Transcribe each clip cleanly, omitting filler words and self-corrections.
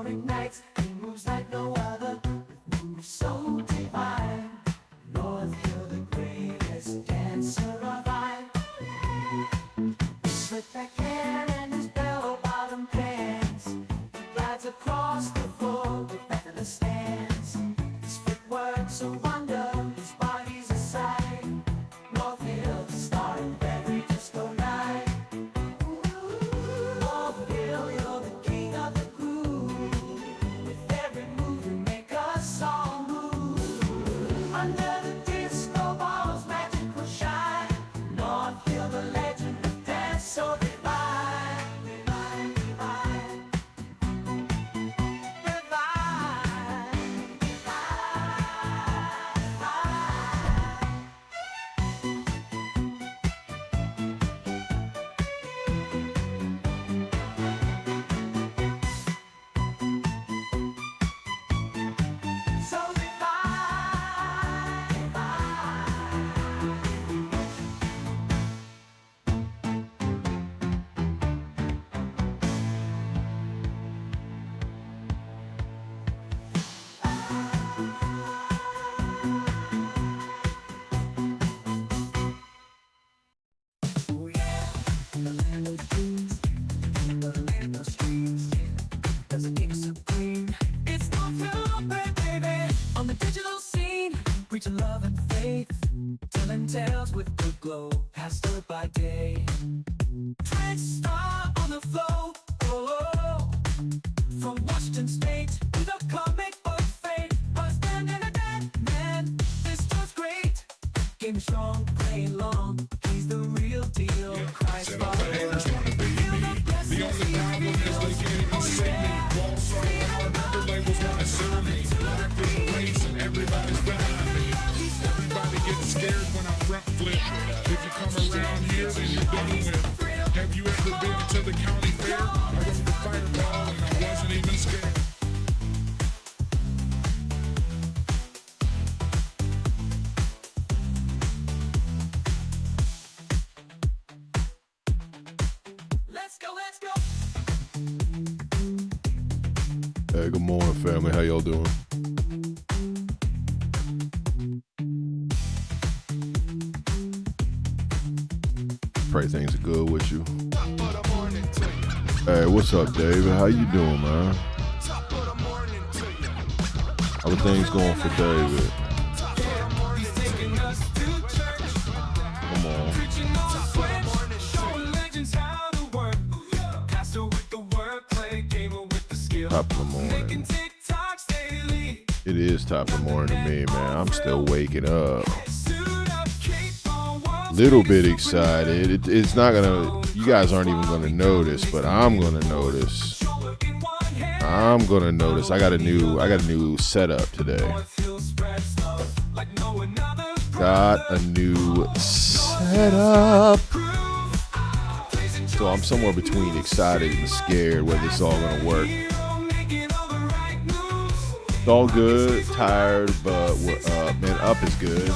storm ignites. He moves like no other, with moves so divine. North Hill, the greatest dancer alive. His slick back hair and his bell-bottom pants. He glides across the floor with effortless stance. His footwork's a wonder, his body's a sight. North Hill, the star in every disco night. North Hill, you're the king of the groove. With every move you make us all move. Under the disco ball's magical shine. North Hill, the legend of dance so divine. Divine, divine. Divine, so divine, oh yeah, the land of dreams, the land of streams. There's a king supreme. It's North Hill, baby, on the digital scene, preaching love and faith, telling tales with good glow, pastor by day. Trench star on the flow, oh, oh. From Washington State to the comic book fate, husband and a dad, man, this stuff's great. Game strong, playing long, he's the real deal. Christ Said all the haters wanna be me. The only problem is they can't even see me. Wall star on record labels wanna sue me. Black is a race and everybody's behind me. Everybody gets scared when I front flip. If you come around here, then you're done with. Have you ever been to the county fair? I rode the fireball and I wasn't even scared. Let's go, let's go. Hey, good morning, family. How y'all doing? Pray things are good with you. Hey, what's up, David? How you doing, man? How are things going for David? Come on. Top of the morning. It is top of the morning to me, man. I'm still waking up. Little bit excited. It's not gonna. You guys aren't even gonna notice, but I'm gonna notice. I'm gonna notice. I got a new setup today. Got a new setup. So I'm somewhere between excited and scared whether it's all gonna work. It's all good, tired, but we're up. Man, up is good.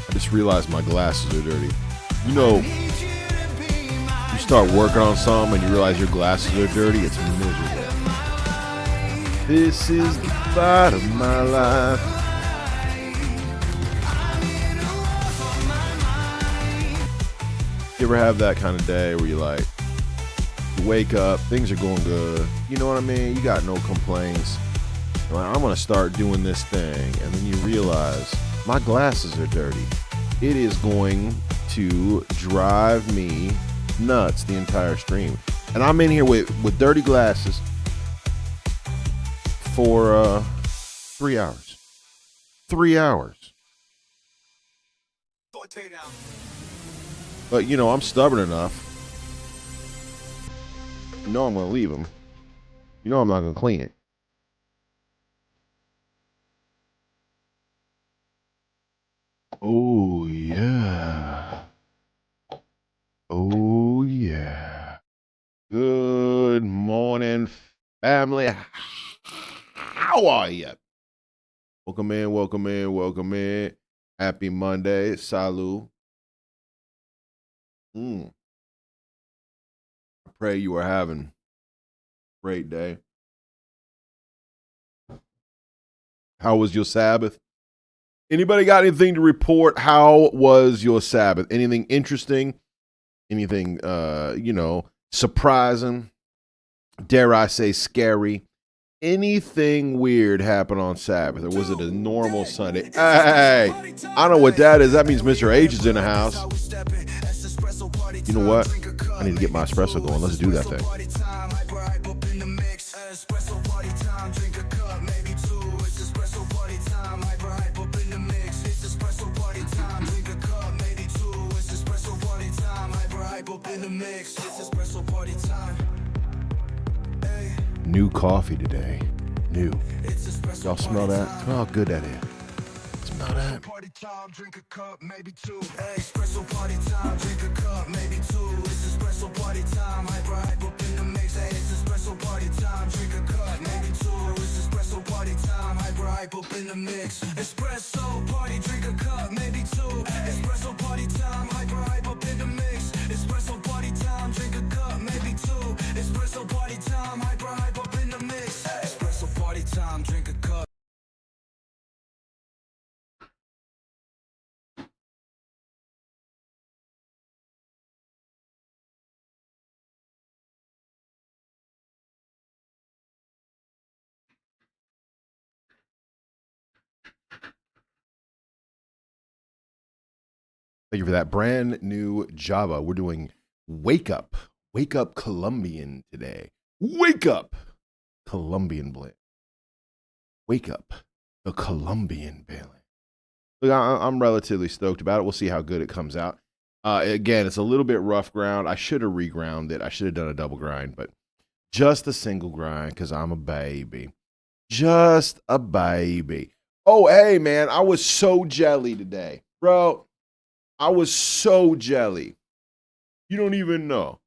I just realized my glasses are dirty. You know, you start working on something and you realize your glasses are dirty, it's miserable. This is the fight of my life. You ever have that kind of day where you like, you wake up, things are going good, you know what I mean? You got no complaints. You're like, I'm gonna start doing this thing, and then you realize my glasses are dirty. It is going to drive me nuts the entire stream. And I'm in here with dirty glasses for 3 hours. 3 hours. But, you know, I'm stubborn enough. You know I'm going to leave them. You know I'm not going to clean it. Oh, yeah. Oh, yeah. Good morning, family. How are you? Welcome in, welcome in, welcome in. Happy Monday. Salut. I pray you are having a great day. How was your Sabbath? Anybody got anything to report? How was your Sabbath? Anything interesting? Anything, surprising? Dare I say scary? Anything weird happen on Sabbath, or was it a normal Sunday? Hey, I know what that is. That means Mr. H is in the house. You know what? I need to get my espresso going. Let's do that thing. New coffee today. New. Y'all smell that? Smell how good that is. Smell that? Party time, drink a cup, maybe two. Espresso party time, drink a cup, maybe two. It's espresso party time, hyper up in the mix. Hey, it's espresso party time, drink a cup, maybe two. It's espresso party time, hyper up in the mix. Espresso party, drink a cup, maybe two. Espresso party time, hyper up in the mix. Espresso party time, drink a cup, maybe two. Espresso party time, hyper up in the mix. Espresso party time, drink a cup. Thank you for that brand new Java. We're doing Wake Up. Wake Up Colombian today. Wake Up Colombian blend. Wake Up the Colombian blend. Look, I'm relatively stoked about it. We'll see how good it comes out. Again, it's a little bit rough ground. I should have reground it. I should have done a double grind, but just a single grind because I'm a baby. Just a baby. Oh, hey, man, I was so jelly today. Bro, I was so jelly. You don't even know.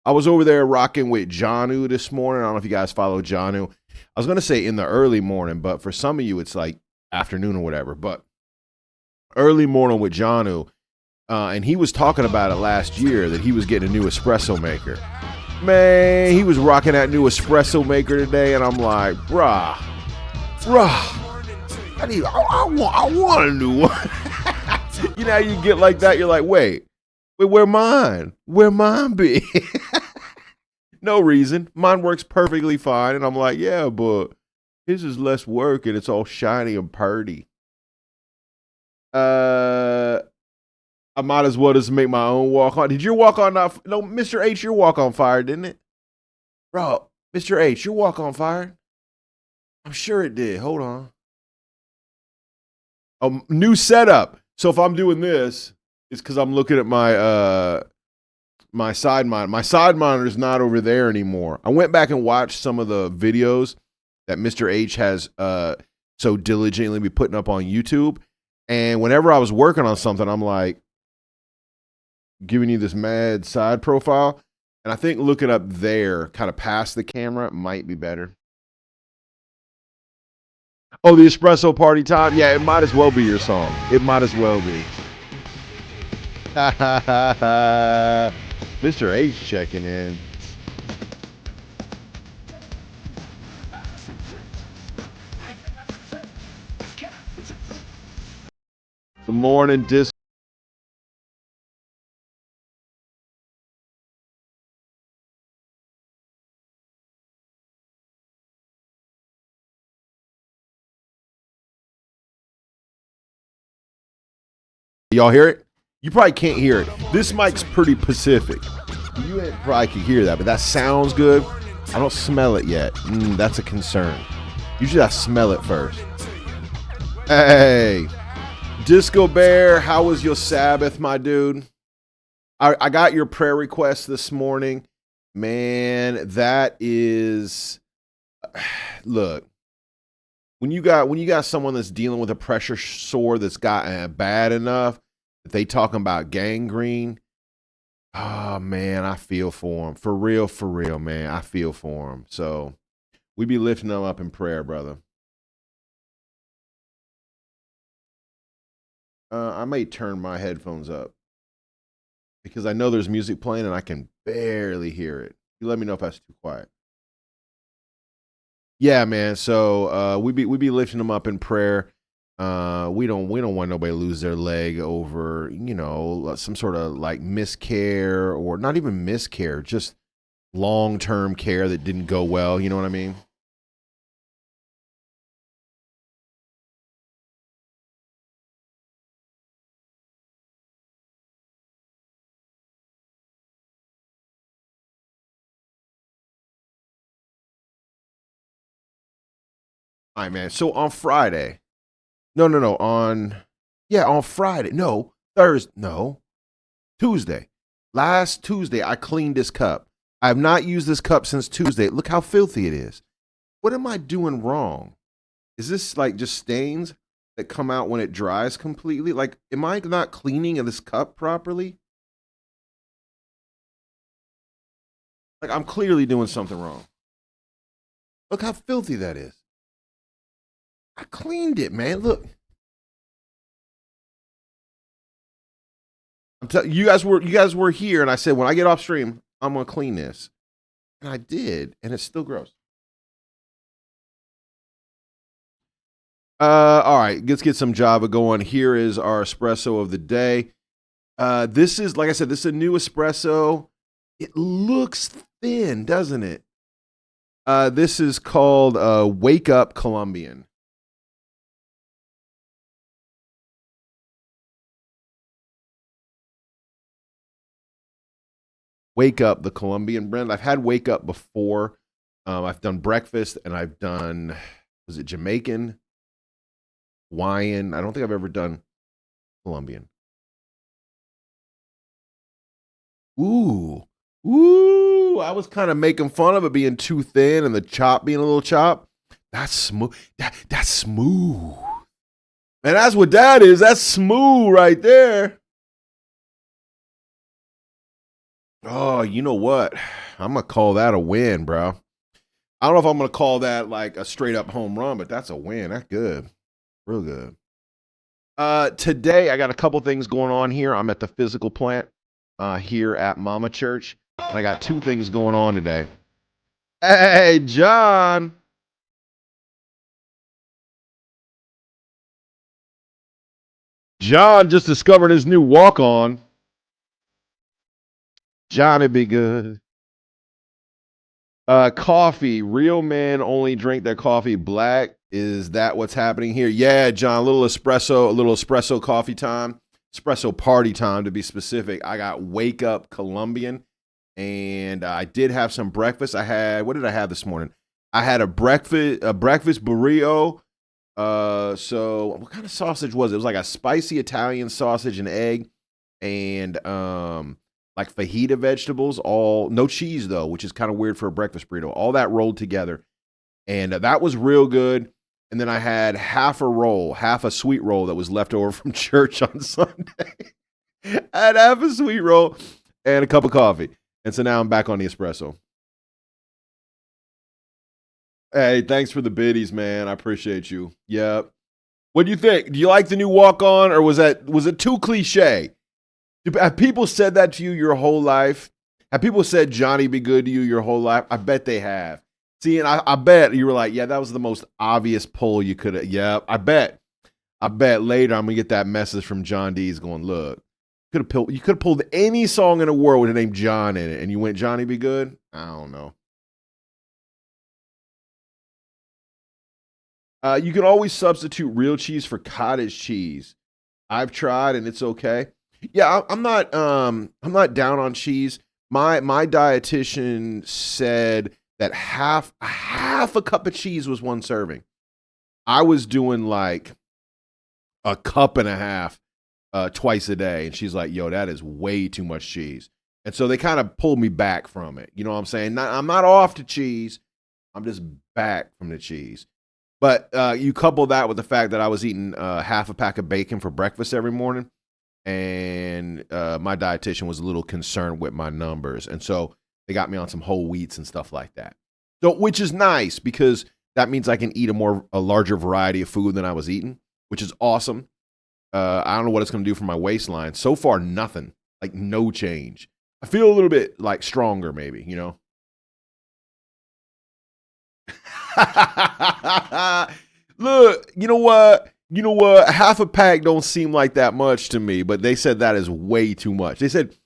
I was over there rocking with Janu this morning. I don't know if you guys follow Janu. I was going to say in the early morning, but for some of you, it's like afternoon or whatever. But early morning with Janu, and he was talking about it last year that he was getting a new espresso maker. Man, he was rocking that new espresso maker today, and I'm like, bruh, I want a new one. You know how you get like that? You're like, wait, where mine? Where mine be? No reason. Mine works perfectly fine. And I'm like, yeah, but his is less work and it's all shiny and purty. I might as well just make my own walk on. Did your walk on not? No, Mr. H, your walk on fire, didn't it? Bro, Mr. H, your walk on fire? I'm sure it did. Hold on. New setup. So if I'm doing this, it's because I'm looking at my my side monitor. My side monitor is not over there anymore. I went back and watched some of the videos that Mr. H has so diligently be putting up on YouTube. And whenever I was working on something, I'm like giving you this mad side profile. And I think looking up there, kind of past the camera, might be better. Oh, the espresso party time? Yeah, it might as well be your song. It might as well be. Mr. H checking in. Good morning, Y'all hear it? You probably can't hear it. This mic's pretty Pacific. You probably can hear that, but that sounds good. I don't smell it yet. That's a concern. Usually I smell it first. Hey, Disco Bear, how was your Sabbath, my dude? I got your prayer request this morning. Man, that is... Look, when you got someone that's dealing with a pressure sore that's gotten bad enough that they talking about gangrene, oh man, I feel for them. For real, man, I feel for them. So we be lifting them up in prayer, brother. I may turn my headphones up because I know there's music playing and I can barely hear it. You let me know if that's too quiet. Yeah, man. So we be lifting them up in prayer. We don't want nobody to lose their leg over some sort of like miscare, or not even miscare, just long term care that didn't go well. You know what I mean? All right, man. So on Friday, no, on Friday, no, Thursday, no, Tuesday. Last Tuesday, I cleaned this cup. I have not used this cup since Tuesday. Look how filthy it is. What am I doing wrong? Is this like just stains that come out when it dries completely? Like, am I not cleaning this cup properly? Like, I'm clearly doing something wrong. Look how filthy that is. I cleaned it, man. Look. You guys were here, and I said when I get off stream, I'm gonna clean this, and I did, and it's still gross. All right, let's get some Java going. Here is our espresso of the day. This is, like I said, this is a new espresso. It looks thin, doesn't it? This is called Wake Up Colombian. Wake Up, the Colombian brand. I've had Wake Up before. I've done breakfast, and I've done, was it Jamaican, Hawaiian? I don't think I've ever done Colombian. Ooh, ooh! I was kind of making fun of it being too thin and the chop being a little chop. That's smooth. That's smooth. And that's what that is. That's smooth right there. Oh, you know what? I'm gonna call that a win, bro. I don't know if I'm gonna call that like a straight up home run, but that's a win. That's good. Real good. Today I got a couple things going on here. I'm at the physical plant here at Mama Church. And I got two things going on today. Hey, John. John just discovered his new walk on. Johnny be good. Coffee. Real men only drink their coffee black. Is that what's happening here? Yeah, John, a little espresso coffee time. Espresso party time to be specific. I got Wake Up Colombian, and I did have some breakfast. What did I have this morning? I had a breakfast burrito. So what kind of sausage was it? It was like a spicy Italian sausage and egg, and like fajita vegetables, all no cheese though, which is kind of weird for a breakfast burrito. All that rolled together, and that was real good. And then I had half a sweet roll that was left over from church on Sunday. I had half a sweet roll and a cup of coffee, and so now I'm back on the espresso. Hey, thanks for the biddies, man. I appreciate you. Yep. What do you think? Do you like the new walk on, or was it too cliche? Have people said that to you your whole life? Have people said Johnny be good to you your whole life? I bet they have. See, and I bet you were like, yeah, that was the most obvious pull you could have. Yeah, I bet. I bet later I'm gonna get that message from John D's going, look, you could have pulled any song in the world with the name John in it, and you went Johnny be good. I don't know. You can always substitute real cheese for cottage cheese. I've tried and it's okay. Yeah, I'm not down on cheese. My dietitian said that half a cup of cheese was one serving. I was doing like a cup and a half twice a day, and she's like, "Yo, that is way too much cheese." And so they kind of pulled me back from it. You know what I'm saying? I'm not off to cheese. I'm just back from the cheese. But you couple that with the fact that I was eating half a pack of bacon for breakfast every morning, and my dietitian was a little concerned with my numbers, and so they got me on some whole wheats and stuff like that. So, which is nice because that means I can eat a larger variety of food than I was eating, which is awesome. I don't know what it's going to do for my waistline. So far, nothing. Like no change. I feel a little bit like stronger, maybe, you know? Look, you know what? You know what? Half a pack don't seem like that much to me, but they said that is way too much. They said,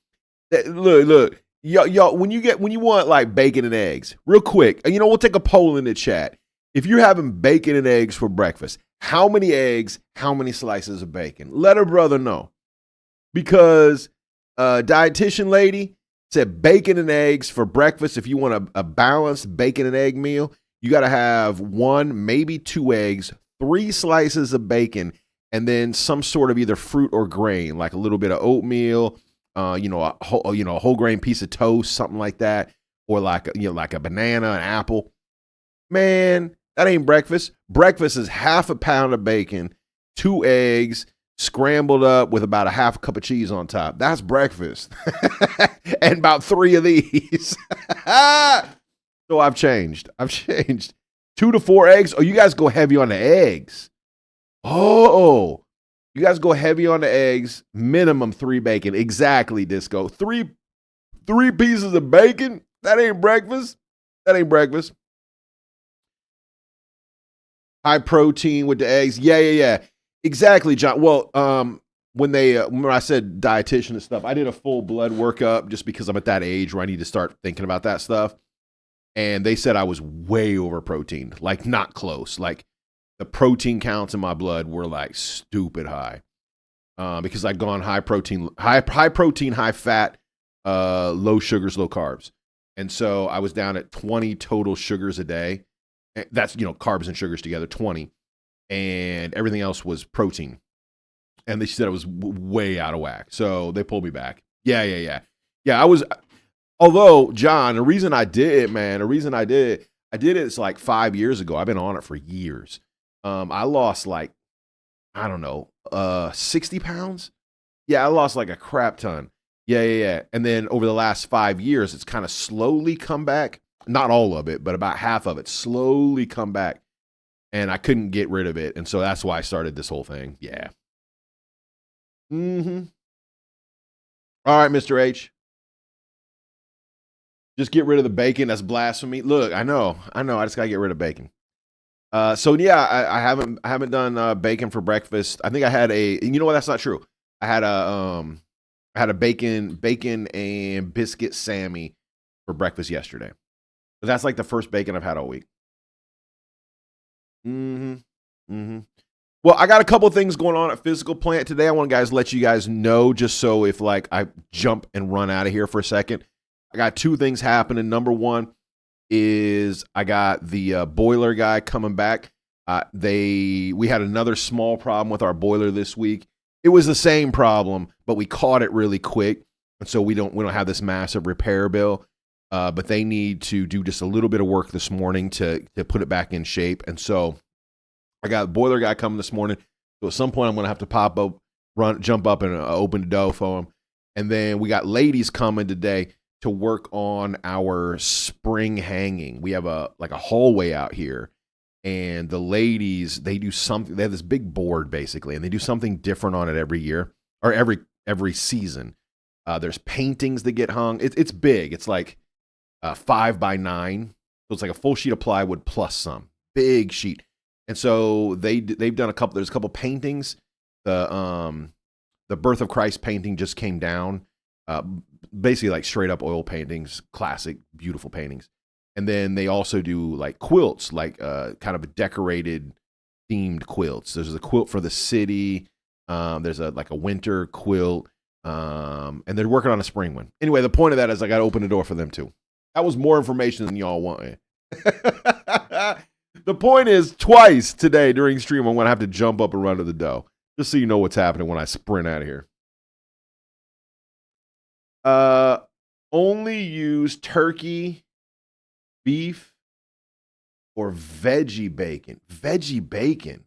look, y'all, when you want like bacon and eggs, real quick, you know, we'll take a poll in the chat. If you're having bacon and eggs for breakfast, how many eggs, how many slices of bacon? Let a brother know. Because dietitian lady said bacon and eggs for breakfast. If you want a balanced bacon and egg meal, you got to have 1, maybe 2 eggs, 3 slices of bacon, and then some sort of either fruit or grain, like a little bit of oatmeal, a whole grain piece of toast, something like that, or like a banana, an apple. Man, that ain't breakfast. Breakfast is half a pound of bacon, 2 eggs, scrambled up with about a half a cup of cheese on top. That's breakfast. And about 3 of these. So I've changed. 2 to 4 eggs. Oh, you guys go heavy on the eggs. Oh, you guys go heavy on the eggs. Minimum 3 bacon. Exactly, Disco. 3 pieces of bacon? That ain't breakfast. High protein with the eggs. Yeah. Exactly, John. Well, when I said dietitian and stuff, I did a full blood workup just because I'm at that age where I need to start thinking about that stuff. And they said I was way over proteined, like not close. Like the protein counts in my blood were like stupid high because I'd gone high protein, high fat, low sugars, low carbs. And so I was down at 20 total sugars a day. That's, carbs and sugars together, 20. And everything else was protein. And they said I was way out of whack. So they pulled me back. Yeah, I was. Although, John, the reason I did it, it's like 5 years ago. I've been on it for years. I lost like, I don't know, 60 pounds. Yeah, I lost like a crap ton. Yeah. And then over the last 5 years, it's kind of slowly come back. Not all of it, but about half of it slowly come back. And I couldn't get rid of it. And so that's why I started this whole thing. Yeah. All right, Mr. H. Just get rid of the bacon. That's blasphemy. Look, I know. I just gotta get rid of bacon. So yeah, I haven't done bacon for breakfast. I think I had you know what? That's not true. I had a bacon and biscuit Sammy for breakfast yesterday. But that's like the first bacon I've had all week. Well, I got a couple things going on at Physical Plant today. I want to let you guys know, just so if like I jump and run out of here for a second. I got 2 things happening. Number 1 is I got the boiler guy coming back. We had another small problem with our boiler this week. It was the same problem, but we caught it really quick, and so we don't have this massive repair bill. But they need to do just a little bit of work this morning to put it back in shape. And so I got a boiler guy coming this morning. So at some point I'm going to have to jump up and open the door for him. And then we got ladies coming today to work on our spring hanging. We have a hallway out here, and the ladies, they do something. They have this big board basically, and they do something different on it every year or every season. There's paintings that get hung. It's big. It's like 5x9. So it's like a full sheet of plywood plus some big sheet. And so they've done there's a couple paintings. The Birth of Christ painting just came down. Basically like straight up oil paintings, classic, beautiful paintings. And then they also do like quilts, like kind of a decorated themed quilts. There's a quilt for the city. There's a winter quilt. And they're working on a spring one. Anyway, the point of that is I got to open the door for them too. That was more information than y'all wanted. The point is, twice today during stream, I'm going to have to jump up and run to the dough, just so you know what's happening when I sprint out of here. Only use turkey, beef, or veggie bacon. Veggie bacon.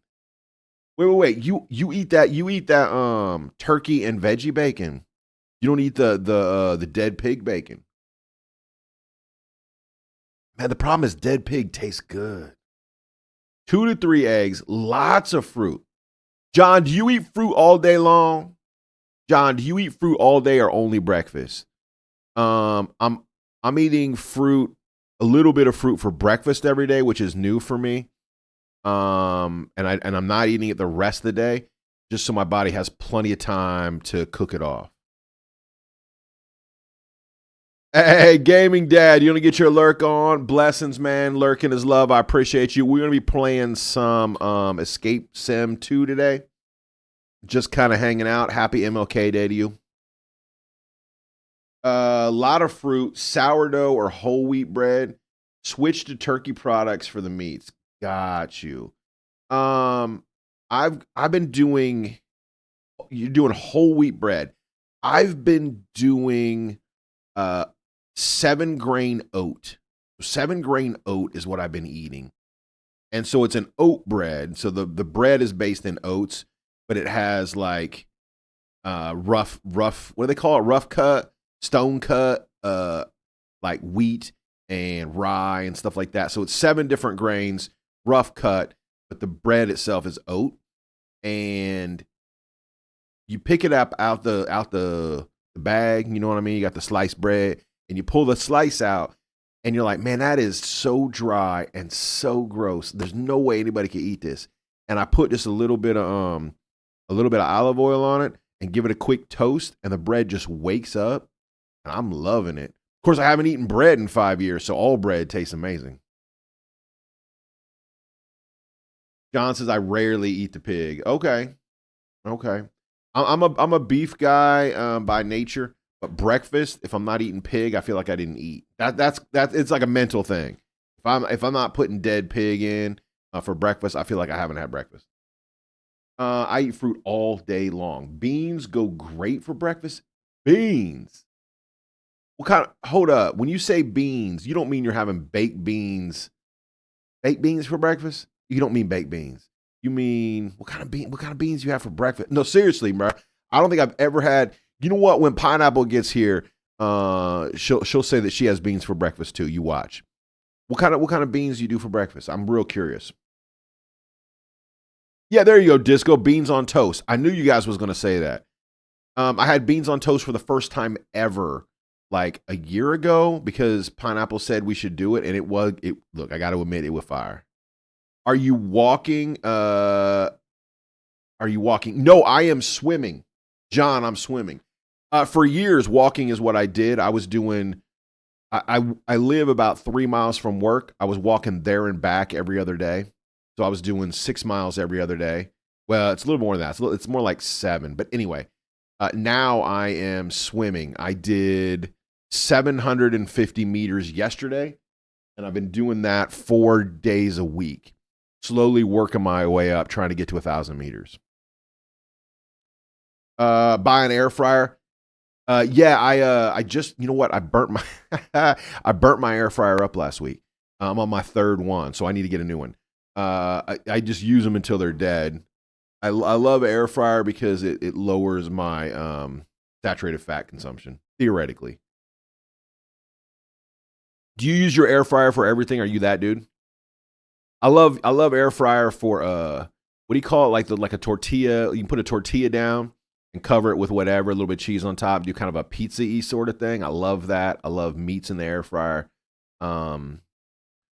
Wait. You eat that turkey and veggie bacon. You don't eat the dead pig bacon. Man, the problem is dead pig tastes good. 2 to 3 eggs, lots of fruit. John, do you eat fruit all day long? John, do you eat fruit all day or only breakfast? I'm eating fruit, a little bit of fruit for breakfast every day, which is new for me. And I'm not eating it the rest of the day, just so my body has plenty of time to cook it off. Hey, gaming dad, you want to get your lurk on? Blessings, man. Lurking is love. I appreciate you. We're gonna be playing some Escape Sim 2 today. Just kind of hanging out. Happy MLK Day to you. A lot of fruit, sourdough or whole wheat bread. Switch to turkey products for the meats. Got you. I've been doing. You're doing whole wheat bread. I've been doing 7-grain oat. 7-grain oat is what I've been eating. And so it's an oat bread. So the bread is based in oats, but it has like rough, what do they call it? Rough cut, stone cut, like wheat and rye and stuff like that. So it's 7 different grains, rough cut, but the bread itself is oat. And you pick it up out the bag, you know what I mean? You got the sliced bread, and you pull the slice out, and you're like, man, that is so dry and so gross. There's no way anybody can eat this. And I put just a little bit of olive oil on it and give it a quick toast, and the bread just wakes up, and I'm loving it. Of course, I haven't eaten bread in 5 years, so all bread tastes amazing. John says I rarely eat the pig. Okay. I'm a beef guy by nature, but breakfast, if I'm not eating pig, I feel like I didn't eat. That's it's like a mental thing. If I'm not putting dead pig in for breakfast, I feel like I haven't had breakfast. I eat fruit all day long. Beans go great for breakfast. Beans. What kind of, hold up. When you say beans, you don't mean you're having baked beans. Baked beans for breakfast? You don't mean baked beans. You mean what kind of beans you have for breakfast? No, seriously, bro. I don't think I've ever had. You know what? When Pineapple gets here, she'll say that she has beans for breakfast too. You watch. What kind of beans do you do for breakfast? I'm real curious. Yeah, there you go, Disco. Beans on toast. I knew you guys was gonna say that. I had beans on toast for the first time ever, like a year ago, because Pineapple said we should do it, and it. Look, I got to admit, it was fire. Are you walking? No, I am swimming. John, I'm swimming. For years, walking is what I did. I was doing, I live about 3 miles from work. I was walking there and back every other day. So I was doing 6 miles every other day. Well, it's a little more than that. It's more like 7. But anyway, now I am swimming. I did 750 meters yesterday, and I've been doing that 4 days a week. Slowly working my way up, trying to get to 1,000 meters. Buy an air fryer. Yeah, I just, you know what? I burnt my air fryer up last week. I'm on my 3rd one, so I need to get a new one. I just use them until they're dead. I love air fryer because it lowers my saturated fat consumption, theoretically. Do you use your air fryer for everything? Are you that dude? I love air fryer for what do you call it? Like a tortilla. You can put a tortilla down and cover it with whatever, a little bit of cheese on top. Do kind of a pizza-y sort of thing. I love that. I love meats in the air fryer. I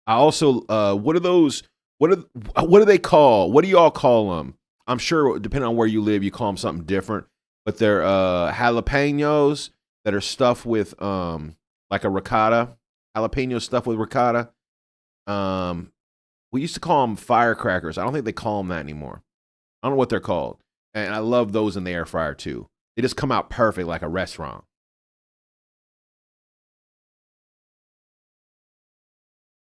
also what are those? What do they call? What do y'all call them? I'm sure depending on where you live, you call them something different. But they're jalapenos that are stuffed with like a ricotta. Jalapeno stuffed with ricotta. We used to call them firecrackers. I don't think they call them that anymore. I don't know what they're called. And I love those in the air fryer too. They just come out perfect like a restaurant.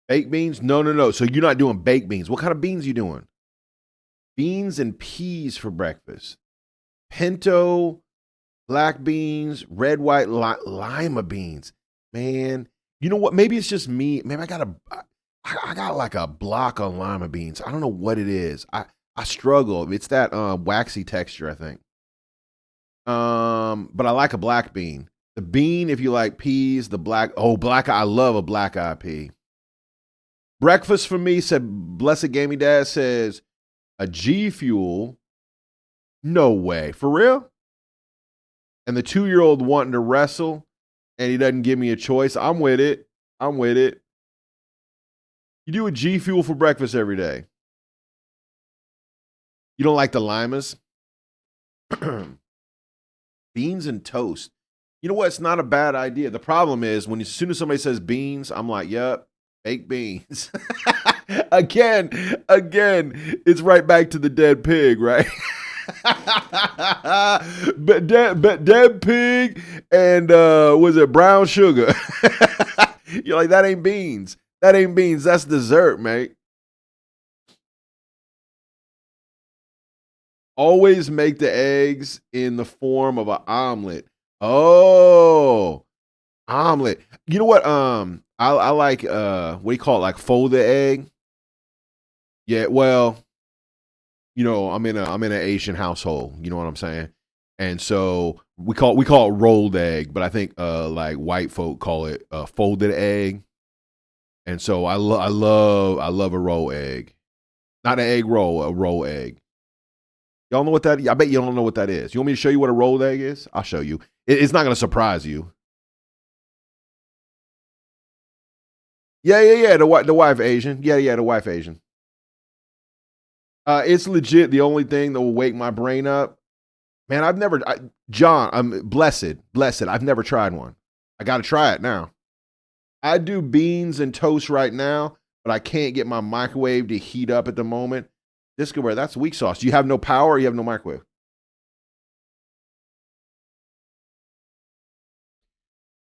Baked beans? No. So you're not doing baked beans. What kind of beans are you doing? Beans and peas for breakfast. Pinto, black beans, red, white, lima beans. Man, you know what? Maybe it's just me. Maybe I got like a block on lima beans. I don't know what it is. I struggle. It's that waxy texture, I think. But I like a black bean. The bean, if you like peas, black eye. I love a black eye pea. Breakfast for me, said Blessed Gaming Dad, says a G Fuel No way. For real? And the 2-year-old wanting to wrestle and he doesn't give me a choice. I'm with it. I'm with it. You do a G Fuel for breakfast every day. You don't like the limas? Beans and toast. You know what? It's not a bad idea. The problem is as soon as somebody says beans, I'm like, yep, baked beans. again, it's right back to the dead pig, right? but dead pig and was it brown sugar? You're like, that ain't beans. That ain't beans. That's dessert, mate. Always make the eggs in the form of an omelet. Oh, omelet. You know what? I like what do you call it? Like folded egg. Yeah. Well, I'm in an Asian household. You know what I'm saying? And so we call it rolled egg, but I think like white folk call it folded egg. And so I love a roll egg, not an egg roll, a roll egg. Y'all know what that? I bet you don't know what that is. You want me to show you what a rolled egg is? I'll show you. It's not going to surprise you. Yeah. The wife Asian. Yeah. The wife Asian. It's legit the only thing that will wake my brain up. Man, John, I'm blessed. I've never tried one. I got to try it now. I do beans and toast right now, but I can't get my microwave to heat up at the moment. Discover that's weak sauce. You have no power. Or you have no microwave.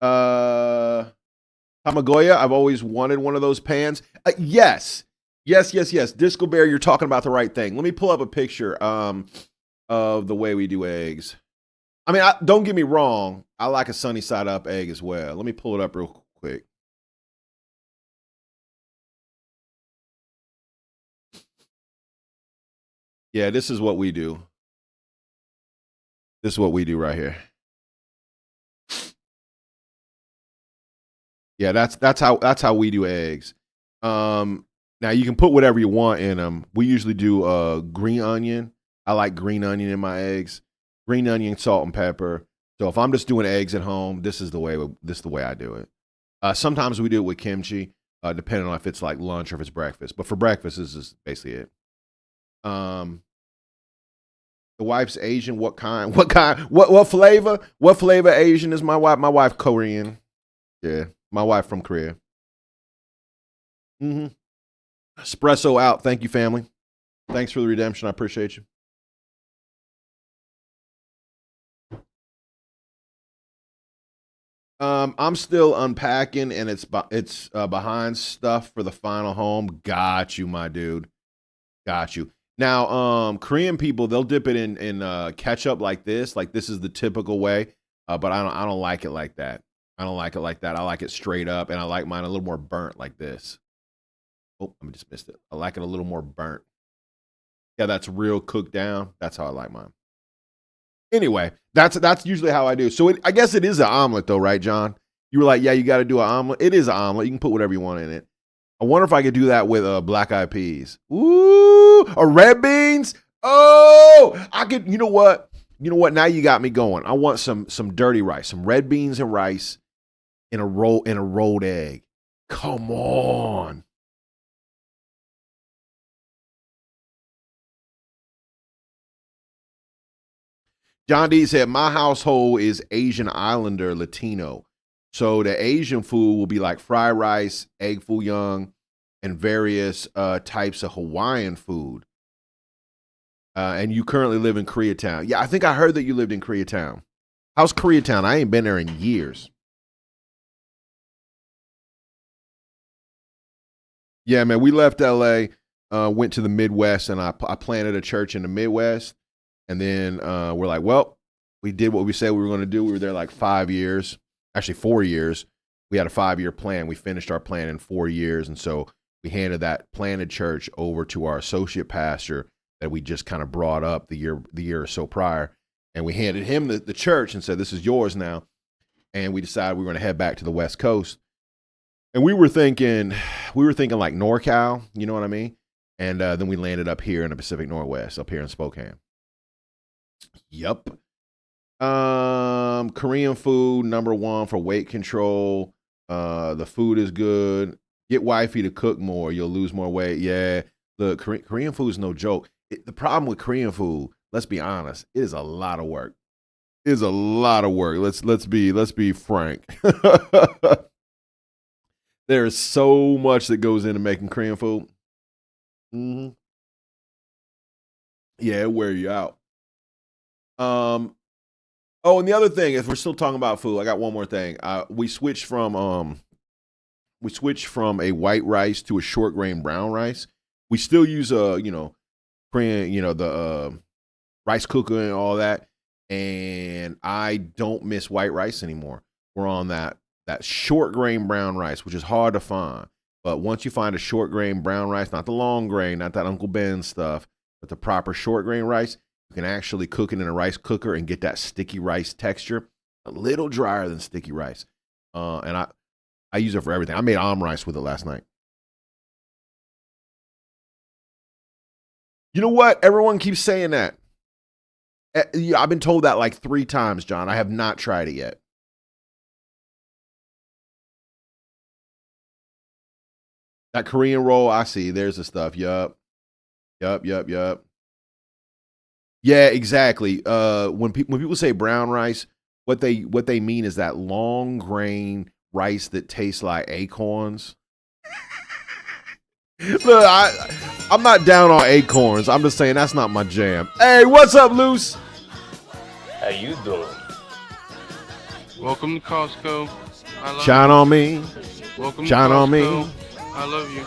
Tamagoya. I've always wanted one of those pans. Yes. Disco Bear, you're talking about the right thing. Let me pull up a picture of the way we do eggs. I mean, don't get me wrong. I like a sunny side up egg as well. Let me pull it up real quick. Yeah, this is what we do. This is what we do right here. Yeah, that's how we do eggs. Now you can put whatever you want in them. We usually do green onion. I like green onion in my eggs. Green onion, salt, and pepper. So if I'm just doing eggs at home, this is the way I do it. Sometimes we do it with kimchi, depending on if it's like lunch or if it's breakfast. But for breakfast, this is basically it. The wife's Asian. What kind? What flavor? What flavor Asian is my wife? My wife Korean. Yeah, my wife from Korea. Mm-hmm. Espresso out. Thank you, family. Thanks for the redemption. I appreciate you. I'm still unpacking, and it's behind stuff for the final home. Got you, my dude. Got you. Now, Korean people, they'll dip it in ketchup like this. Like this is the typical way. But I don't like it like that. I don't like it like that. I like it straight up, and I like mine a little more burnt like this. Oh, I just missed it. I like it a little more burnt. Yeah, that's real cooked down. That's how I like mine. Anyway, that's usually how I do. So I guess it is an omelet, though, right, John? You were like, yeah, you got to do an omelet. It is an omelet. You can put whatever you want in it. I wonder if I could do that with black eyed peas. Ooh, or red beans. Oh, I could. You know what? Now you got me going. I want some dirty rice, some red beans and rice in a rolled egg. Come on. John D said, my household is Asian Islander Latino. So the Asian food will be like fried rice, egg foo young, and various types of Hawaiian food. And you currently live in Koreatown. Yeah, I think I heard that you lived in Koreatown. How's Koreatown? I ain't been there in years. Yeah, man, we left LA, went to the Midwest, and I planted a church in the Midwest. And then we're like, well, we did what we said we were going to do. We were there like 5 years, actually 4 years. We had a 5-year plan. We finished our plan in 4 years. And so we handed that planted church over to our associate pastor that we just kind of brought up the year or so prior. And we handed him the church and said, this is yours now. And we decided we were going to head back to the West Coast. And we were thinking like NorCal, you know what I mean? And then we landed up here in the Pacific Northwest, up here in Spokane. Yep. Korean food, number one for weight control. The food is good. Get wifey to cook more. You'll lose more weight. Yeah. Look, Korean food is no joke. The problem with Korean food, let's be honest, it is a lot of work. It is a lot of work. Let's be frank. There is so much that goes into making Korean food. Hmm. Yeah, it wear you out. Um, Oh, and the other thing, if we're still talking about food, I got one more thing. We switched from a white rice to a short grain brown rice. We still use Korean, the rice cooker and all that. And I don't miss white rice anymore. We're on that short grain brown rice, which is hard to find. But once you find a short grain brown rice, not the long grain, not that Uncle Ben stuff, but the proper short grain rice, you can actually cook it in a rice cooker and get that sticky rice texture, a little drier than sticky rice. And I use it for everything. I made rice with it last night. You know what? Everyone keeps saying that. Yeah, I've been told that like 3 times, John. I have not tried it yet. That Korean roll, I see. There's the stuff. Yup. Yup, yup, yup. Yeah, exactly. When people say brown rice, what they mean is that long grain rice that tastes like acorns. Look, I'm not down on acorns. I'm just saying that's not my jam. Hey, what's up, Luce? How you doing? Welcome to Costco. I love Shine you. on me. Welcome Shine to Costco. on me. I love you.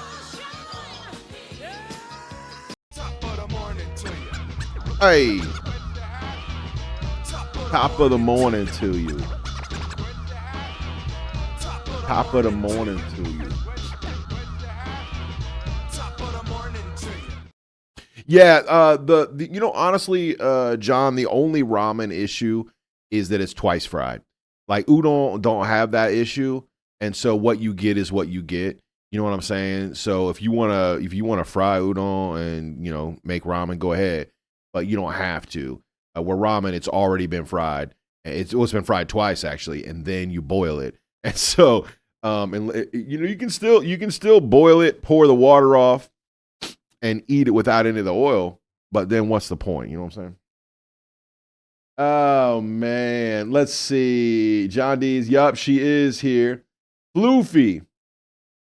Hey. Top of the morning to you. Top of the morning to you. Yeah, honestly, John, the only ramen issue is that it's twice fried. Like udon don't have that issue, and so what you get is what you get. You know what I'm saying? So if you wanna fry udon and make ramen, go ahead, but you don't have to. Where ramen, it's already been fried. It's been fried twice actually, and then you boil it. And so, you can still boil it, pour the water off, and eat it without any of the oil. But then what's the point? You know what I'm saying? Oh man, let's see. John D's. Yup, she is here. Floofy.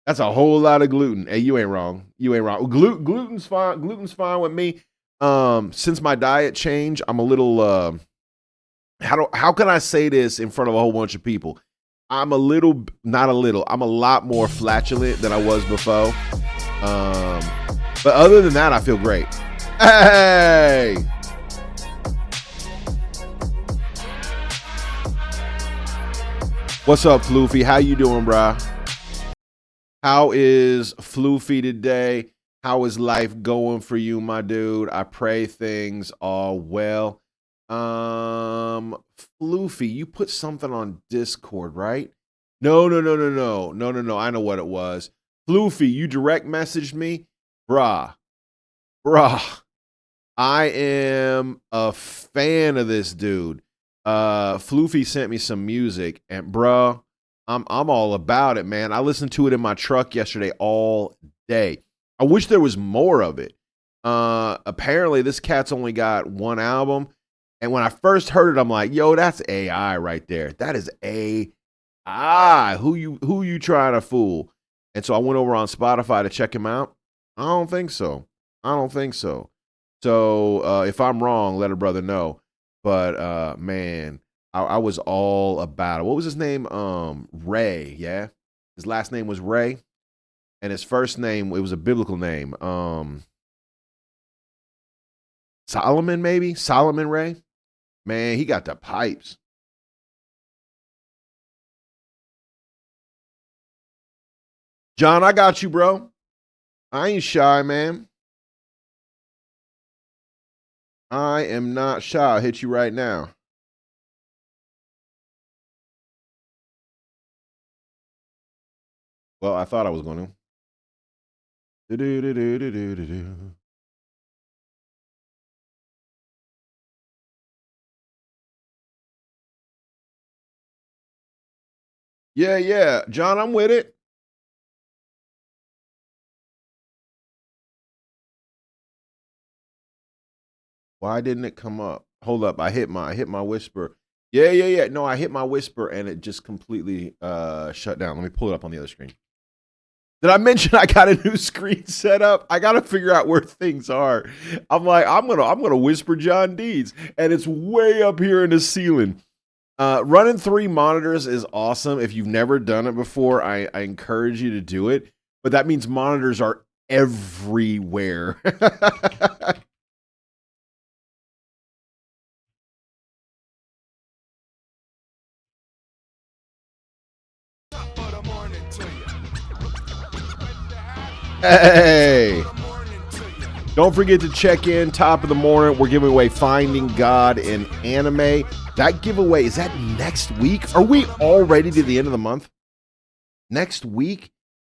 That's a whole lot of gluten. Hey, you ain't wrong. You ain't wrong. Gluten's fine. Gluten's fine with me. Since my diet changed, I'm a little. How can I say this in front of a whole bunch of people? I'm a little, not a little. I'm a lot more flatulent than I was before. But other than that, I feel great. Hey! What's up, Floofy? How you doing, brah? How is Floofy today? How is life going for you, my dude? I pray things are well. Floofy, you put something on Discord, right? No. I know what it was. Floofy, you direct messaged me? Bruh. I am a fan of this dude. Floofy sent me some music, and bruh, I'm all about it, man. I listened to it in my truck yesterday all day. I wish there was more of it. Apparently this cat's only got one album, and when I first heard it, I'm like, yo, that's AI right there. That is AI. Who you trying to fool? And so I went over on Spotify to check him out. I don't think so. So if I'm wrong, let a brother know. But man, I was all about it. What was his name? Ray, yeah. His last name was Ray. And his first name, it was a biblical name. Solomon, maybe? Solomon Ray? Man, he got the pipes. John, I got you, bro. I ain't shy, man. I am not shy. I'll hit you right now. Well, I thought I was going to. Do-do-do-do-do-do-do. Yeah. John, I'm with it. Why didn't it come up? Hold up. I hit my whisper. Yeah. No, I hit my whisper and it just completely shut down. Let me pull it up on the other screen. Did I mention I got a new screen set up? I got to figure out where things are. I'm like, I'm gonna whisper John Deeds, and it's way up here in the ceiling. Running 3 monitors is awesome. If you've never done it before, I encourage you to do it. But that means monitors are everywhere. Hey, don't forget to check in top of the morning. We're giving away Finding God in Anime. That giveaway, is that next week? Are we already to the end of the month? Next week?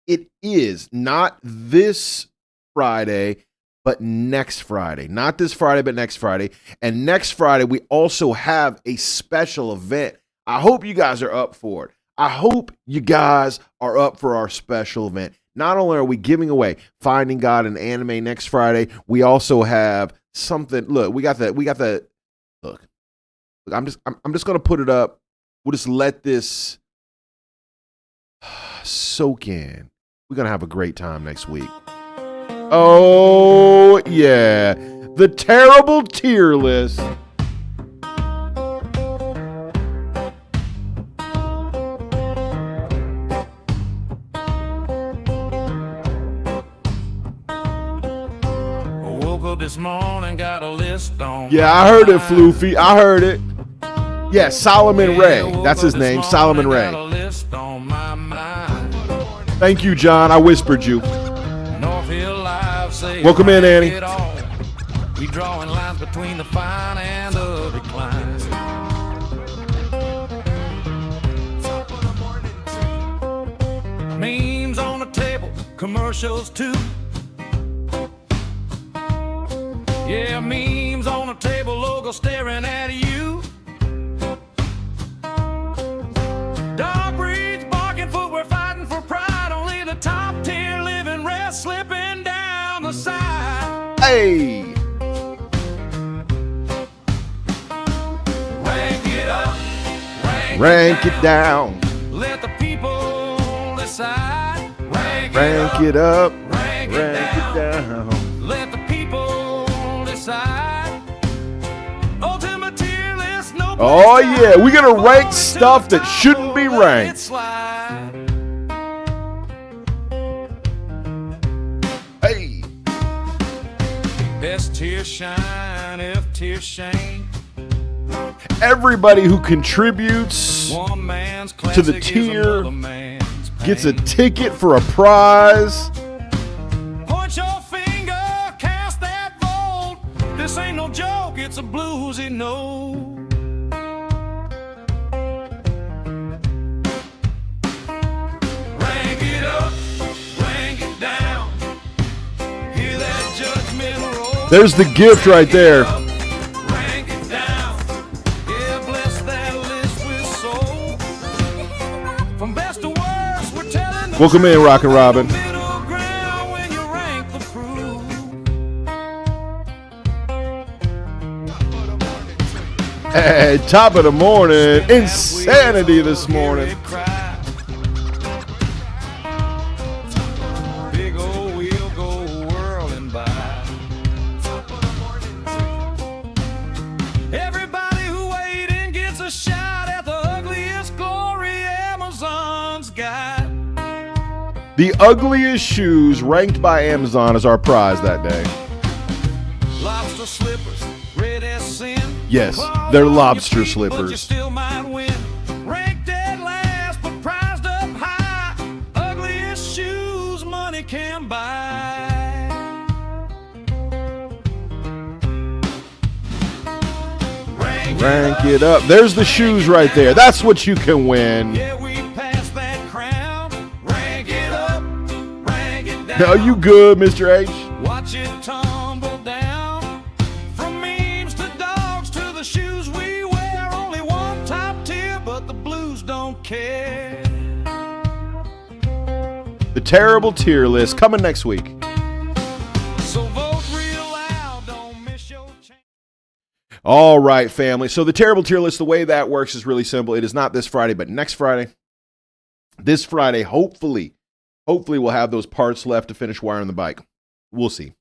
It is not this Friday, but next Friday. Not this Friday, but next Friday. And next Friday, we also have a special event. I hope you guys are up for it. I hope you guys are up for our special event. Not only are we giving away Finding God in Anime next Friday, we also have something. Look, we got the look. I'm just gonna put it up. We'll just let this soak in. We're gonna have a great time next week. Oh yeah, the terrible tier list. This morning got a list on. Yeah, I heard it, Floofy. I heard it. Yeah, Solomon Ray. That's his name, Solomon Ray. Thank you, John. I whispered you. Welcome in, Annie. We drawing lines between the fine and the decline. Memes on the table, commercials too. Yeah, memes on the table, logo staring at you. Dog breeds, barking footwear, fighting for pride. Only the top tier living rest slipping down the side. Hey! Rank it up, Rank it down. Let the people decide. Rank it up, rank it down. Let the people decide. Ultimate tier list, no. Oh yeah, we're gonna rank stuff that shouldn't be ranked. Hey. Best tier shine, F tier shame. Everybody who contributes One man's to the classic is tier another man's gets a pain. ticket for a prize. Point your finger, cast that vote. This ain't no joke, it's a bluesy note. Rank it up, rank it down. Hear that judgment roll. There's the gift right there. Rank it down. Yeah, bless that list with soul. From best to worst, we're telling the Welcome in, truth. Rockin' Robin. Middle ground when you rank the proof. Hey, top of the morning. Insanity this morning. Big old wheel go whirling by. Everybody who weighed in gets a shot at the ugliest glory Amazon's got. The ugliest shoes ranked by Amazon is our prize that day. Lobster slippers, red as sin. Yes, Claws they're on your lobster feet, but you slippers. still might win. Ranked dead last, but prized up high. Ugliest shoes money can buy. Rank it up. There's the shoes right there. That's what you can win. Yeah, we passed that crown. Rank it up, rank it down. Are you good, Mr. H? Watch it tumble down. From memes to dogs to the shoes we wear. Only one top tier, but the blues don't care. terrible tier list coming next week. So vote real loud, don't miss your chance. All right, family. So the terrible tier list, the way that works is really simple. It is not this Friday, but next Friday. This Friday, hopefully we'll have those parts left to finish wiring the bike. We'll see.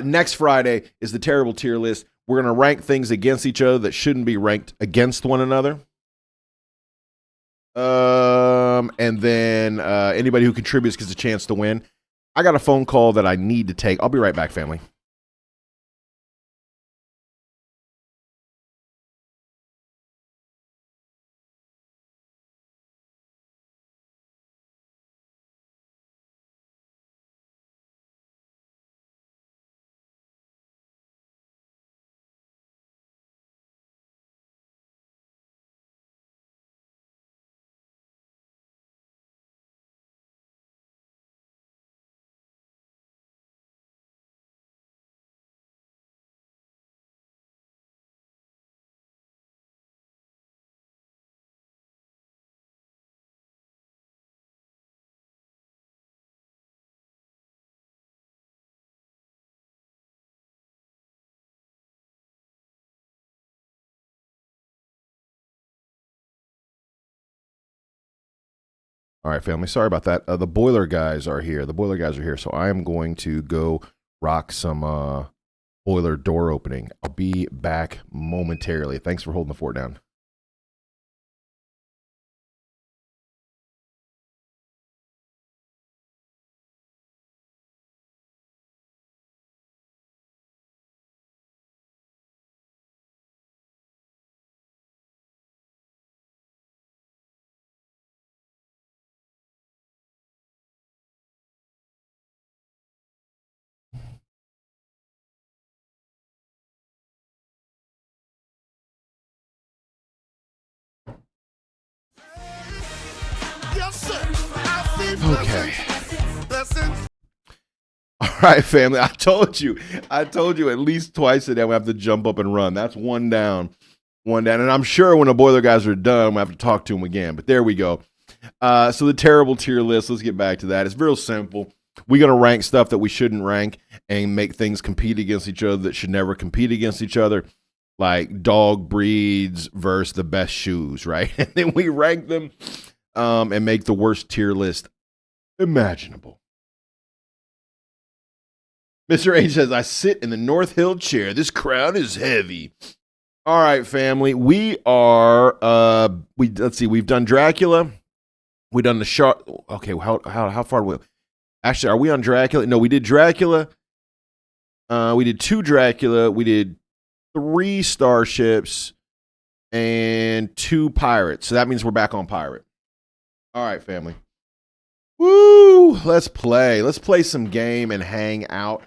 Next Friday is the terrible tier list. We're going to rank things against each other that shouldn't be ranked against one another. And then anybody who contributes gets a chance to win. I got a phone call that I need to take. I'll be right back, family. All right, family. Sorry about that. The boiler guys are here. So I am going to go rock some boiler door opening. I'll be back momentarily. Thanks for holding the fort down. Okay. All right, family. I told you at least twice a day we have to jump up and run. That's one down. And I'm sure when the boiler guys are done, I'm going to have to talk to them again. But there we go. So the terrible tier list, let's get back to that. It's real simple. We're going to rank stuff that we shouldn't rank and make things compete against each other that should never compete against each other, like dog breeds versus the best shoes, right? And then we rank them and make the worst tier list imaginable. Mr. H says, I sit in the North Hill chair. This crown is heavy. All right, family. We are, let's see, we've done Dracula. We've done the shark. Okay, how far? Actually, are we on Dracula? No, we did Dracula. We did 2 Dracula. We did 3 starships and 2 pirates. So that means we're back on pirate. All right, family. Woo! Let's play. Let's play some game and hang out.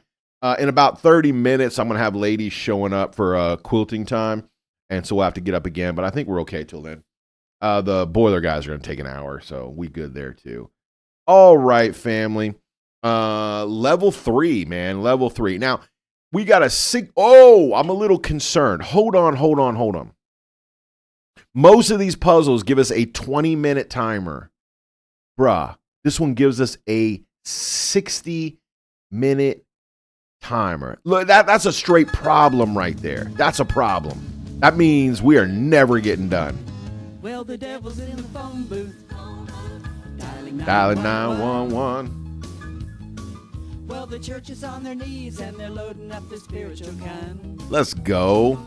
In about 30 minutes, I'm going to have ladies showing up for quilting time. And so we'll have to get up again. But I think we're okay till then. The boiler guys are going to take an hour. So we good there too. All right, family. Level 3, man. Level 3. Now, we got I'm a little concerned. Hold on. Most of these puzzles give us a 20-minute timer. Bruh, this one gives us a 60-minute timer. Look, that's a straight problem right there. That's a problem. That means we are never getting done. Well, the devil's in the phone booth. Dialing 911. Well, the church is on their knees and they're loading up the spiritual gun. Let's go.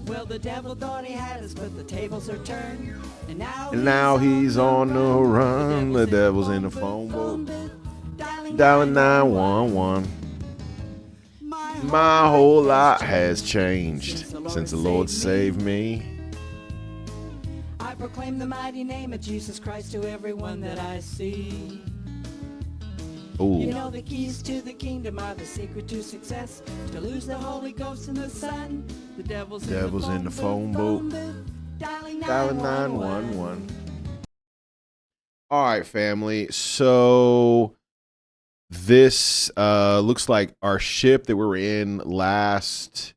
Well, the devil thought he had us, but the tables are turned. And now he's on the run. The devil's in the phone booth. Dialing 911. My whole lot has changed since the Lord saved me. I proclaim the mighty name of Jesus Christ to everyone that I see. Ooh. You know the keys to the kingdom are the secret to success. To lose the Holy Ghost and the Son. The devil's in the phone booth. Dialing 911. All right, family. So this looks like our ship that we were in last.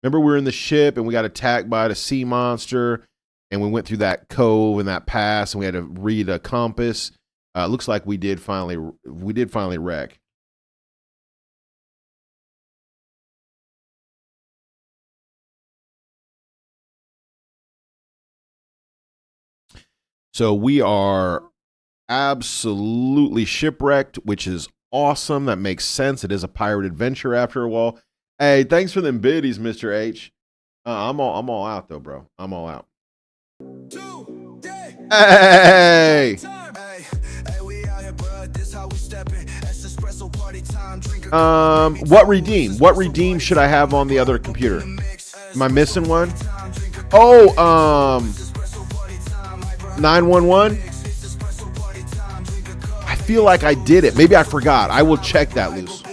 Remember, we were in the ship and we got attacked by the sea monster, and we went through that cove and that pass, and we had to read a compass. Looks like we did finally wreck. So we are absolutely shipwrecked, which is awesome. That makes sense. It is a pirate adventure after a while. Hey, thanks for them biddies, Mr. H. I'm all out though, bro. I'm all out. Hey. What redeem? What redeem should I have on the other computer? Am I missing one? Oh, 911. I feel like I did it. Maybe I forgot. I will check that, Luce.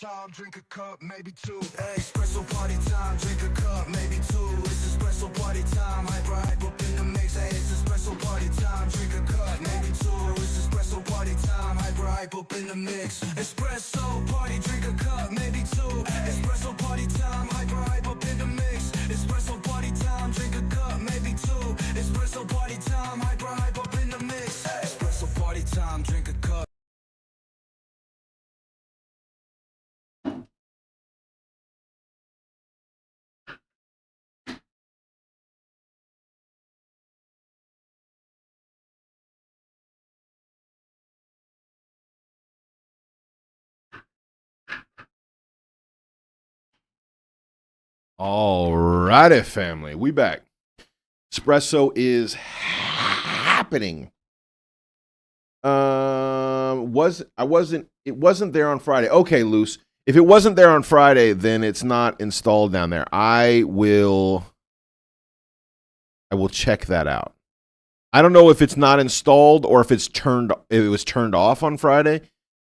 Time, drink a cup, maybe two. Espresso party time, drink a cup, maybe two. It's espresso party time, hype up in the mix. Hey, it's espresso party time, drink a cup, maybe two. It's espresso party time, hype up in the mix. Espresso party, drink a cup, maybe two. Espresso party time, hype up in the mix. Espresso party time, drink a cup, maybe two. Espresso party time, hype up in the mix. Espresso party time, drink a cup. All righty, family. We back. Espresso is happening. It wasn't there on Friday. Okay, Luce. If it wasn't there on Friday, then it's not installed down there. I will check that out. I don't know if it's not installed or if it was turned off on Friday.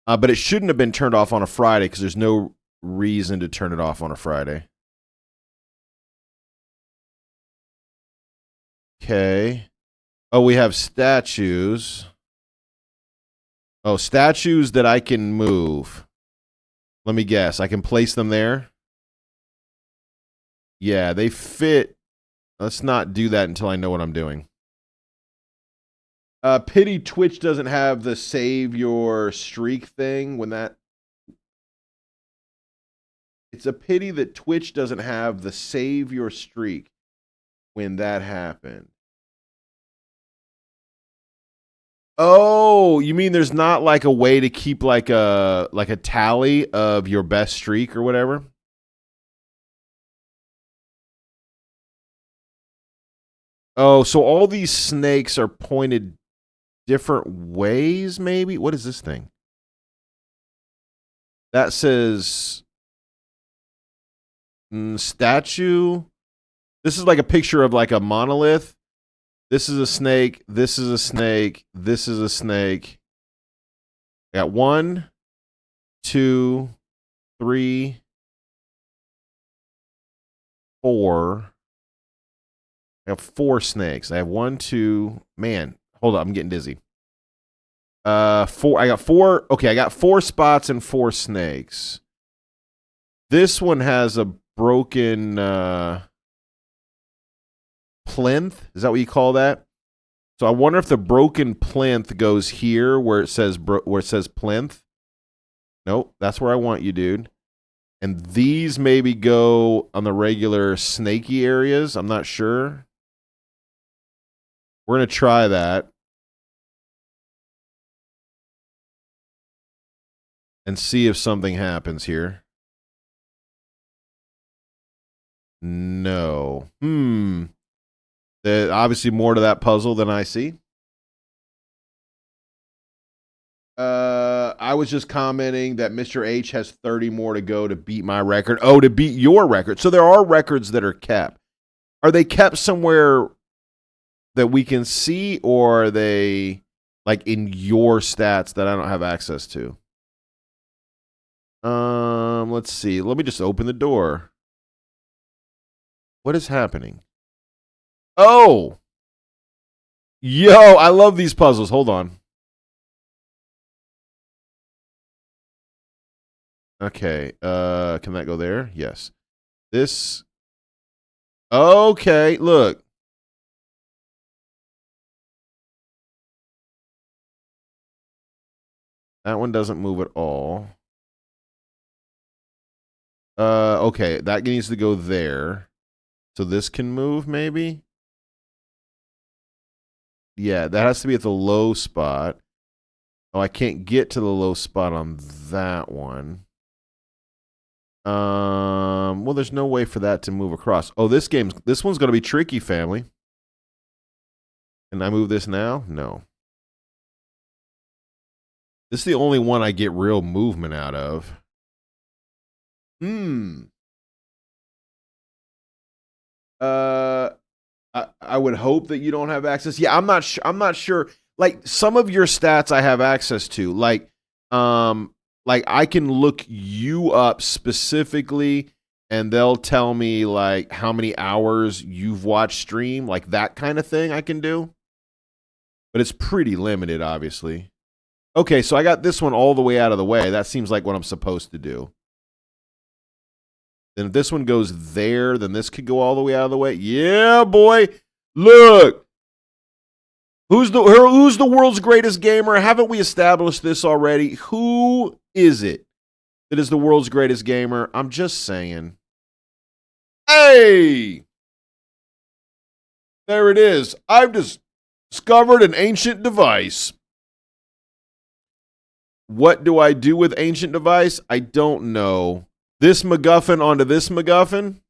But it shouldn't have been turned off on a Friday because there's no reason to turn it off on a Friday. Okay. Oh, we have statues. Oh, statues that I can move. Let me guess. I can place them there. Yeah, they fit. Let's not do that until I know what I'm doing. Pity Twitch doesn't have the save your streak thing when that... It's a pity that Twitch doesn't have the save your streak when that happened. Oh, you mean there's not like a way to keep like a tally of your best streak or whatever? Oh, so all these snakes are pointed different ways, maybe? What is this thing? That says statue. This is like a picture of like a monolith. This is a snake. This is a snake. This is a snake. I got 1, 2, 3, 4. I have 4 snakes. I have 1, 2. Man, hold up. I'm getting dizzy. 4. I got 4. Okay, I got 4 spots and 4 snakes. This one has a broken plinth. Is that what you call that? So I wonder if the broken plinth goes here where it says plinth. Nope, that's where I want you, dude. And these maybe go on the regular snaky areas. I'm not sure. We're going to try that. And see if something happens here. No. There's obviously more to that puzzle than I see. I was just commenting that Mr. H has 30 more to go to beat my record. Oh, to beat your record. So there are records that are kept. Are they kept somewhere that we can see, or are they like in your stats that I don't have access to? Let's see. Let me just open the door. What is happening? Oh! Yo, I love these puzzles. Hold on. Okay. Can that go there? Yes. This. Okay. Look. That one doesn't move at all. Okay. That needs to go there. So this can move, maybe? Yeah, that has to be at the low spot. Oh, I can't get to the low spot on that one. Well, there's no way for that to move across. Oh, this one's gonna be tricky, family. Can I move this now? No. This is the only one I get real movement out of. I would hope that you don't have access. Yeah, I'm not sure. Like some of your stats I have access to. Like I can look you up specifically and they'll tell me like how many hours you've watched stream, like that kind of thing I can do. But it's pretty limited, obviously. Okay, so I got this one all the way out of the way. That seems like what I'm supposed to do. Then if this one goes there, then this could go all the way out of the way. Yeah, boy. Look. Who's the world's greatest gamer? Haven't we established this already? Who is it that is the world's greatest gamer? I'm just saying. Hey! There it is. I've discovered an ancient device. What do I do with ancient device? I don't know. This MacGuffin onto this MacGuffin?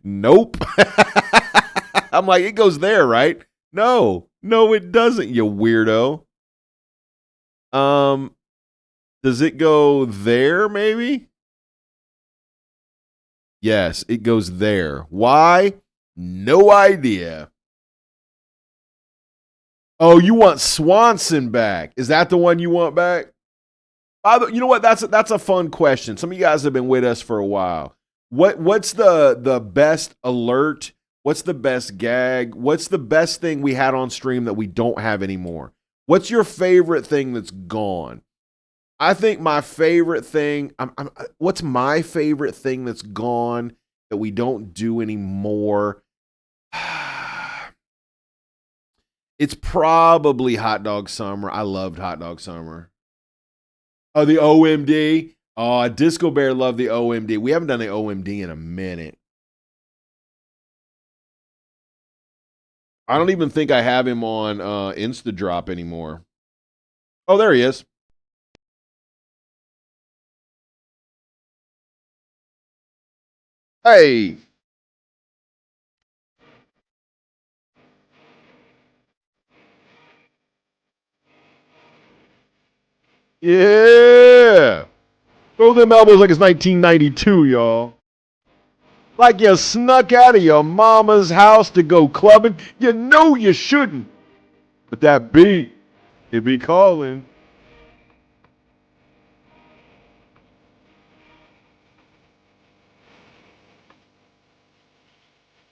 Nope. I'm like, it goes there, right? No, it doesn't, you weirdo. Does it go there, maybe? Yes, it goes there. Why? No idea. Oh, you want Swanson back? Is that the one you want back? You know what? That's a fun question. Some of you guys have been with us for a while. What's the best alert? What's the best gag? What's the best thing we had on stream that we don't have anymore? What's your favorite thing that's gone? I think my favorite thing. What's my favorite thing that's gone that we don't do anymore? It's probably Hot Dog Summer. I loved Hot Dog Summer. Oh, the OMD. Oh, Disco Bear loved the OMD. We haven't done the OMD in a minute. I don't even think I have him on InstaDrop anymore. Oh, there he is. Hey. Yeah. Throw them elbows like it's 1992, y'all. Like you snuck out of your mama's house to go clubbing. You know you shouldn't. But that beat, it be calling.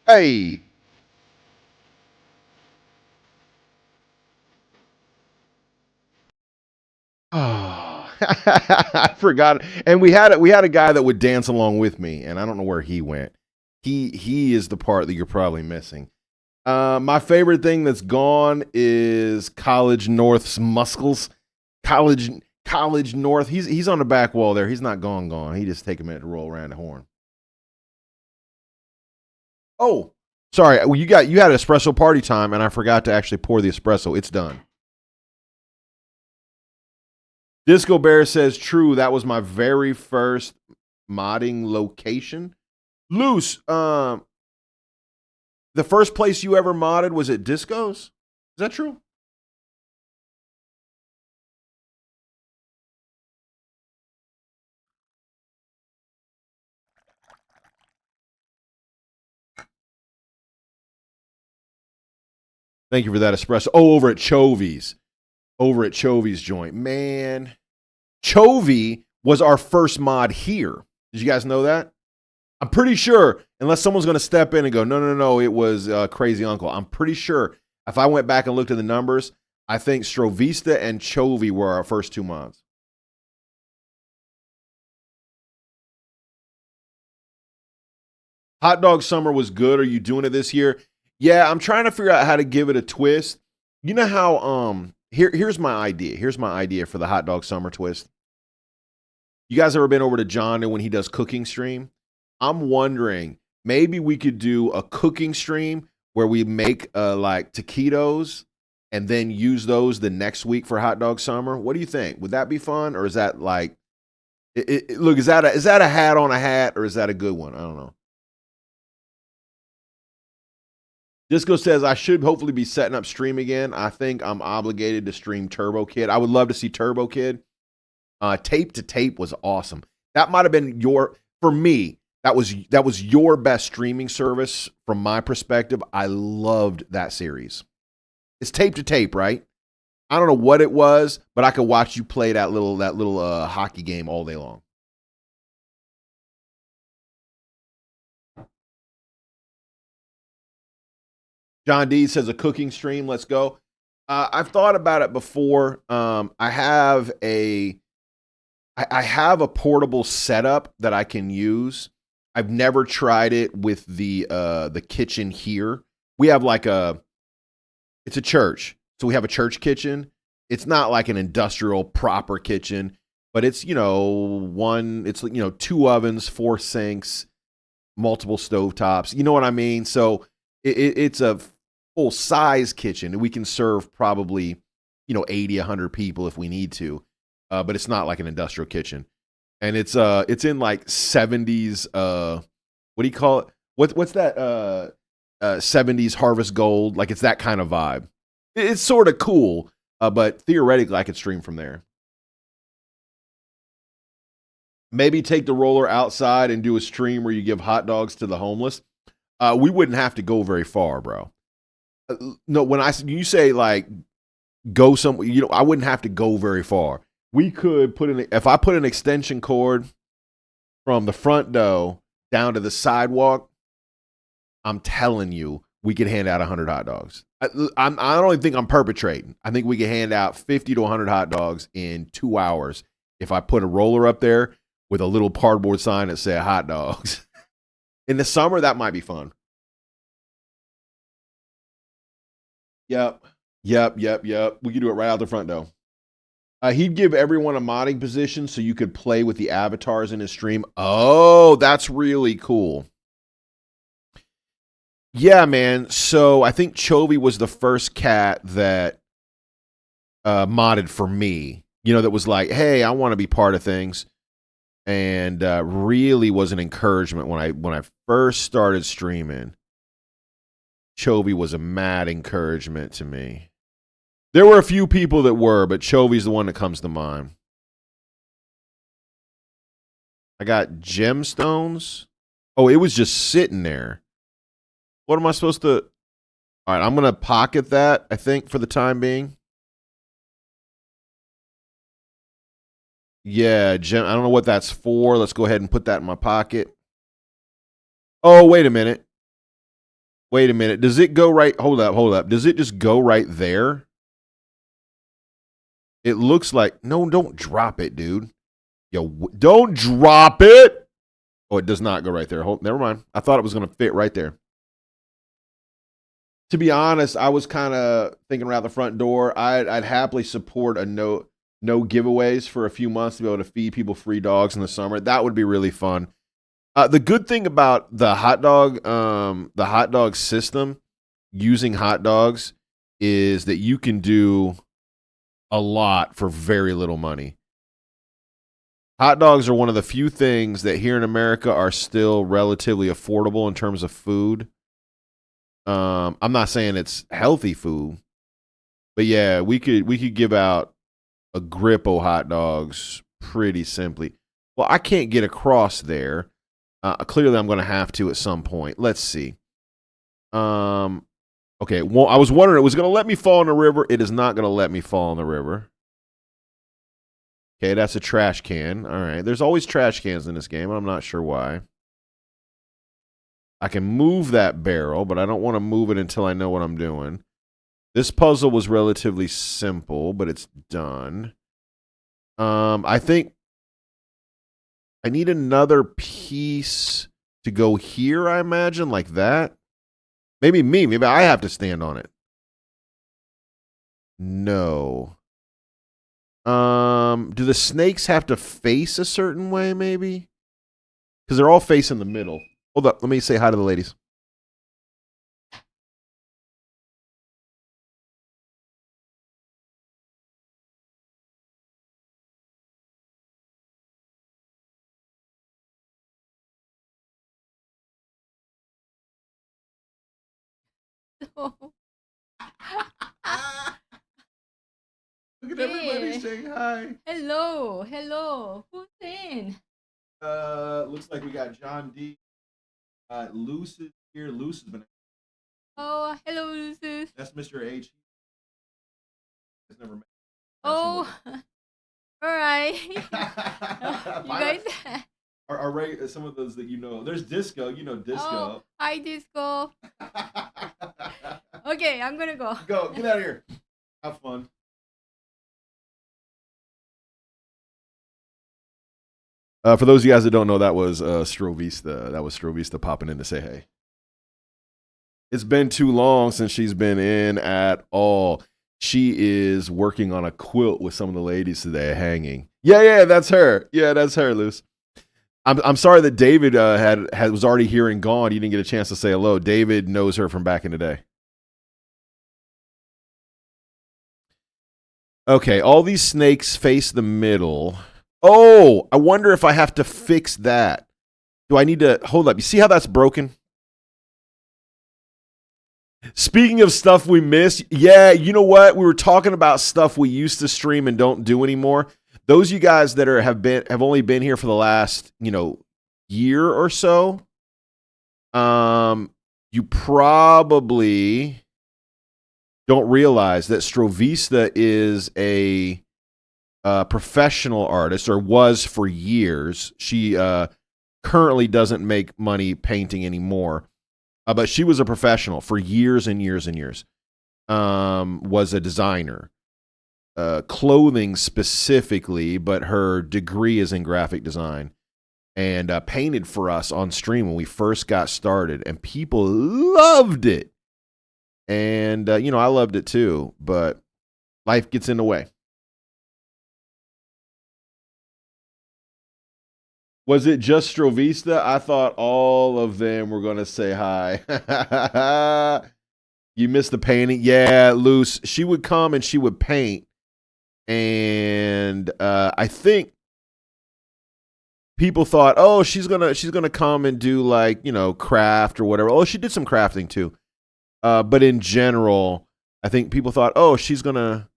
Hey. Oh, I forgot. And we had a guy that would dance along with me, and I don't know where he went. He is the part that you're probably missing. My favorite thing that's gone is College North's muscles. College North. He's on the back wall there. He's not gone. He just take a minute to roll around the horn. Oh, sorry. Well, you had espresso party time, and I forgot to actually pour the espresso. It's done. Disco Bear says, true, that was my very first modding location. Loose, the first place you ever modded was at Disco's? Is that true? Thank you for that espresso. Oh, over at Chovy's. Over at Chovy's joint. Man, Chovy was our first mod here. Did you guys know that? I'm pretty sure, unless someone's going to step in and go, no, it was Crazy Uncle. I'm pretty sure if I went back and looked at the numbers, I think Strovista and Chovy were our first two mods. Hot Dog Summer was good. Are you doing it this year? Yeah, I'm trying to figure out how to give it a twist. You know how here's my idea. Here's my idea for the Hot Dog Summer twist. You guys ever been over to John when he does cooking stream? I'm wondering maybe we could do a cooking stream where we make like taquitos and then use those the next week for Hot Dog Summer. What do you think? Would that be fun, or is that like look, is that a hat on a hat, or is that a good one? I don't know. Disco says I should hopefully be setting up stream again. I think I'm obligated to stream Turbo Kid. I would love to see Turbo Kid. Tape to Tape was awesome. That might have been for me. That was your best streaming service from my perspective. I loved that series. It's Tape to Tape, right? I don't know what it was, but I could watch you play that little hockey game all day long. John D says a cooking stream. Let's go. I've thought about it before. I have a portable setup that I can use. I've never tried it with the kitchen here. We have it's a church, so we have a church kitchen. It's not like an industrial proper kitchen, but it's two ovens, 4 sinks, multiple stovetops. You know what I mean? So it's a full size kitchen, and we can serve probably 80, 100 people if we need to. But it's not like an industrial kitchen, and it's in like 70s. What do you call it? What's that? 70s Harvest Gold. Like it's that kind of vibe. It's sort of cool, but theoretically I could stream from there. Maybe take the roller outside and do a stream where you give hot dogs to the homeless. We wouldn't have to go very far, bro. No, when you say like go somewhere, I wouldn't have to go very far. We could if I put an extension cord from the front door down to the sidewalk, I'm telling you, we could hand out 100 hot dogs. I don't even think I'm perpetrating. I think we could hand out 50 to 100 hot dogs in 2 hours if I put a roller up there with a little cardboard sign that said hot dogs. In the summer, that might be fun. Yep. We could do it right out the front door. He'd give everyone a modding position so you could play with the avatars in his stream. Oh, that's really cool. Yeah, man. So I think Chovy was the first cat that modded for me. That was like, hey, I want to be part of things. And really was an encouragement when I first started streaming. Chovy was a mad encouragement to me. There were a few people that were, but Chovy's the one that comes to mind. I got gemstones. Oh, it was just sitting there. What am I supposed to... All right, I'm going to pocket that, I think, for the time being. Yeah, I don't know what that's for. Let's go ahead and put that in my pocket. Oh, wait a minute. Does it go right... Hold up. Does it just go right there? It looks like... No, don't drop it, dude. Yo, don't drop it! Oh, it does not go right there. Never mind. I thought it was going to fit right there. To be honest, I was kind of thinking around the front door. I'd happily support a no giveaways for a few months to be able to feed people free dogs in the summer. That would be really fun. The good thing about the hot dog system, using hot dogs, is that you can do a lot for very little money. Hot dogs are one of the few things that here in America are still relatively affordable in terms of food. I'm not saying it's healthy food, but yeah, we could give out a grip of hot dogs pretty simply. Well, I can't get across there. Clearly, I'm going to have to at some point. Let's see. Okay. Well, I was wondering, it was going to let me fall in the river. It is not going to let me fall in the river. Okay, that's a trash can. All right. There's always trash cans in this game. I'm not sure why. I can move that barrel, but I don't want to move it until I know what I'm doing. This puzzle was relatively simple, but it's done. I think I need another piece to go here, I imagine, like that. Maybe me. Maybe I have to stand on it. No. Do the snakes have to face a certain way, maybe? Because they're all facing the middle. Hold up. Let me say hi to the ladies. Look at everybody Yeah. saying hi. Hello, hello. Who's in? Looks like we got John D. Luce is here. Luce has been. Oh, hello, Lucis. That's Mr. H. He's never met. Oh, all right. You Bye. guys. Are some of those that you know? There's Disco. You know Oh, Disco. hi, Disco. Okay, I'm gonna go. Go. Get out of here. Have fun. For those of you guys that don't know, that was Strovista. That was Strovista popping in to say hey. It's been too long since she's been in at all. She is working on a quilt with some of the ladies today, hanging. Yeah, that's her. Yeah, that's her, Luce. I'm sorry that David was already here and gone. You didn't get a chance to say hello. David knows her from back in the day. Okay, all these snakes face the middle. Oh, I wonder if I have to fix that. Do I need to hold up? You see how that's broken? Speaking of stuff we miss, yeah, you know what? We were talking about stuff we used to stream and don't do anymore. Those you guys that have only been here for the last, year or so, you probably don't realize that Strovista is a professional artist, or was for years. She currently doesn't make money painting anymore. But she was a professional for years and years and years. Was a designer. Clothing specifically, but her degree is in graphic design. And painted for us on stream when we first got started. And people loved it. And, I loved it too. But life gets in the way. Was it just Strovista? I thought all of them were going to say hi. You missed the painting? Yeah, Luce. She would come and she would paint. And I think people thought, oh, she's gonna come and do craft or whatever. Oh, she did some crafting too. But in general, I think people thought, oh, she's gonna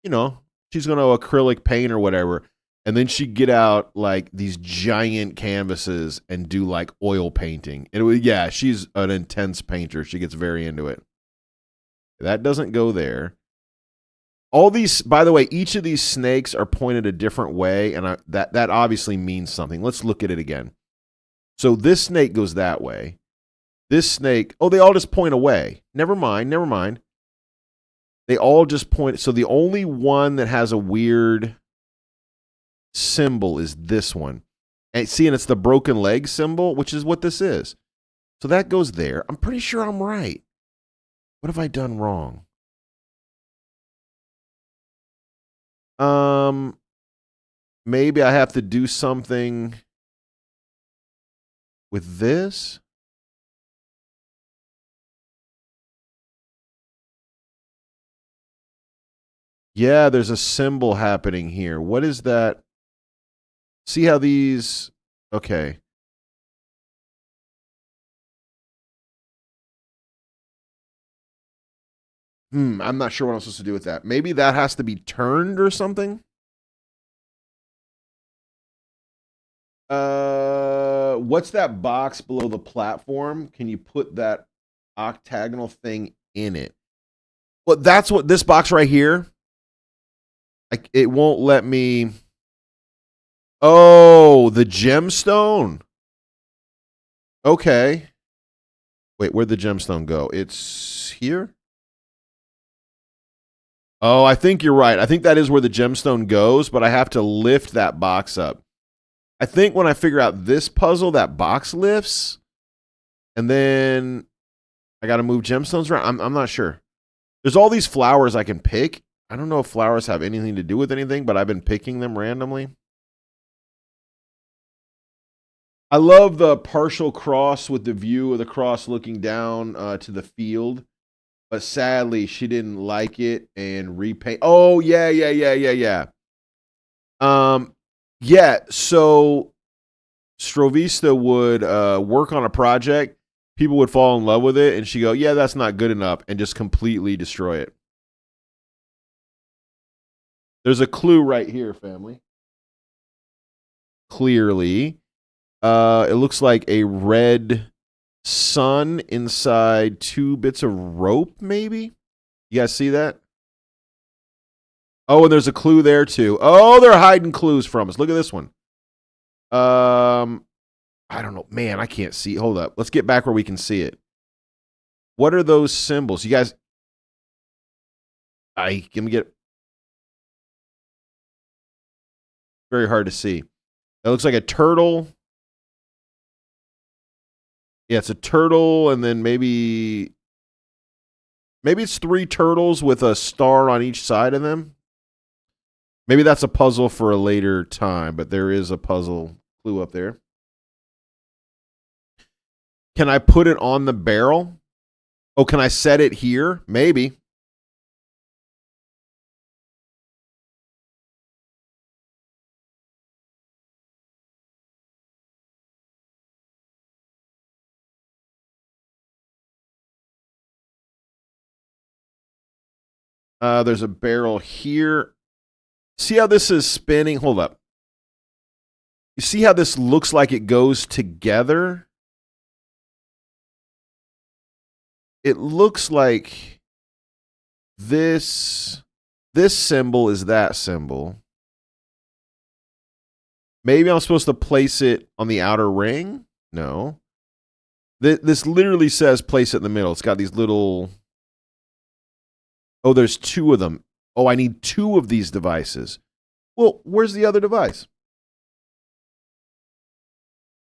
acrylic paint or whatever. And then she'd get out these giant canvases and do oil painting. And she's an intense painter. She gets very into it. That doesn't go there. All these, by the way, each of these snakes are pointed a different way, and that obviously means something. Let's look at it again. So this snake goes that way. This snake, they all just point away. Never mind. They all just point. So the only one that has a weird symbol is this one. And it's the broken leg symbol, which is what this is. So that goes there. I'm pretty sure I'm right. What have I done wrong? Maybe I have to do something with this. Yeah, there's a symbol happening here. What is that? See how these... Okay. I'm not sure what I'm supposed to do with that. Maybe that has to be turned or something? What's that box below the platform? Can you put that octagonal thing in it? Well, that's what this box right here... It won't let me... Oh, the gemstone. Okay. Wait, where'd the gemstone go? It's here? Oh, I think you're right. I think that is where the gemstone goes, but I have to lift that box up. I think when I figure out this puzzle, that box lifts, and then I got to move gemstones around. I'm not sure. There's all these flowers I can pick. I don't know if flowers have anything to do with anything, but I've been picking them randomly. I love the partial cross with the view of the cross looking down to the field. But sadly, she didn't like it and repaint. Oh, yeah. Yeah, so Strovista would work on a project. People would fall in love with it, and she'd go, yeah, that's not good enough, and just completely destroy it. There's a clue right here, family. Clearly. It looks like a red sun inside 2 bits of rope, maybe? You guys see that? Oh, and there's a clue there, too. Oh, they're hiding clues from us. Look at this one. I don't know. Man, I can't see. Hold up. Let's get back where we can see it. What are those symbols? You guys... Let me get... Very hard to see. It looks like a turtle. Yeah, it's a turtle, and then maybe it's 3 turtles with a star on each side of them. Maybe that's a puzzle for a later time, but there is a puzzle clue up there. Can I put it on the barrel? Oh, can I set it here? Maybe. There's a barrel here. See how this is spinning? Hold up. You see how this looks like it goes together? It looks like this symbol is that symbol. Maybe I'm supposed to place it on the outer ring? No. This literally says place it in the middle. It's got these little... Oh, there's 2 of them. Oh, I need 2 of these devices. Well, where's the other device?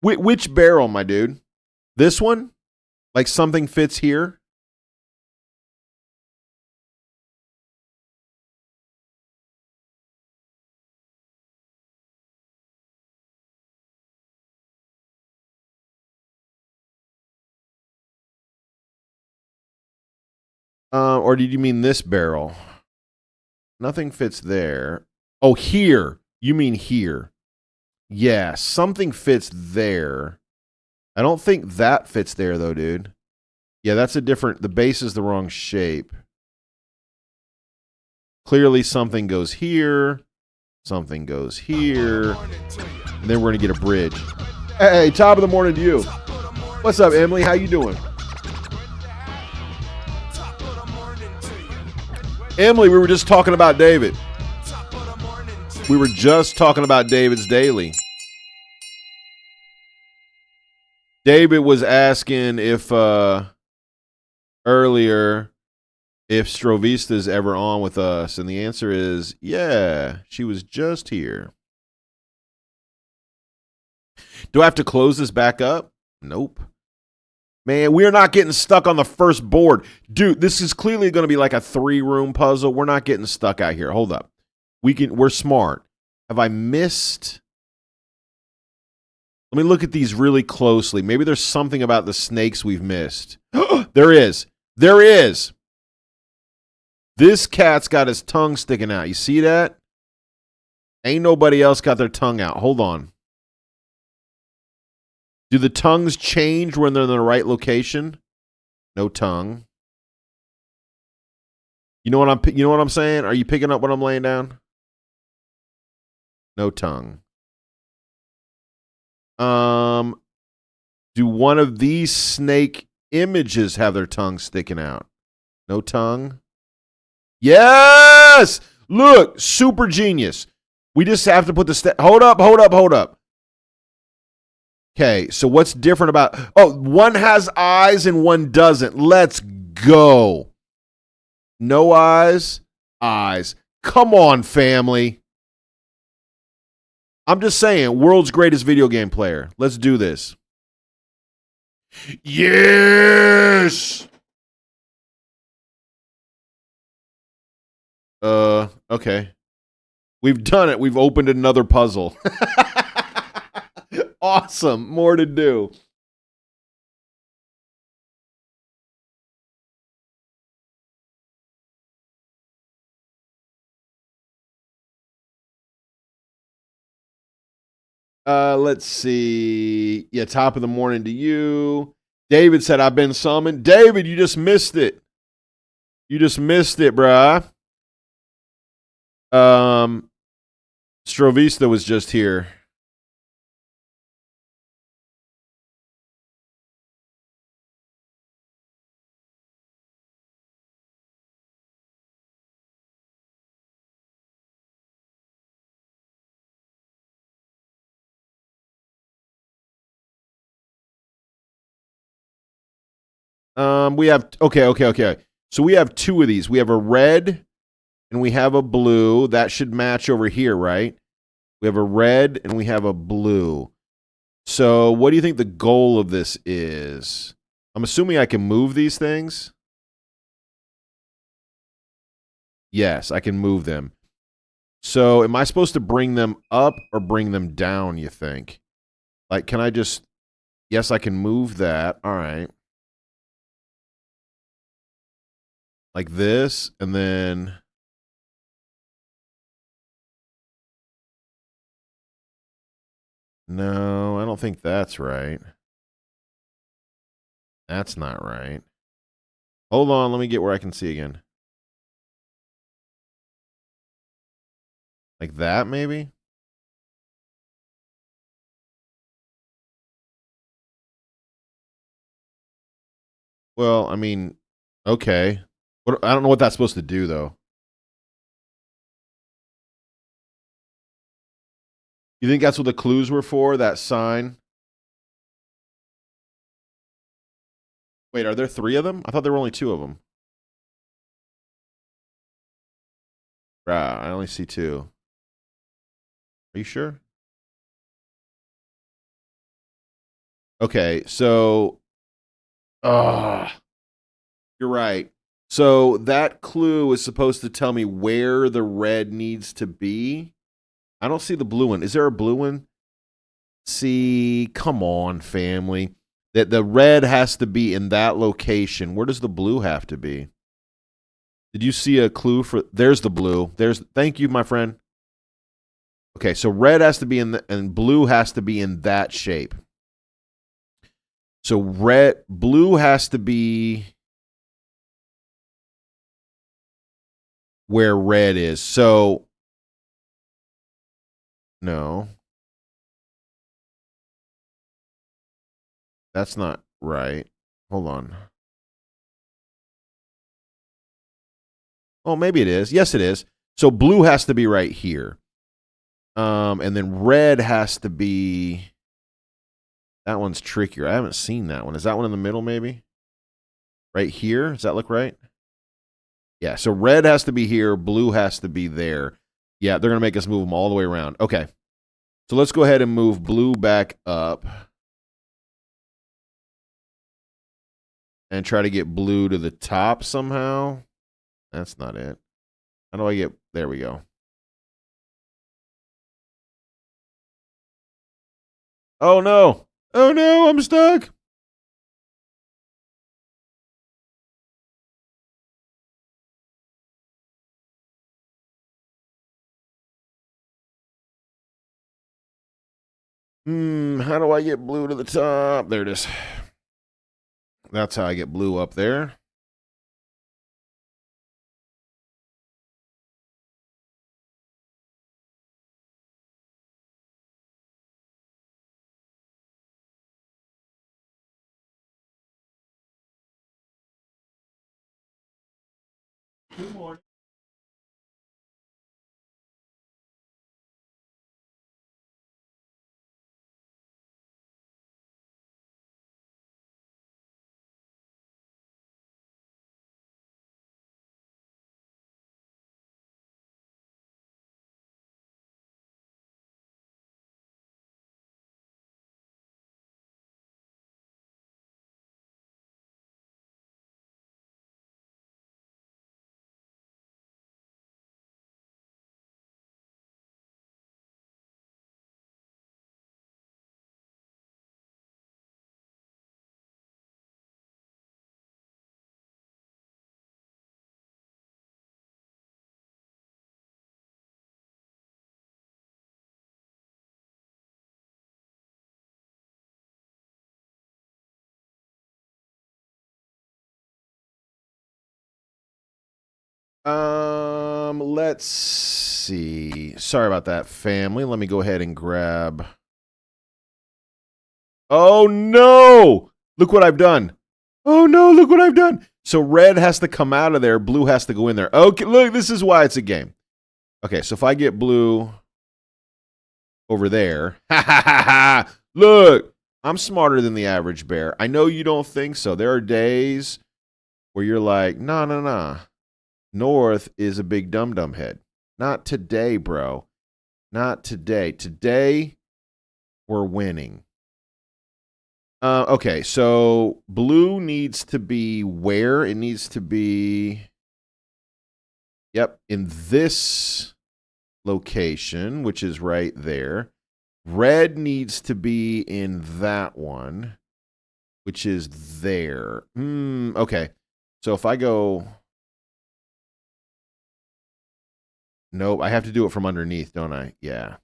Which barrel, my dude? This one? Like something fits here? Or did you mean this barrel? Nothing fits there. Oh, here. You mean here. Yeah, something fits there. I don't think that fits there, though, dude. Yeah, that's a different... The base is the wrong shape. Clearly, something goes here. Something goes here. And then we're going to get a bridge. Hey, top of the morning to you. What's up, Emily? How you doing? Emily, we were just talking about David. We were just talking about David's Daily. David was asking if earlier if Strovista's ever on with us, and the answer is yeah, she was just here. Do I have to close this back up? Nope. Man, we're not getting stuck on the first board. Dude, this is clearly going to be like a 3-room puzzle. We're not getting stuck out here. Hold up. We're smart. Have I missed? Let me look at these really closely. Maybe there's something about the snakes we've missed. There is. There is. This cat's got his tongue sticking out. You see that? Ain't nobody else got their tongue out. Hold on. Do the tongues change when they're in the right location? No tongue. You know what I'm saying? Are you picking up what I'm laying down? No tongue. Do one of these snake images have their tongue sticking out? No tongue. Yes! Look, super genius. We just have to put the hold up. Okay, so what's different about... Oh, one has eyes and one doesn't. Let's go. No eyes, eyes. Come on, family. I'm just saying, world's greatest video game player. Let's do this. Yes. Okay. We've done it. We've opened another puzzle. Awesome. More to do. Let's see. Yeah, top of the morning to you. David said, I've been summoned. David, you just missed it. You just missed it, bruh. Strovista was just here. We have okay. So we have two of these. We have a red and we have a blue. That should match over here, right? We have a red and we have a blue. So what do you think the goal of this is? I'm assuming I can move these things. Yes, I can move them. So am I supposed to bring them up or bring them down, you think? Like, can I just... Yes, I can move that. All right. Like this, and then... No, I don't think that's right. That's not right. Hold on, let me get where I can see again. Like that, maybe? Well, I mean, okay. I don't know what that's supposed to do, though. You think that's what the clues were for, that sign? Wait, are there 3 of them? I thought there were only 2 of them. Right, I only see 2. Are you sure? Okay, so... You're right. So that clue is supposed to tell me where the red needs to be. I don't see the blue one. Is there a blue one? See, come on, family. That the red has to be in that location. Where does the blue have to be? Did you see a clue for... There's the blue. Thank you, my friend. Okay, so red has to be in and blue has to be in that shape. So blue has to be where red is. So no. That's not right. Hold on. Oh, maybe it is. Yes, it is. So blue has to be right here. And then red has to be... That one's trickier. I haven't seen that one. Is that one in the middle, maybe? Right here? Does that look right? Yeah, so red has to be here. Blue has to be there. Yeah, they're going to make us move them all the way around. Okay. So let's go ahead and move blue back up. And try to get blue to the top somehow. That's not it. How do I get... There we go. Oh, no. Oh, no, I'm stuck. How do I get blue to the top? There it is. That's how I get blue up there. Good morning. Let's see. Sorry about that, family. Let me go ahead and grab. Oh no! Look what I've done. Oh no, look what I've done. So red has to come out of there, blue has to go in there. Okay, look, this is why it's a game. Okay, so if I get blue over there, ha ha ha ha. Look, I'm smarter than the average bear. I know you don't think so. There are days where you're like, nah. North is a big dum-dum head. Not today, bro. Not today. Today, we're winning. Okay, so blue needs to be where? It needs to be, yep, in this location, which is right there. Red needs to be in that one, which is there. Okay, so if I go... Nope, I have to do it from underneath, don't I? Yeah.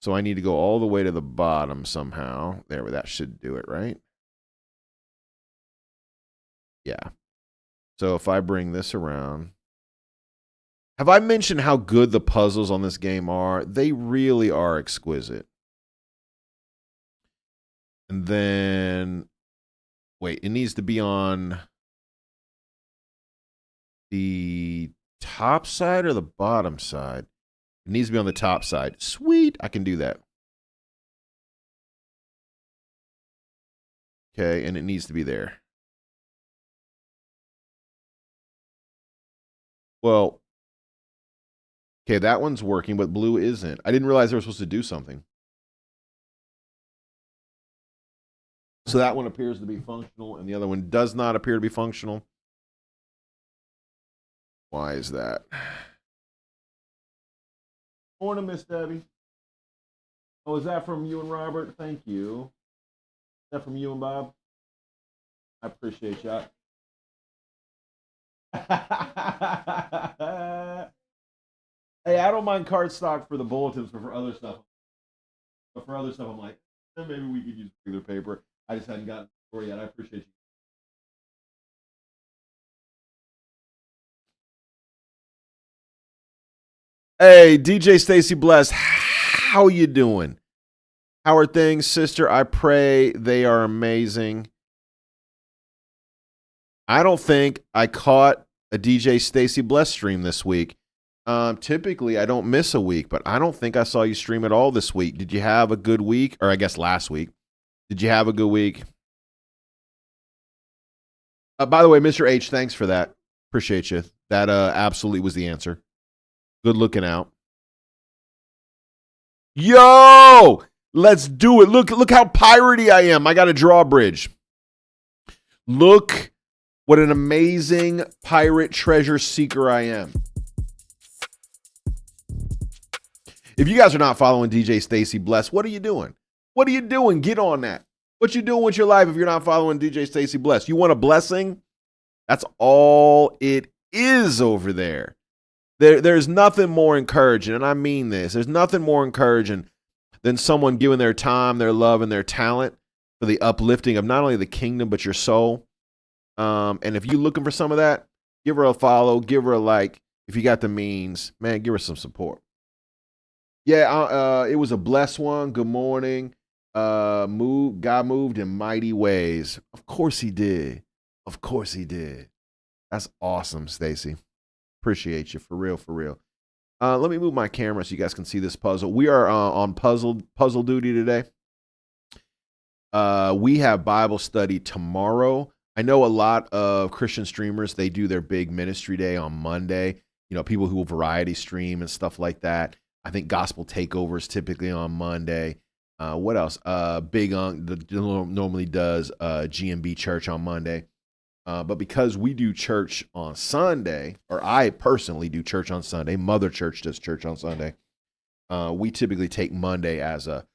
So I need to go all the way to the bottom somehow. There, that should do it, right? Yeah. So if I bring this around. Have I mentioned how good the puzzles on this game are? They really are exquisite. And then, wait, it needs to be on the top side or the bottom side? It needs to be on the top side. Sweet, I can do that. Okay, and it needs to be there. Well, okay, that one's working, but blue isn't. I didn't realize they were supposed to do something. So that one appears to be functional, and the other one does not appear to be functional. Why is that? Morning, Miss Debbie. Oh, is that from you and Robert? Thank you. Is that from you and Bob? I appreciate you. Hey, I don't mind card stock for the bulletins, but for other stuff, I'm like, maybe we could use regular paper. I just hadn't gotten for yet. I appreciate you. Hey, DJ Stacy Bless, how you doing? How are things, sister? I pray they are amazing. I don't think I caught a DJ Stacy Bless stream this week. Typically, I don't miss a week, but I don't think I saw you stream at all this week. Did you have a good week? Or I guess last week. Did you have a good week? By the way, Mr. H, thanks for that. Appreciate you. That absolutely was the answer. Good looking out. Yo! Let's do it. Look how piratey I am. I got a drawbridge. Look what an amazing pirate treasure seeker I am. If you guys are not following DJ Stacy Bless, what are you doing? What are you doing? Get on that. What you doing with your life if you're not following DJ Stacy Bless? You want a blessing? That's all it is over there. There's nothing more encouraging, and I mean this. There's nothing more encouraging than someone giving their time, their love, and their talent for the uplifting of not only the kingdom, but your soul. And if you're looking for some of that, give her a follow, give her a like. If you got the means, man, give her some support. Yeah, it was a blessed one. Good morning. God moved in mighty ways. Of course he did. Of course he did. That's awesome, Stacy. Appreciate you, for real, for real. Let me move my camera so you guys can see this puzzle. We are on puzzle duty today. We have Bible study tomorrow. I know a lot of Christian streamers, they do their big ministry day on Monday. You know, people who will variety stream and stuff like that. I think Gospel Takeovers typically on Monday. What else? Big normally does GMB Church on Monday. But because we do church on Sunday, or I personally do church on Sunday, Mother Church does church on Sunday, we typically take Monday as a,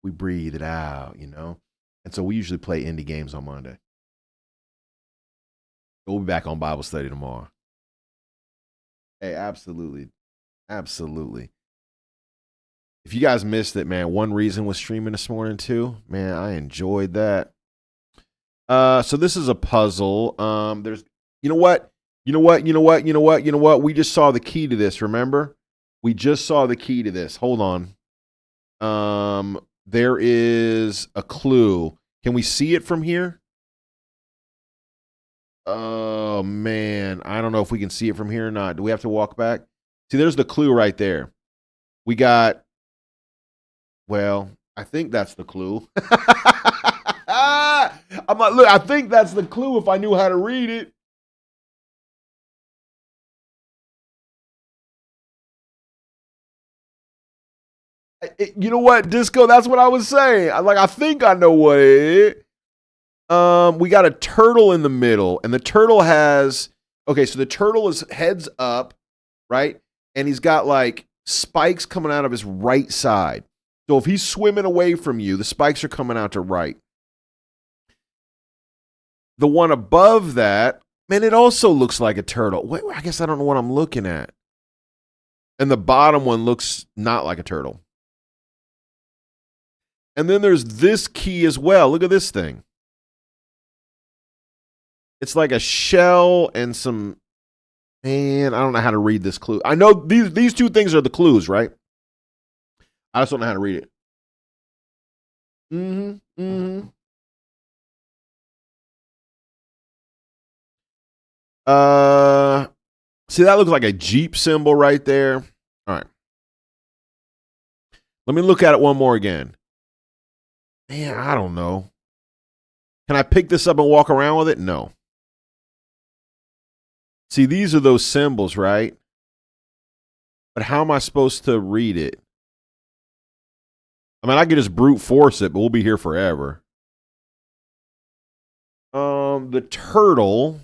we breathe it out, you know? And so we usually play indie games on Monday. We'll be back on Bible study tomorrow. Hey, absolutely. Absolutely. If you guys missed it, man, One Reason was streaming this morning too. Man, I enjoyed that. So this is a puzzle. You know what? You know what? You know what? You know what? You know what? We just saw the key to this, remember? We just saw the key to this. Hold on. There is a clue. Can we see it from here? Oh, man. I don't know if we can see it from here or not. Do we have to walk back? See, there's the clue right there. We got, well, I think that's the clue. I'm like, look, I think that's the clue if I knew how to read it. You know what, Disco? That's what I was saying. I think I know what it is. We got a turtle in the middle, and the turtle has okay. So the turtle is heads up, right, and he's got like spikes coming out of his right side. So if he's swimming away from you, the spikes are coming out to right. The one above that, man, it also looks like a turtle. Wait, I guess I don't know what I'm looking at. And the bottom one looks not like a turtle. And then there's this key as well. Look at this thing. It's like a shell and some, man, I don't know how to read this clue. I know these two things are the clues, right? I just don't know how to read it. Mm-hmm. Mm-hmm. See, that looks like a Jeep symbol right there. All right. Let me look at it one more again. Man, I don't know. Can I pick this up and walk around with it? No. See, these are those symbols, right? But how am I supposed to read it? I mean, I could just brute force it, but we'll be here forever. The turtle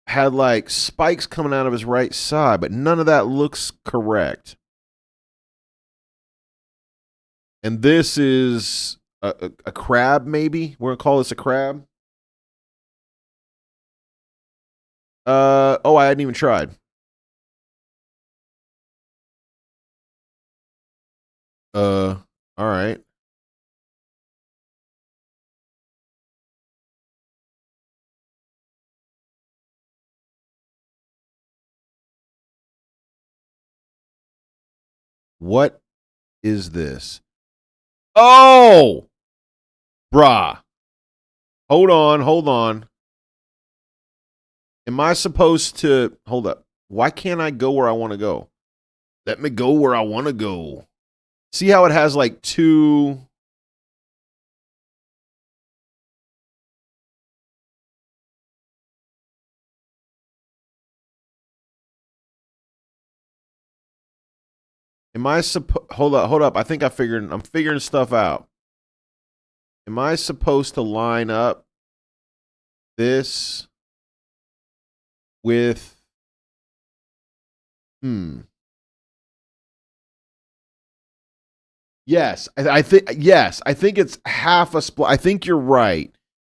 had like spikes coming out of his right side, but none of that looks correct. And this is a crab, maybe? We're going to call this a crab? I hadn't even tried. All right. What is this? Oh! Bruh. Hold on. Am I supposed to hold up? Why can't I go where I want to go? Let me go where I want to go. See how it has like two. Am I supposed hold up. I think I'm figuring stuff out. Am I supposed to line up this with Yes, I think yes, I think it's half a split. I think you're right.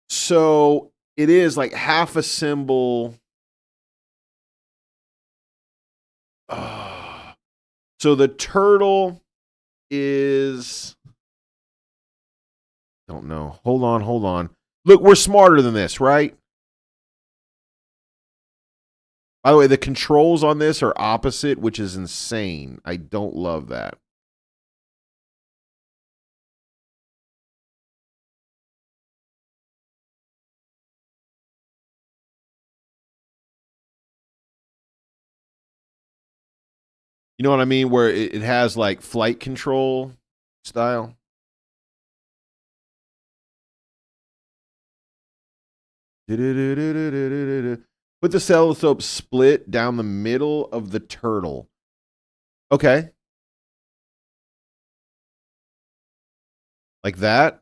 So it is like half a symbol. So the turtle is don't know. Hold on. Look, we're smarter than this, right? By the way, the controls on this are opposite, which is insane. I don't love that. You know what I mean? Where it has like flight control style. Put the cellophane split down the middle of the turtle. Okay. Like that?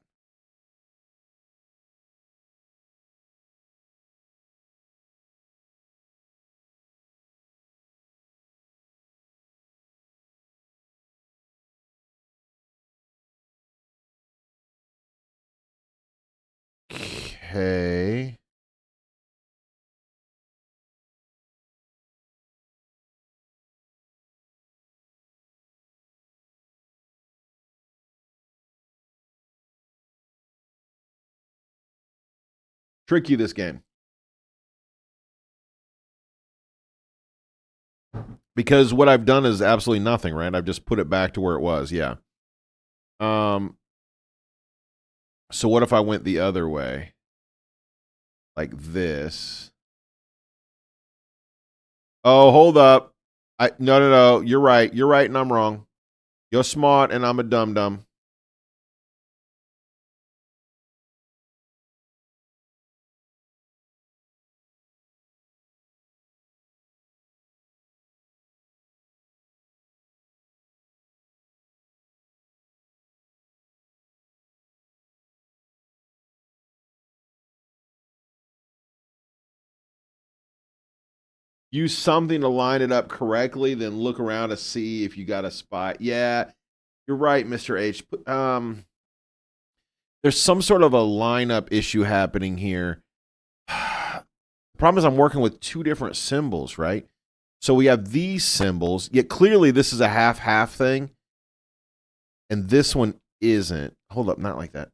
Okay. Tricky, this game. Because what I've done is absolutely nothing, right? I've just put it back to where it was, yeah. So what if I went the other way? Like this. Oh, hold up. No. You're right. You're right and I'm wrong. You're smart and I'm a dum-dum. Use something to line it up correctly, then look around to see if you got a spot. Yeah, you're right, Mr. H. There's some sort of a lineup issue happening here. The problem is I'm working with two different symbols, right? So we have these symbols, yet clearly this is a half-half thing, and this one isn't. Hold up, not like that.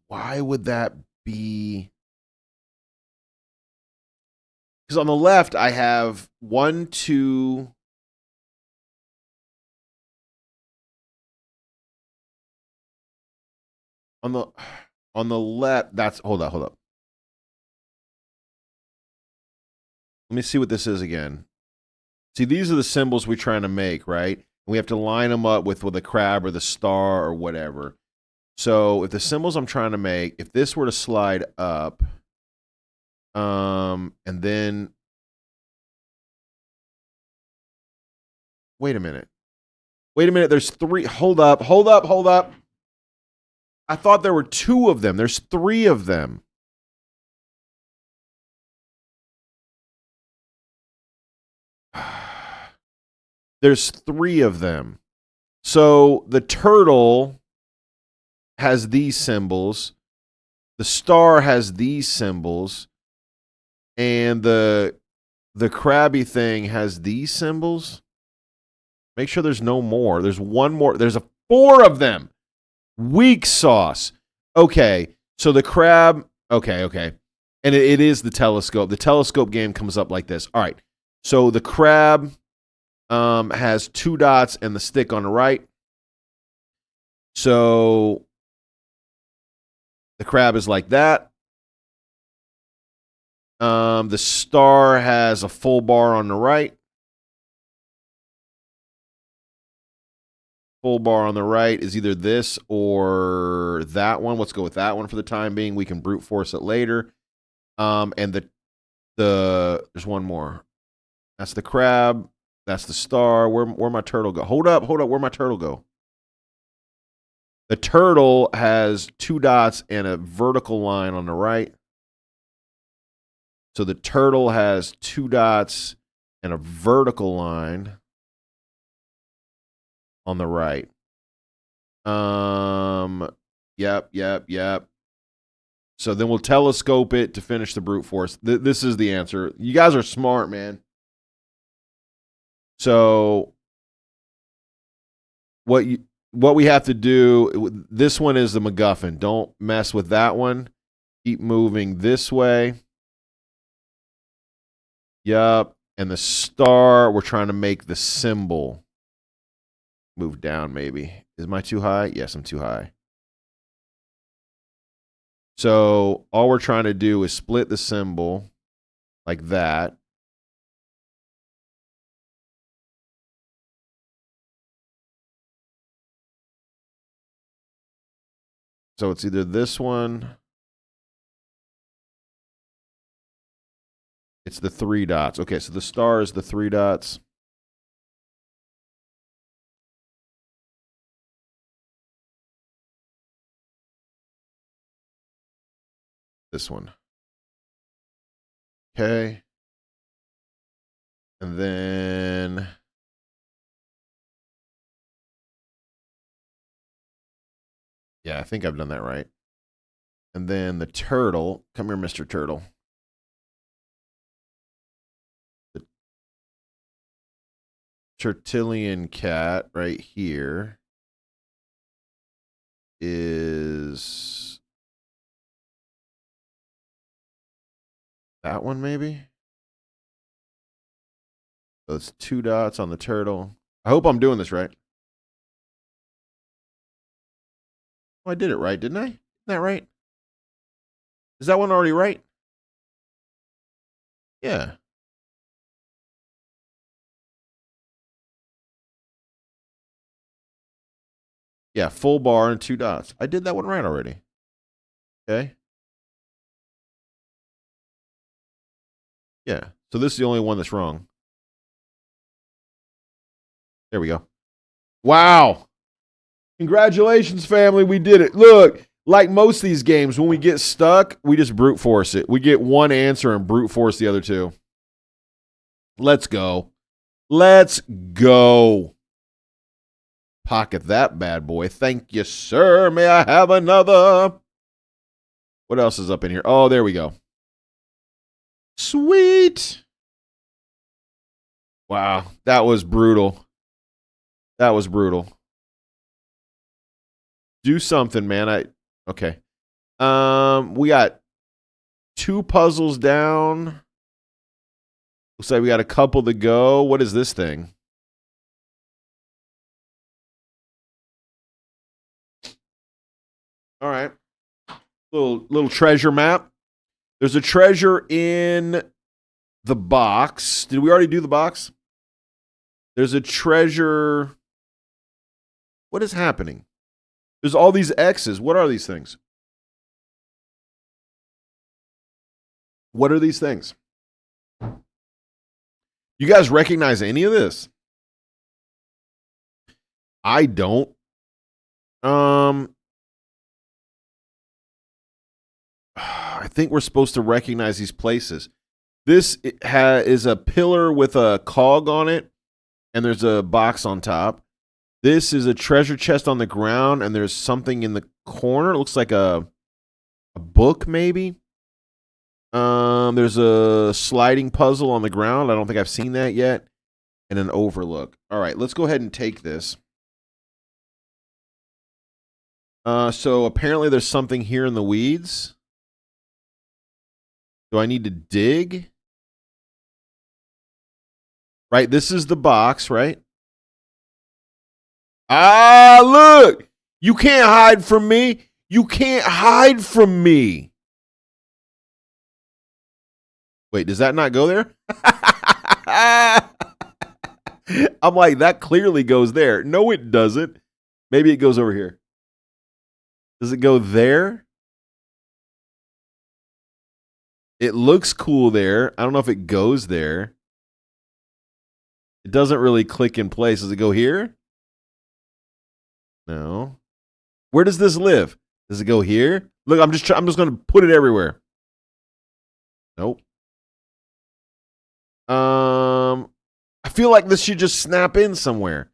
Why would that be? Because on the left, I have 1, 2. On the left, that's hold up. Let me see what this is again. See, these are the symbols we're trying to make, right? We have to line them up with a crab or the star or whatever. So if the symbols I'm trying to make, if this were to slide up, and then wait a minute. There's 3. Hold up. I thought there were 2 of them. There's 3 of them. There's 3 of them. So the turtle has these symbols. The star has these symbols. And the crabby thing has these symbols. Make sure there's no more. There's one more. There's 4 of them. Weak sauce. Okay. So the crab. Okay. And it is the telescope. The telescope game comes up like this. All right. So the crab has 2 dots and the stick on the right. So the crab is like that. The star has a full bar on the right. Full bar on the right is either this or that one. Let's go with that one for the time being. We can brute force it later. And there's one more. That's the crab. That's the star. Where my turtle go? Hold up. Where my turtle go? The turtle has 2 dots and a vertical line on the right. So the turtle has 2 dots and a vertical line on the right. Yep. So then we'll telescope it to finish the brute force. This is the answer. You guys are smart, man. So what we have to do, this one is the MacGuffin. Don't mess with that one. Keep moving this way. Yup. And the star, we're trying to make the symbol. Move down, maybe. Is my too high? Yes, I'm too high. So all we're trying to do is split the symbol like that. So it's either this one. It's the 3 dots. Okay, so the star is the 3 dots. This one. Okay. And then yeah, I think I've done that right. And then the turtle. Come here, Mr. Turtle. The Tertullian cat right here is That one, maybe? So it's 2 dots on the turtle. I hope I'm doing this right. Oh, I did it right, didn't I? Isn't that right? Is that one already right? Yeah. Yeah, full bar and 2 dots. I did that one right already. Okay. Yeah. So this is the only one that's wrong. There we go. Wow. Congratulations, family. We did it. Look, like most of these games, when we get stuck, we just brute force it. We get one answer and brute force the other two. Let's go. Let's go. Pocket that bad boy. Thank you, sir. May I have another? What else is up in here? Oh, there we go. Sweet. Wow, that was brutal. That was brutal. Do something, man. Okay. We got 2 puzzles down. Looks like we got a couple to go. What is this thing? All right. Little treasure map. There's a treasure in the box. Did we already do the box? There's a treasure. What is happening? There's all these X's. What are these things? What are these things? You guys recognize any of this? I don't. I think we're supposed to recognize these places. This is a pillar with a cog on it, and there's a box on top. This is a treasure chest on the ground, and there's something in the corner. It looks like a book, maybe. There's a sliding puzzle on the ground. I don't think I've seen that yet. And an overlook. All right, let's go ahead and take this. So apparently there's something here in the weeds. Do I need to dig? Right, this is the box, right? Ah, look! You can't hide from me. You can't hide from me. Wait, does that not go there? I'm like, that clearly goes there. No, it doesn't. Maybe it goes over here. Does it go there? It looks cool there. I don't know if it goes there. It doesn't really click in place. Does it go here? No. Where does this live? Does it go here? Look, I'm just going to put it everywhere. Nope. I feel like this should just snap in somewhere.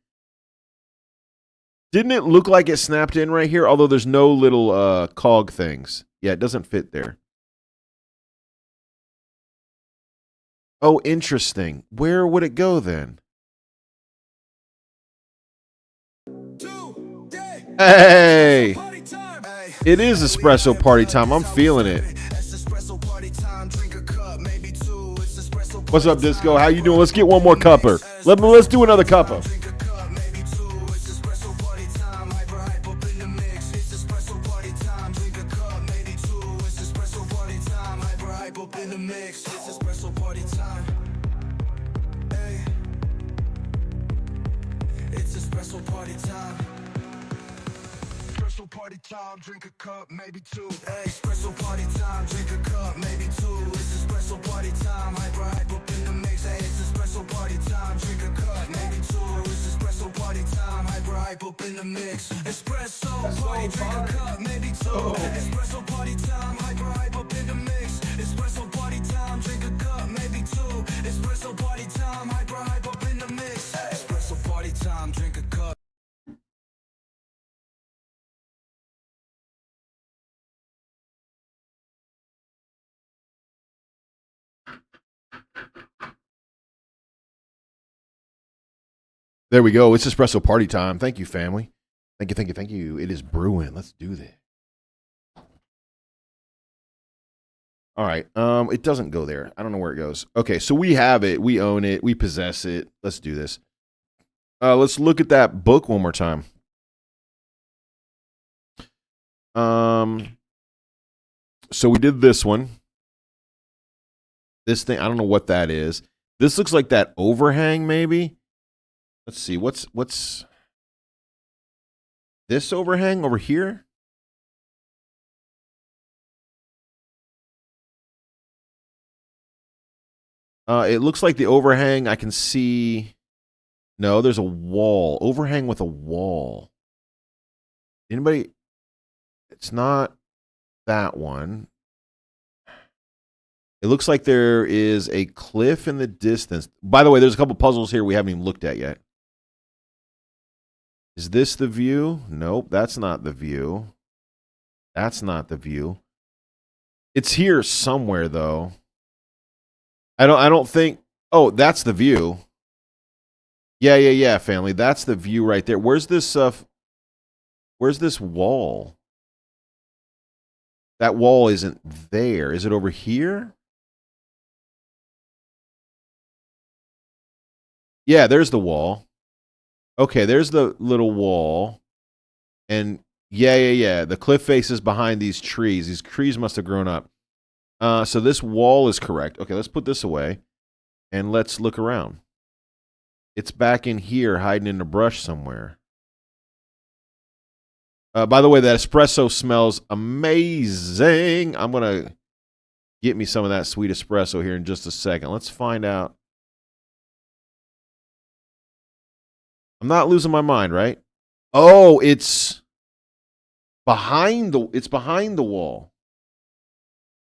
Didn't it look like it snapped in right here? Although there's no little cog things. Yeah, it doesn't fit there. Oh, interesting. Where would it go then? Hey! It is espresso party time. I'm feeling it. What's up, Disco? How you doing? Let's get one more cupper. Let's do another cuppa. Time, drink a cup, maybe 2. Espresso party time, drink a cup, maybe 2. It's espresso party time, hyper up in the mix. Hey, it's espresso party time, drink a cup, maybe 2. It's espresso party time, hyper up in the mix. Espresso party, drink a cup, maybe 2. Espresso party time, hyper up in the mix. Espresso party time, drink a cup, maybe 2. Espresso party time, hyper up in the mix. Espresso party time, drink a cup. There we go. It's espresso party time. Thank you, family. Thank you, thank you, thank you. It is brewing. Let's do this. All right. It doesn't go there. I don't know where it goes. Okay, so we have it. We own it. We possess it. Let's do this. Let's look at that book one more time. So we did this one. This thing, I don't know what that is. This looks like that overhang, maybe. Let's see. What's this overhang over here? It looks like the overhang. I can see. No, there's a wall. Overhang with a wall. Anybody? It's not that one. It looks like there is a cliff in the distance. By the way, there's a couple puzzles here we haven't even looked at yet. Is this the view? Nope, that's not the view. That's not the view. It's here somewhere though. I don't think. Oh, that's the view. Yeah, family. That's the view right there. Where's this where's this wall? That wall isn't there. Is it over here? Yeah, there's the wall. Okay, there's the little wall. And yeah. The cliff faces behind these trees. These trees must have grown up. So this wall is correct. Okay, let's put this away. And let's look around. It's back in here, hiding in the brush somewhere. By the way, that espresso smells amazing. I'm going to get me some of that sweet espresso here in just a second. Let's find out. I'm not losing my mind, right? Oh, it's behind the wall.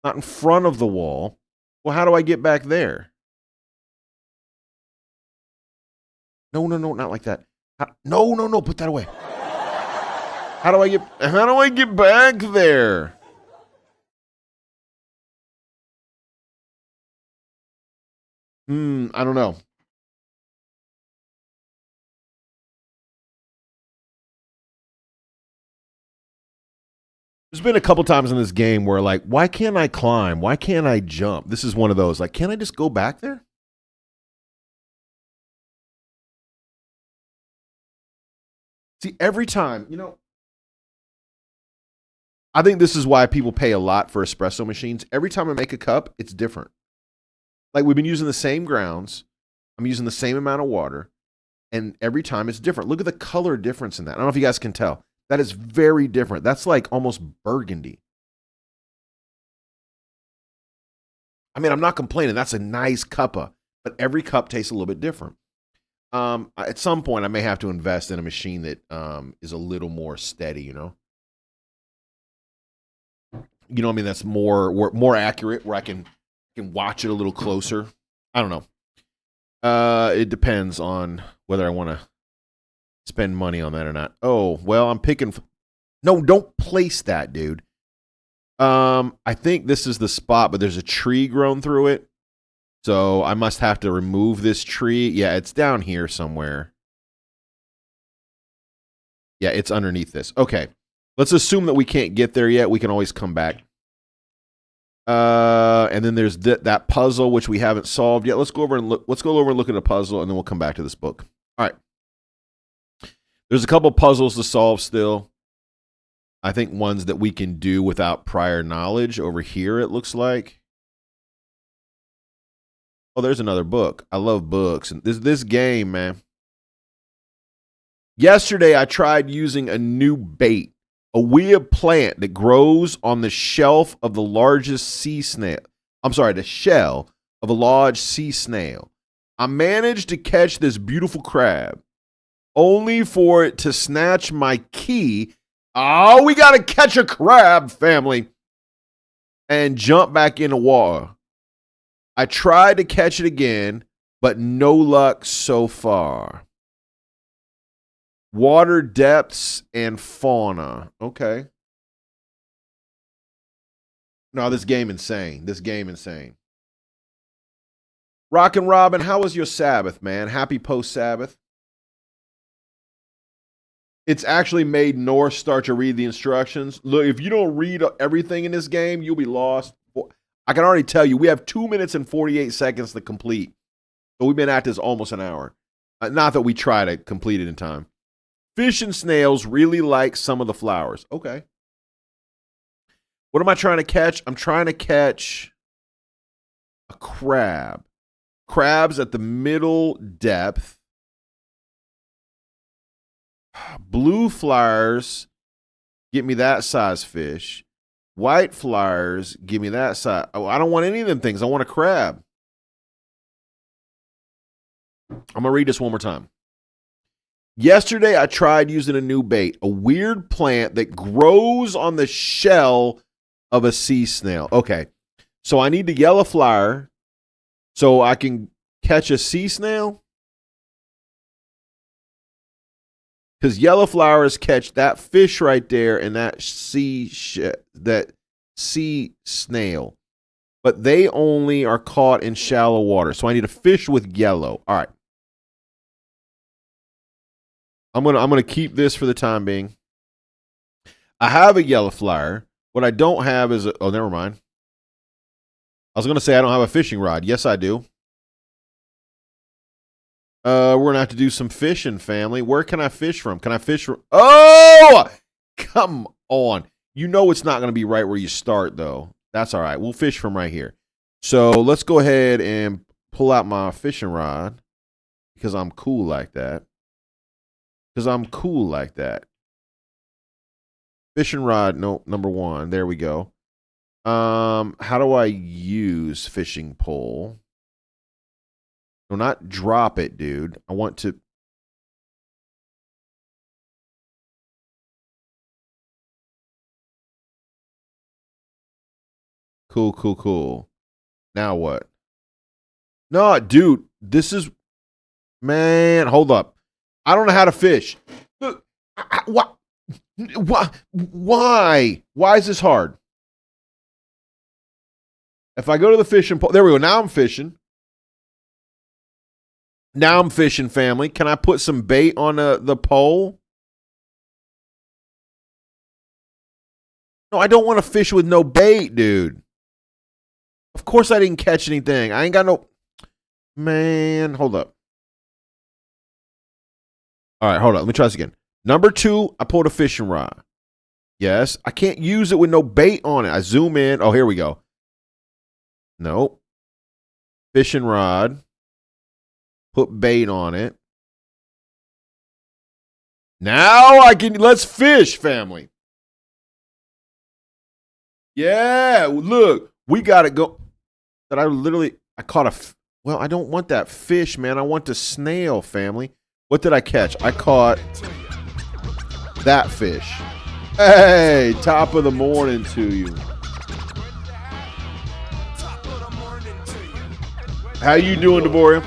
Not in front of the wall. Well, how do I get back there? No, not like that. No, put that away. How do I get back there? I don't know. There's been a couple times in this game where, like, why can't I climb? Why can't I jump? This is one of those. Like, can't I just go back there? See, every time, I think this is why people pay a lot for espresso machines. Every time I make a cup, it's different. Like, we've been using the same grounds. I'm using the same amount of water. And every time it's different. Look at the color difference in that. I don't know if you guys can tell. That is very different. That's like almost burgundy. I mean, I'm not complaining. That's a nice cuppa. But every cup tastes a little bit different. At some point, I may have to invest in a machine that is a little more steady, You know what I mean? That's more accurate, where I can watch it a little closer. I don't know. It depends on whether I want to spend money on that or not. Oh, well, I'm picking. No, don't place that, dude. I think this is the spot, but there's a tree grown through it. So I must have to remove this tree. Yeah, it's down here somewhere. Yeah, it's underneath this. Okay. Let's assume that we can't get there yet. We can always come back. And then there's that puzzle, which we haven't solved yet. Let's go over and look at a puzzle, and then we'll come back to this book. All right. There's a couple puzzles to solve still. I think ones that we can do without prior knowledge over here, it looks like. Oh, there's another book. I love books. And this game, man. Yesterday, I tried using a new bait, a weird plant that grows on the shelf of the largest sea snail. I'm sorry, the shell of a large sea snail. I managed to catch this beautiful crab, only for it to snatch my key. Oh, we got to catch a crab, family, and jump back in the water. I tried to catch it again, but no luck so far. Water depths and fauna. Okay. No, this game insane. Rockin' Robin, how was your Sabbath, man? Happy post-Sabbath. It's actually made North start to read the instructions. Look, if you don't read everything in this game, you'll be lost. I can already tell you, we have 2 minutes and 48 seconds to complete. So we've been at this almost an hour. Not that we try to complete it in time. Fish and snails really like some of the flowers. Okay. What am I trying to catch? I'm trying to catch a crab. Crabs at the middle depth. Blue flyers, get me that size fish. White flyers, give me that size. Oh, I don't want any of them things. I want a crab. I'm going to read this one more time. Yesterday, I tried using a new bait, a weird plant that grows on the shell of a sea snail. Okay, so I need the yellow flyer so I can catch a sea snail. Because yellow flowers catch that fish right there and that sea snail. But they only are caught in shallow water. So I need a fish with yellow. All right. I'm gonna keep this for the time being. I have a yellow flyer. What I don't have is oh, never mind. I was gonna say I don't have a fishing rod. Yes, I do. We're gonna have to do some fishing, family. Where can I fish from? Can I fish from? Oh, come on. You know it's not gonna be right where you start, though. That's all right. We'll fish from right here. So let's go ahead and pull out my fishing rod because I'm cool like that. Fishing rod, no, number one. There we go. How do I use fishing pole? No, not drop it, dude. I want to. Cool. Now what? No, dude, this is, man, hold up. I don't know how to fish. Look, what? Why? Why is this hard? If I go to the fishing pole, there we go. Now I'm fishing. Now I'm fishing, family. Can I put some bait on the pole? No, I don't want to fish with no bait, dude. Of course I didn't catch anything. I ain't got no... Man, hold up. All right, hold on. Let me try this again. Number 2, I pulled a fishing rod. Yes, I can't use it with no bait on it. I zoom in. Oh, here we go. Nope. Fishing rod. Put bait on it. Now I can, let's fish, family. Yeah, look, we got to go. That I caught well, I don't want that fish, man. I want the snail, family. What did I catch? I caught that fish. Hey, top of the morning to you. How you doing, Devoria?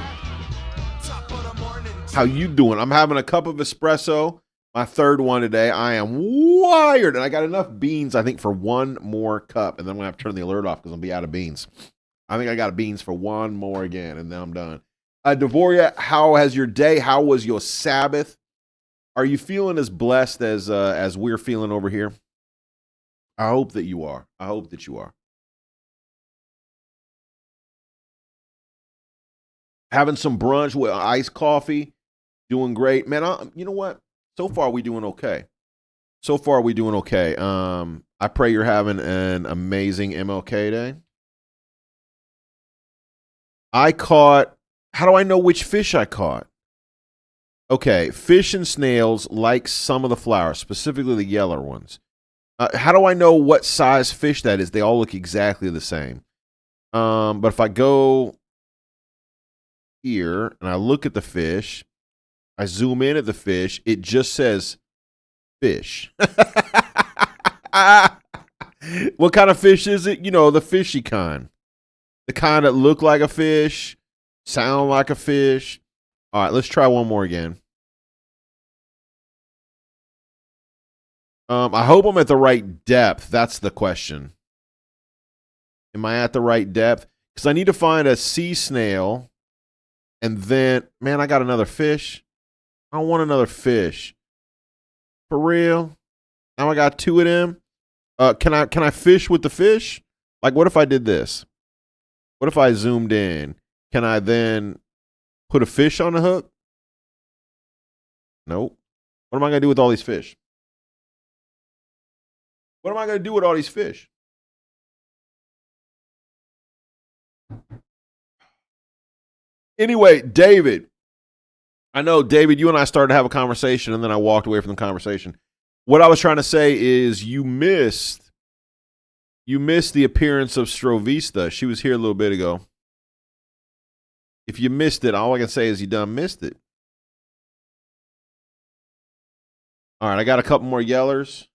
How you doing? I'm having a cup of espresso, my third one today. I am wired, and I got enough beans, I think, for one more cup, and then I'm going to have to turn the alert off because I'll be out of beans. I think I got beans for one more again, and then I'm done. Devoria, how has your day? How was your Sabbath? Are you feeling as blessed as we're feeling over here? I hope that you are. I hope that you are. Having some brunch with iced coffee. Doing great, man. You know what? So far, we doing okay. I pray you're having an amazing MLK Day. I caught. How do I know which fish I caught? Okay, fish and snails like some of the flowers, specifically the yellow ones. How do I know what size fish that is? They all look exactly the same. But if I go here and I look at the fish. I zoom in at the fish. It just says fish. What kind of fish is it? You know, the fishy kind. The kind that look like a fish, sound like a fish. All right, let's try one more again. I hope I'm at the right depth. That's the question. Am I at the right depth? Because I need to find a sea snail. And then, man, I got another fish. I want another fish. For real? Now I got 2 of them. Can I fish with the fish? Like, what if I did this? What if I zoomed in? Can I then put a fish on the hook? Nope. What am I going to do with all these fish? What am I going to do with all these fish? Anyway, David. I know, David, you and I started to have a conversation, and then I walked away from the conversation. What I was trying to say is you missed the appearance of Strovista. She was here a little bit ago. If you missed it, all I can say is you done missed it. All right, I got a couple more yellers.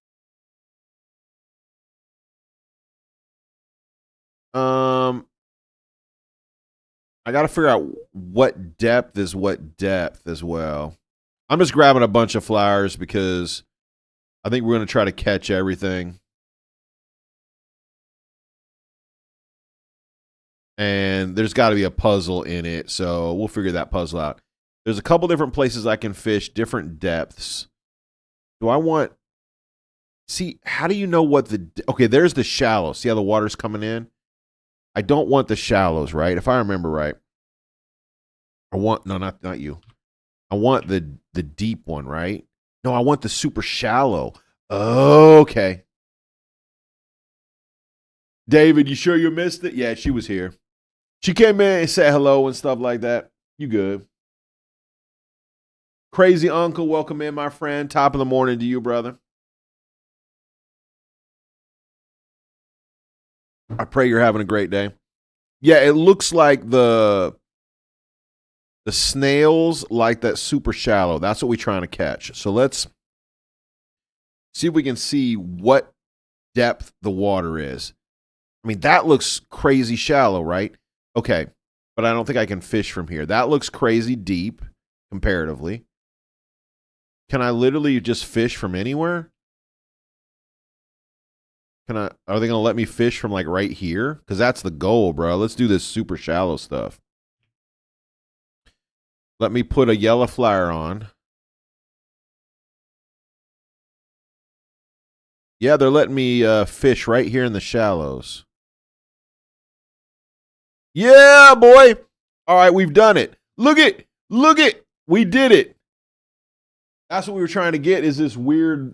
I got to figure out what depth is what depth as well. I'm just grabbing a bunch of flowers because I think we're going to try to catch everything. And there's got to be a puzzle in it, so we'll figure that puzzle out. There's a couple different places I can fish, different depths. Do I want... See, how do you know what the... Okay, there's the shallow. See how the water's coming in? I don't want the shallows, right? If I remember right. I want... No, not you. I want the deep one, right? No, I want the super shallow. Okay. David, you sure you missed it? Yeah, she was here. She came in and said hello and stuff like that. You good. Crazy Uncle, welcome in, my friend. Top of the morning to you, brother. I pray you're having a great day. Yeah, it looks like the snails like that super shallow. That's what we're trying to catch. So let's see if we can see what depth the water is. I mean, that looks crazy shallow, right? Okay, but I don't think I can fish from here. That looks crazy deep comparatively. Can I literally just fish from anywhere? Are they going to let me fish from like right here? Because that's the goal, bro. Let's do this super shallow stuff. Let me put a yellow flyer on. Yeah, they're letting me fish right here in the shallows. Yeah, boy. All right, we've done it. Look it. We did it. That's what we were trying to get, is this weird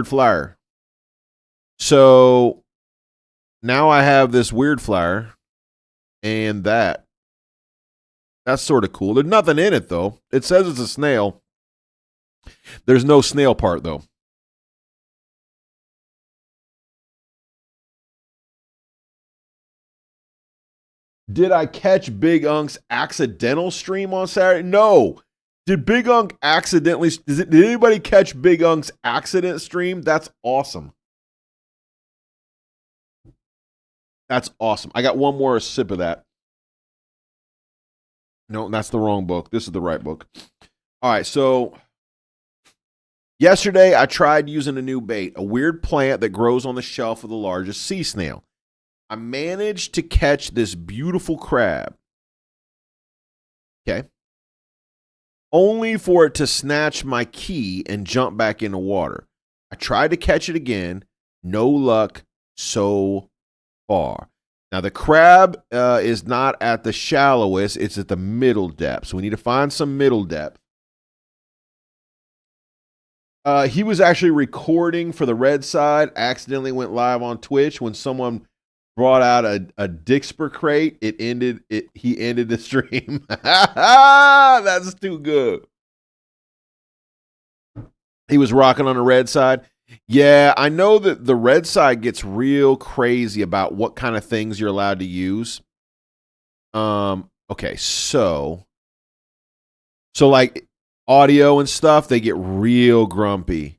flyer. So now I have this weird flyer and that's sort of cool. There's nothing in it though. It says it's a snail. There's no snail part though. Did I catch Big Unk's accidental stream on Saturday? No. Did Big Unk accidentally... Did anybody catch Big Unk's accident stream? That's awesome. That's awesome. I got one more sip of that. No, that's the wrong book. This is the right book. All right, so... Yesterday, I tried using a new bait, a weird plant that grows on the shelf of the largest sea snail. I managed to catch this beautiful crab. Okay. Only for it to snatch my key and jump back in the water. I tried to catch it again. No luck so far. Now, the crab is not at the shallowest. It's at the middle depth. So we need to find some middle depth. He was actually recording for the red side. Accidentally went live on Twitch when someone brought out a Dixper crate. He ended the stream. That's too good. He was rocking on the red side. Yeah, I know that the red side gets real crazy about what kind of things you're allowed to use. Okay, so like audio and stuff, they get real grumpy.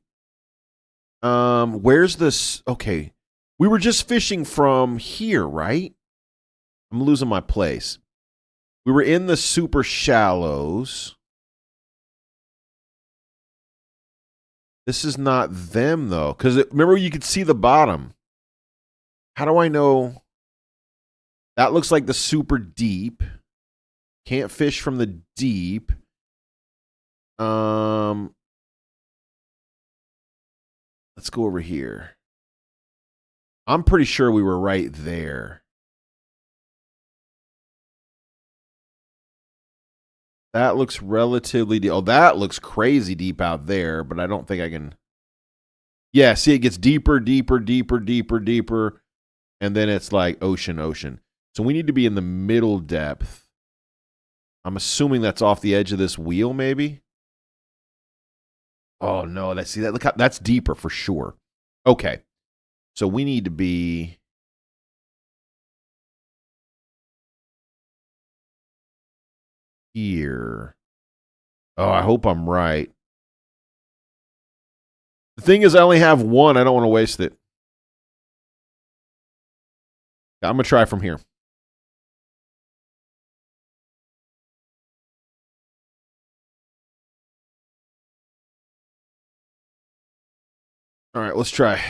Where's this? Okay. We were just fishing from here, right? I'm losing my place. We were in the super shallows. This is not them, though. Because remember, you could see the bottom. How do I know? That looks like the super deep. Can't fish from the deep. Let's go over here. I'm pretty sure we were right there. That looks relatively deep. Oh, that looks crazy deep out there, but I don't think I can. Yeah, see, it gets deeper, deeper, deeper, deeper, deeper, and then it's like ocean, ocean. So we need to be in the middle depth. I'm assuming that's off the edge of this wheel, maybe. Oh no, that's deeper for sure. Okay, so we need to be here. Oh, I hope I'm right. The thing is, I only have one. I don't want to waste it. I'm going to try from here. All right, let's try.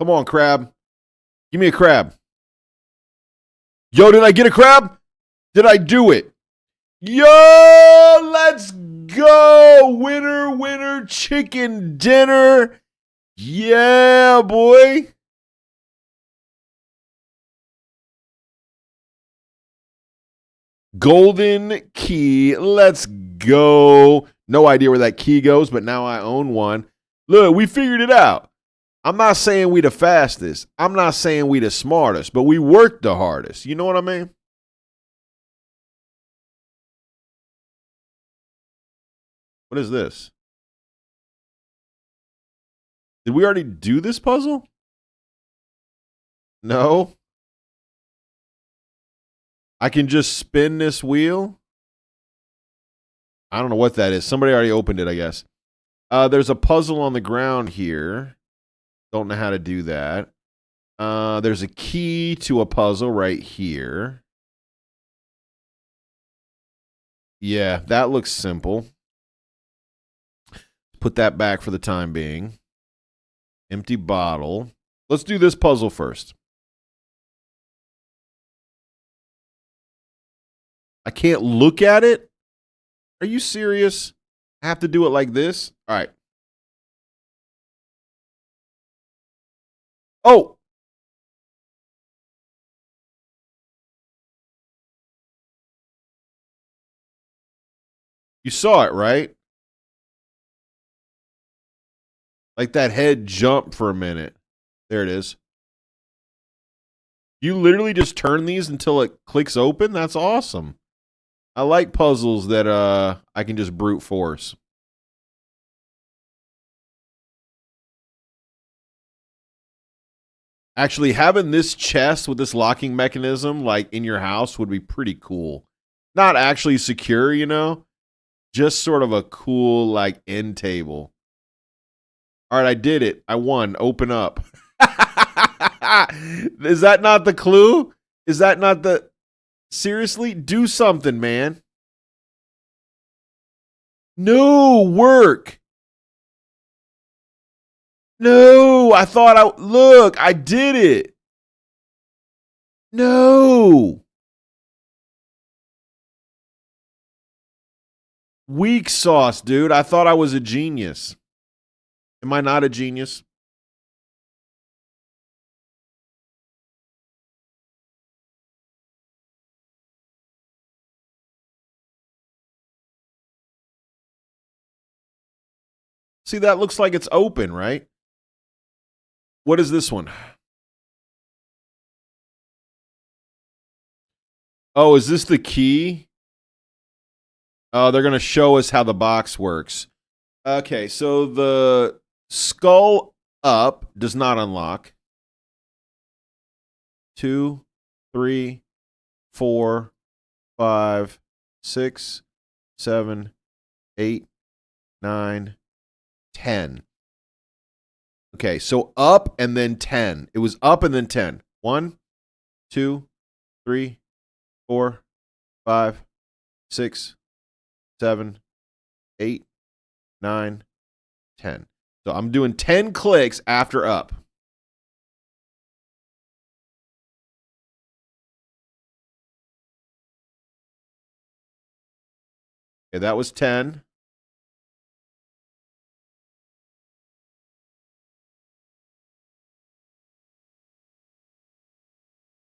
Come on, crab. Give me a crab. Yo, did I get a crab? Did I do it? Yo, let's go. Winner, winner, chicken dinner. Yeah, boy. Golden key. Let's go. No idea where that key goes, but now I own one. Look, we figured it out. I'm not saying we the fastest. I'm not saying we the smartest, but we worked the hardest. You know what I mean? What is this? Did we already do this puzzle? No. I can just spin this wheel. I don't know what that is. Somebody already opened it, I guess. There's a puzzle on the ground here. Don't know how to do that. There's a key to a puzzle right here. Yeah, that looks simple. Put that back for the time being. Empty bottle. Let's do this puzzle first. I can't look at it? Are you serious? I have to do it like this? All right. Oh! You saw it, right? Like that head jumped for a minute. There it is. You literally just turn these until it clicks open? That's awesome. I like puzzles that I can just brute force. Actually, having this chest with this locking mechanism like in your house would be pretty cool. Not actually secure, you know? Just sort of a cool like end table. All right, I did it. I won. Open up. Is that not the clue? Is that not the... Seriously? Do something, man. No, work. No, I thought I... Look, I did it. No. Weak sauce, dude. I thought I was a genius. Am I not a genius? See, that looks like it's open, right? What is this one? Oh, is this the key? Oh, they're going to show us how the box works. Okay, so the skull up does not unlock. 2, 3, 4, 5, 6, 7, 8, 9, 10. Okay, so up and then 10. It was up and then 10. 1, 2, 3, 4, 5, 6, 7, 8, 9, 10. So I'm doing 10 clicks after up. Okay, that was 10.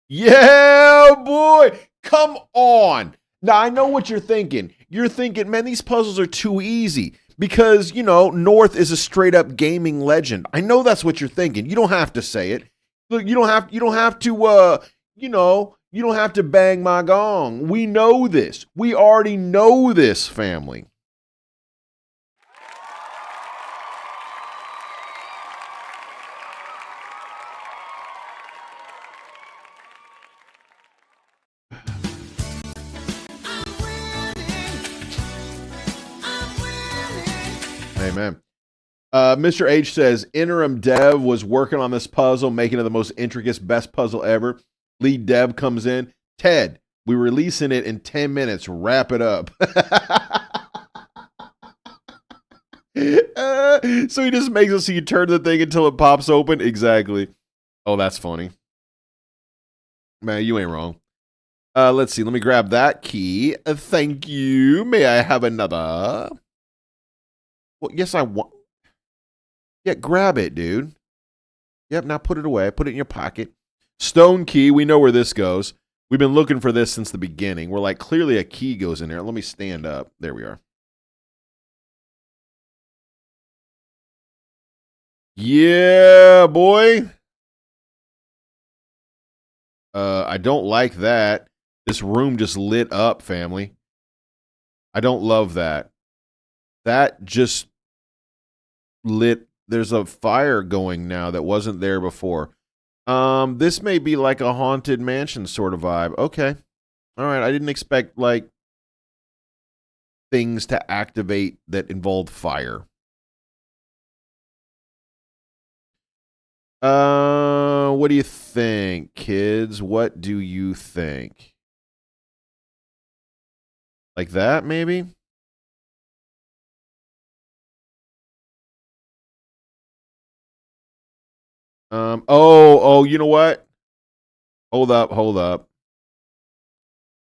Yeah, boy. Come on. Now, I know what you're thinking. You're thinking, man, these puzzles are too easy because, North is a straight up gaming legend. I know that's what you're thinking. You don't have to say it. Look, you don't have to bang my gong. We know this. We already know this, family. Amen. Mr. H says interim dev was working on this puzzle, making it the most intricate, best puzzle ever. Lead dev comes in. Ted, we're releasing it in 10 minutes. Wrap it up. So he just makes it so you turn the thing until it pops open. Exactly. Oh, that's funny. Man, you ain't wrong. Let's see. Let me grab that key. Thank you. May I have another? Well, yes, I want. Yeah, grab it, dude. Yep, now put it away. Put it in your pocket. Stone key. We know where this goes. We've been looking for this since the beginning. We're like, clearly a key goes in there. Let me stand up. There we are. Yeah, boy. I don't like that. This room just lit up, family. I don't love that. That just lit. There's a fire going now that wasn't there before. This may be like a haunted mansion sort of vibe. Okay. All right. I didn't expect like things to activate that involved fire. What do you think, kids? What do you think? Like that, maybe? You know what? Hold up.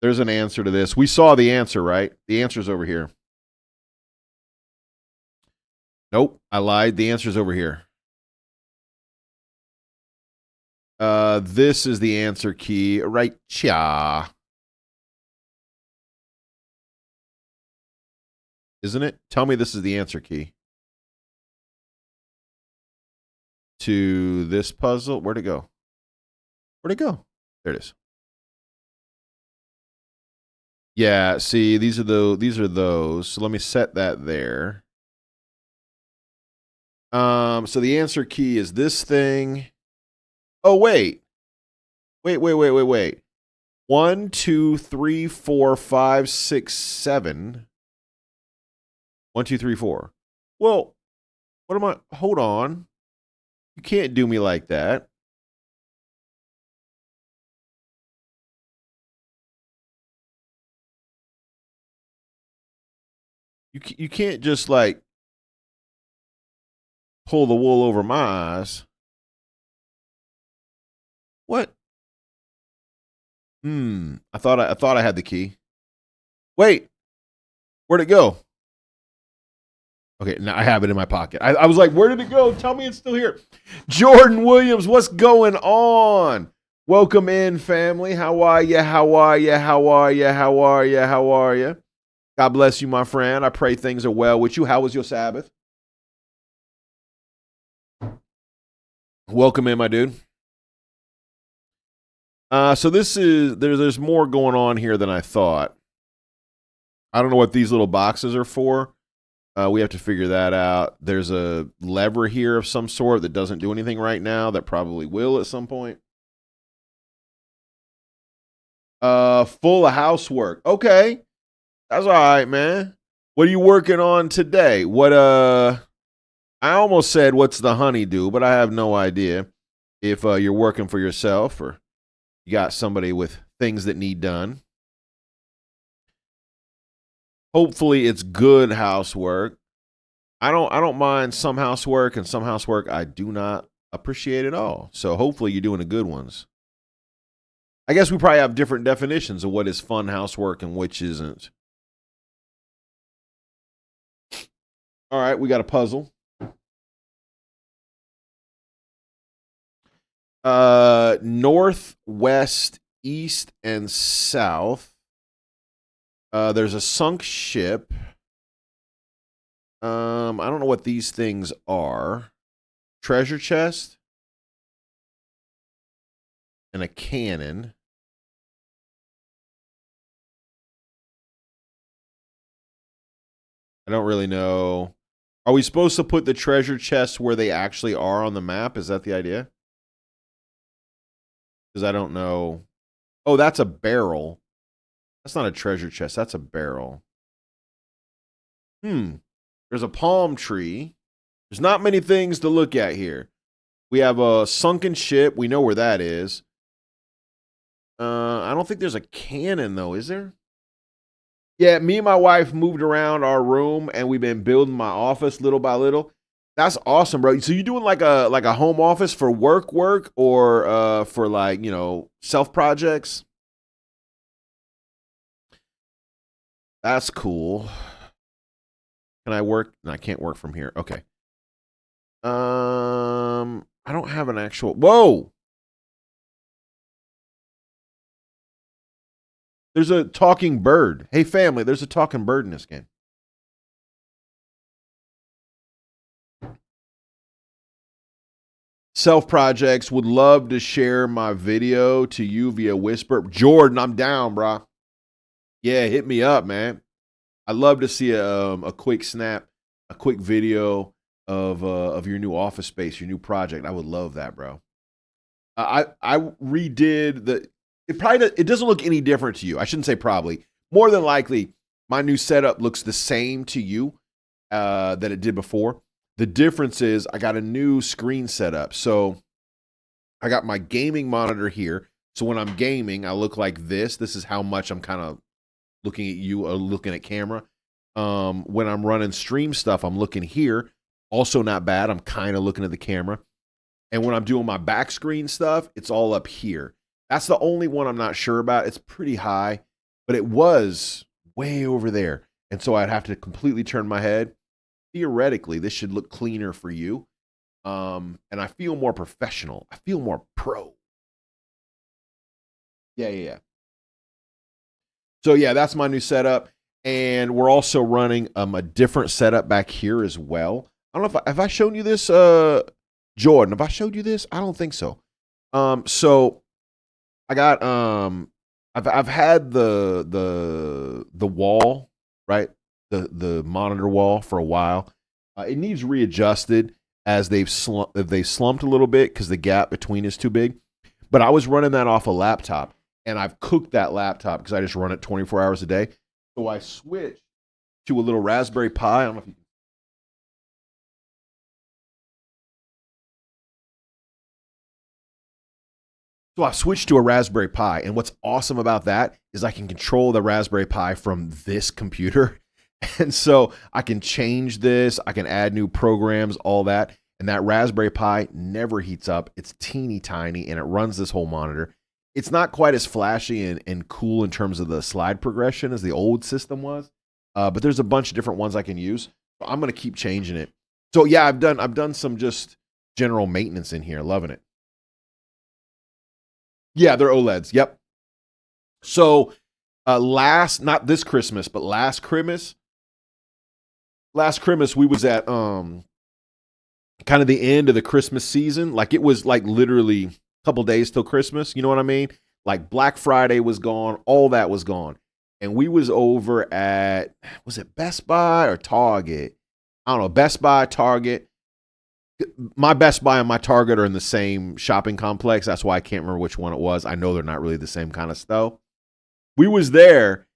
There's an answer to this. We saw the answer, right? The answer's over here. Nope, I lied. The answer's over here. This is the answer key, right? Cha. Isn't it? Tell me this is the answer key. To this puzzle. Where'd it go? Where'd it go? There it is. Yeah, see, these are those. So let me set that there. So the answer key is this thing. Oh, wait. Wait. 1, 2, 3, 4, 5, 6, 7. 1, 2, 3, 4. Well, what am I? Hold on. You can't do me like that. You can't just like pull the wool over my eyes. What? I thought I had the key. Wait. Where'd it go? Okay, now I have it in my pocket. I was like, where did it go? Tell me it's still here. Jordan Williams, what's going on? Welcome in, family. How are you? How are you? How are you? How are you? How are you? God bless you, my friend. I pray things are well with you. How was your Sabbath? Welcome in, my dude. So there's more going on here than I thought. I don't know what these little boxes are for. We have to figure that out. There's a lever here of some sort that doesn't do anything right now that probably will at some point. Full of housework. Okay. That's all right, man. What are you working on today? I almost said what's the honeydew, but I have no idea if you're working for yourself or you got somebody with things that need done. Hopefully it's good housework. I don't mind some housework, and some housework I do not appreciate at all. So hopefully you're doing the good ones. I guess we probably have different definitions of what is fun housework and which isn't. All right, we got a puzzle. North, west, east, and south. There's a sunk ship. I don't know what these things are. Treasure chest and a cannon. I don't really know. Are we supposed to put the treasure chests where they actually are on the map? Is that the idea? Because I don't know. Oh, that's a barrel. That's not a treasure chest. That's a barrel. There's a palm tree. There's not many things to look at here. We have a sunken ship. We know where that is. I don't think there's a cannon, though, is there? Yeah, me and my wife moved around our room, and we've been building my office little by little. That's awesome, bro. So you doing like a home office for work, or for like, self projects? That's cool. Can I work? No, I can't work from here. Okay. I don't have an actual. Whoa. There's a talking bird. Hey, family, there's a talking bird in this game. Self projects, would love to share my video to you via Whisper. Jordan, I'm down, bro. Yeah, hit me up, man. I'd love to see a quick snap, a quick video of your new office space, your new project. I would love that, bro. I redid the. It doesn't look any different to you. I shouldn't say probably. More than likely, my new setup looks the same to you that it did before. The difference is I got a new screen setup. So I got my gaming monitor here. So when I'm gaming, I look like this. This is how much I'm kind of looking at you or looking at camera. When I'm running stream stuff, I'm looking here. Also not bad. I'm kind of looking at the camera. And when I'm doing my back screen stuff, it's all up here. That's the only one I'm not sure about. It's pretty high, but it was way over there. And so I'd have to completely turn my head. Theoretically, this should look cleaner for you. And I feel more professional. I feel more pro. Yeah. So yeah, that's my new setup. And we're also running a different setup back here as well. I don't know if have I shown you this, Jordan? Have I showed you this? I don't think so. So I got I've had the wall, right? The monitor wall for a while. It needs readjusted as they've slumped a little bit because the gap between is too big. But I was running that off a laptop, and I've cooked that laptop because I just run it 24 hours a day. So I switched to a little Raspberry Pi. I don't know if you can. So I switched to a Raspberry Pi, and what's awesome about that is I can control the Raspberry Pi from this computer. And so I can change this, I can add new programs, all that. And that Raspberry Pi never heats up. It's teeny tiny, and it runs this whole monitor. It's not quite as flashy and cool in terms of the slide progression as the old system was. But there's a bunch of different ones I can use. So I'm going to keep changing it. So yeah, I've done some just general maintenance in here. Loving it. Yeah, they're OLEDs. Yep. So not this Christmas, but last Christmas we was at kind of the end of the Christmas season. Like it was like literally a couple days till Christmas. You know what I mean? Like Black Friday was gone. All that was gone. And we was over at, was it Best Buy or Target? I don't know. Best Buy, Target. My Best Buy and my Target are in the same shopping complex. That's why I can't remember which one it was. I know they're not really the same kind of stuff. We was there,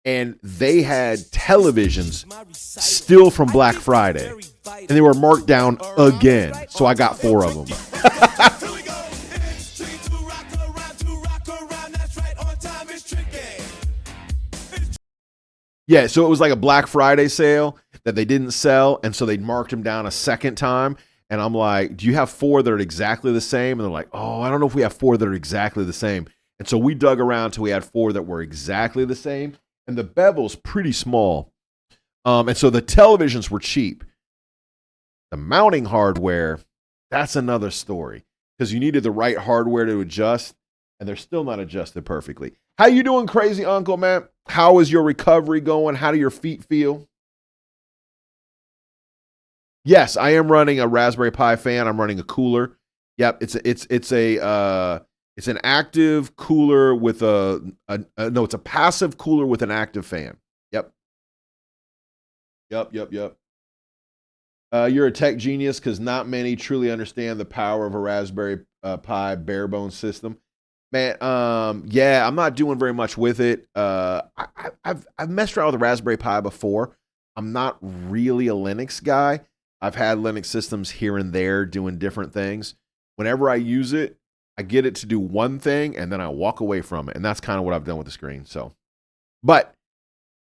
and they had televisions still from Black Friday, and they were marked down again. So I got 4 of them. Yeah, so it was like a Black Friday sale that they didn't sell, and so they marked them down a second time. And I'm like, do you have 4 that are exactly the same? And they're like, oh, I don't know if we have 4 that are exactly the same. And so we dug around till we had 4 that were exactly the same. And the bevel's pretty small. And so the televisions were cheap. The mounting hardware, that's another story. because you needed the right hardware to adjust, and they're still not adjusted perfectly. How you doing, crazy uncle, man? How is your recovery going? How do your feet feel? Yes, I am running a Raspberry Pi fan. I'm running a cooler. Yep, it's an active cooler with no, it's a passive cooler with an active fan. Yep. You're a tech genius because not many truly understand the power of a Raspberry Pi bare bones system. Man, yeah, I'm not doing very much with it. I've messed around with a Raspberry Pi before. I'm not really a Linux guy. I've had Linux systems here and there doing different things. Whenever I use it, I get it to do one thing and then I walk away from it. And that's kind of what I've done with the screen. So, but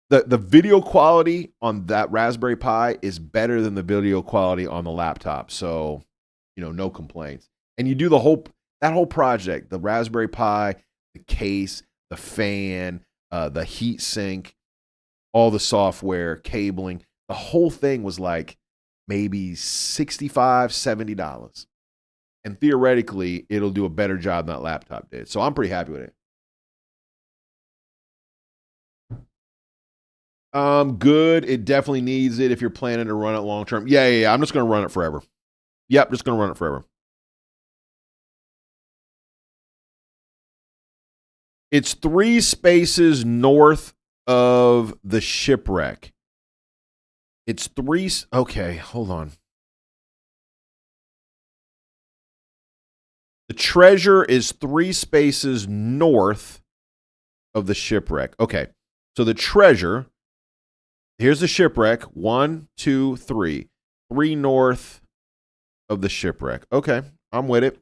the video quality on that Raspberry Pi is better than the video quality on the laptop. So, no complaints. And you do that whole project, the Raspberry Pi, the case, the fan, the heat sink, all the software, cabling, the whole thing was like maybe $65, $70. And theoretically, it'll do a better job than that laptop did. So I'm pretty happy with it. Good. It definitely needs it if you're planning to run it long term. Yeah. I'm just going to run it forever. Yep, just going to run it forever. It's 3 spaces north of the shipwreck. It's 3. Okay, hold on. The treasure is 3 spaces north of the shipwreck. Okay, so the treasure, here's the shipwreck. 1, 2, 3. 3 north of the shipwreck. Okay, I'm with it.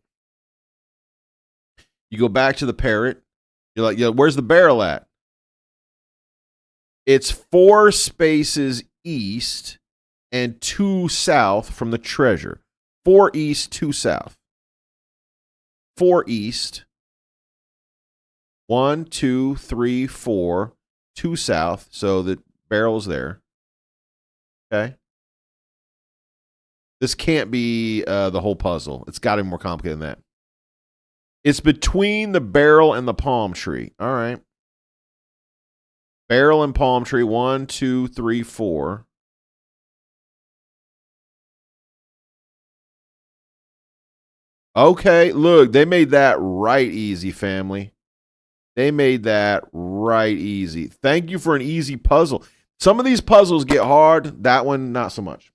You go back to the parrot. You're like, where's the barrel at? It's 4 spaces east and 2 south from the treasure. 4 east, 2 south. 4 east. 1, 2, 3, 4. 2 south. So the barrel's there. Okay. This can't be the whole puzzle. It's got to be more complicated than that. It's between the barrel and the palm tree. All right. Barrel and palm tree. 1, 2, 3, 4. Okay, look, they made that right easy, family. They made that right easy. Thank you for an easy puzzle. Some of these puzzles get hard. That one, not so much.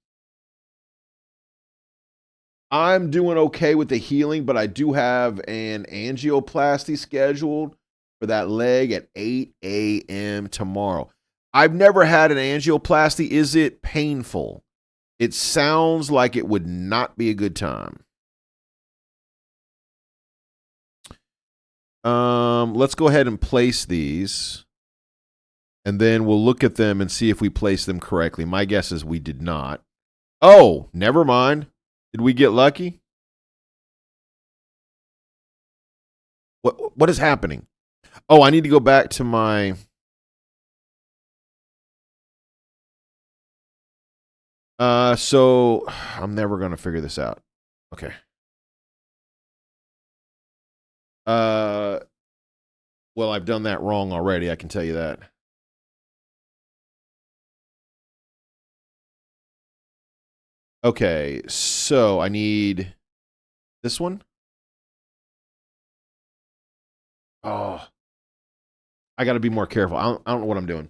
I'm doing okay with the healing, but I do have an angioplasty scheduled for that leg at 8 a.m. tomorrow. I've never had an angioplasty. Is it painful? It sounds like it would not be a good time. Let's go ahead and place these. And then we'll look at them and see if we placed them correctly. My guess is we did not. Oh, never mind. Did we get lucky? What is happening? Oh, I need to go back to my... So I'm never going to figure this out. Okay. Well, I've done that wrong already, I can tell you that. Okay, so I need this one. Oh, I got to be more careful. I don't know what I'm doing.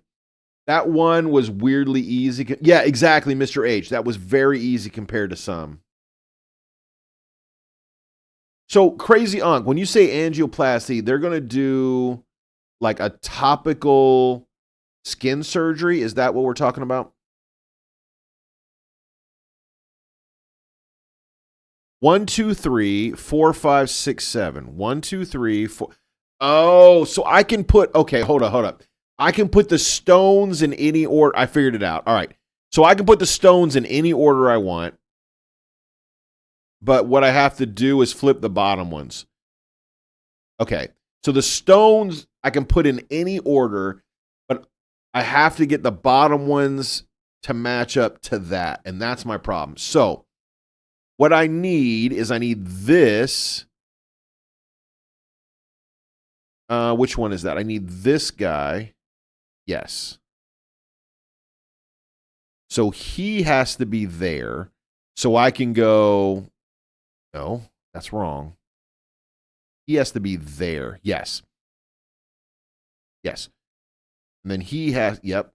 That one was weirdly easy. Yeah, exactly, Mr. H. That was very easy compared to some. So, Crazy Unc, when you say angioplasty, they're going to do like a topical skin surgery. Is that what we're talking about? 1, 2, 3, 4, 5, 6, 7. 1, 2, 3, 4. Oh, so I can put, okay, hold up. I can put the stones in any order. I figured it out. All right. So I can put the stones in any order I want. But what I have to do is flip the bottom ones. Okay. So the stones I can put in any order, but I have to get the bottom ones to match up to that. And that's my problem. So what I need is I need this Which one is that? I need this guy. Yes. So he has to be there. So I can go, no, that's wrong. He has to be there. Yes. Yes. And then he has, yep.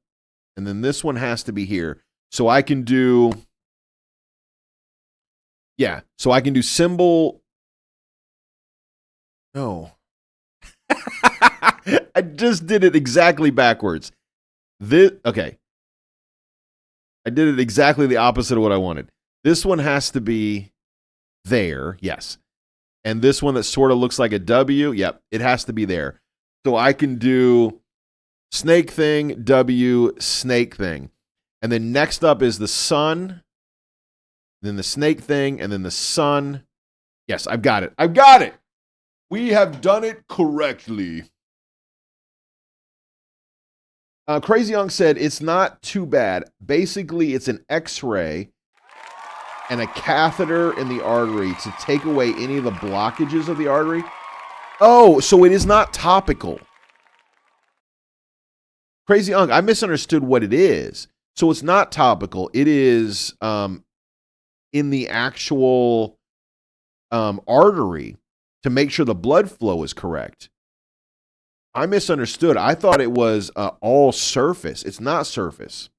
And then this one has to be here. So I can do, yeah. So I can do symbol. No. I just did it exactly backwards. Okay. I did it exactly the opposite of what I wanted. This one has to be there. Yes. And this one that sort of looks like a W, yep, it has to be there. So I can do snake thing, W, snake thing. And then next up is the sun, then the snake thing, and then the sun. Yes, I've got it. I've got it. We have done it correctly. Crazy Young said it's not too bad. Basically, it's an X-ray and a catheter in the artery to take away any of the blockages of the artery. Oh, so it is not topical. Crazy Young, I misunderstood what it is. So it's not topical. It is in the actual artery to make sure the blood flow is correct. I misunderstood. I thought it was all surface. It's not surface.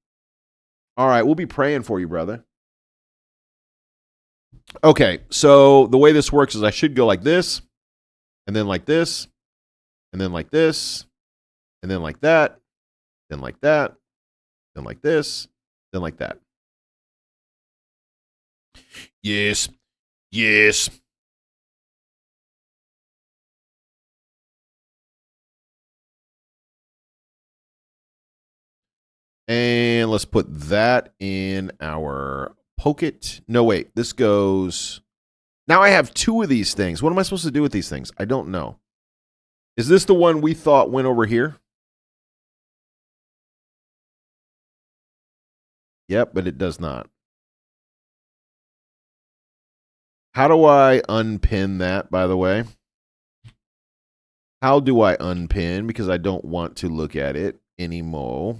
All right, we'll be praying for you, brother. Okay, so the way this works is I should go like this, and then like this, and then like this, and then like that, then like that, then like this, then like that. Yes. Yes. And let's put that in our pocket. No, wait. This goes... Now I have two of these things. What am I supposed to do with these things? I don't know. Is this the one we thought went over here? Yep, but it does not. How do I unpin that, by the way? How do I unpin? Because I don't want to look at it anymore.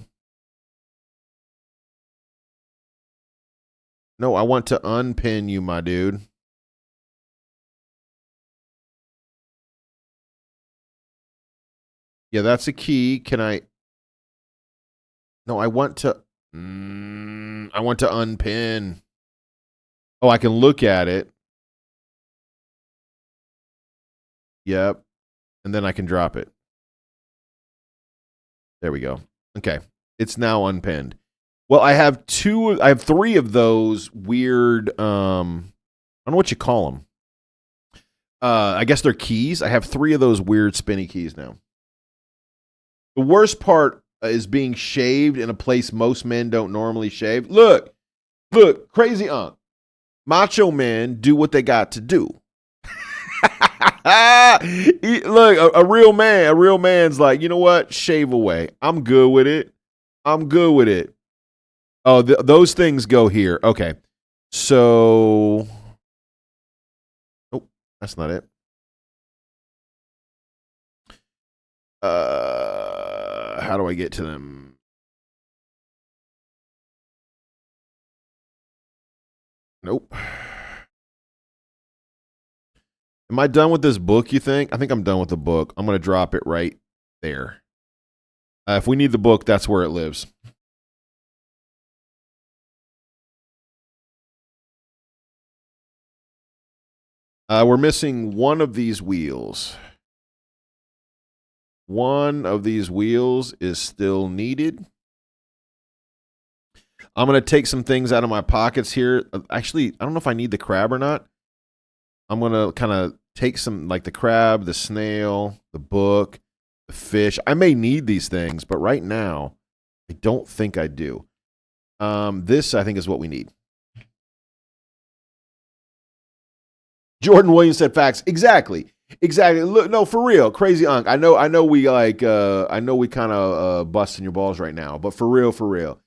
No, I want to unpin you, my dude. Yeah, that's a key. Can I? No, I want to. I want to unpin. Oh, I can look at it. Yep. And then I can drop it. There we go. Okay. It's now unpinned. Well, I have three of those weird, I don't know what you call them. I guess they're keys. I have three of those weird spinny keys now. The worst part is being shaved in a place most men don't normally shave. Look, Crazy Unc. Macho men do what they got to do. Look, a real man's like, you know what? Shave away. I'm good with it. Oh, those things go here. Okay. So, oh, that's not it. How do I get to them? Nope. Am I done with this book, you think? I think I'm done with the book. I'm going to drop it right there. If we need the book, that's where it lives. We're missing one of these wheels. One of these wheels is still needed. I'm going to take some things out of my pockets here. Actually, I don't know if I need the crab or not. I'm going to kind of take some, like the crab, the snail, the book, the fish. I may need these things, but right now, I don't think I do. This, I think, is what we need. Jordan Williams said facts. Exactly. Look, no, for real. Crazy Unc. I know we like I know we kind of busting your balls right now, but for real.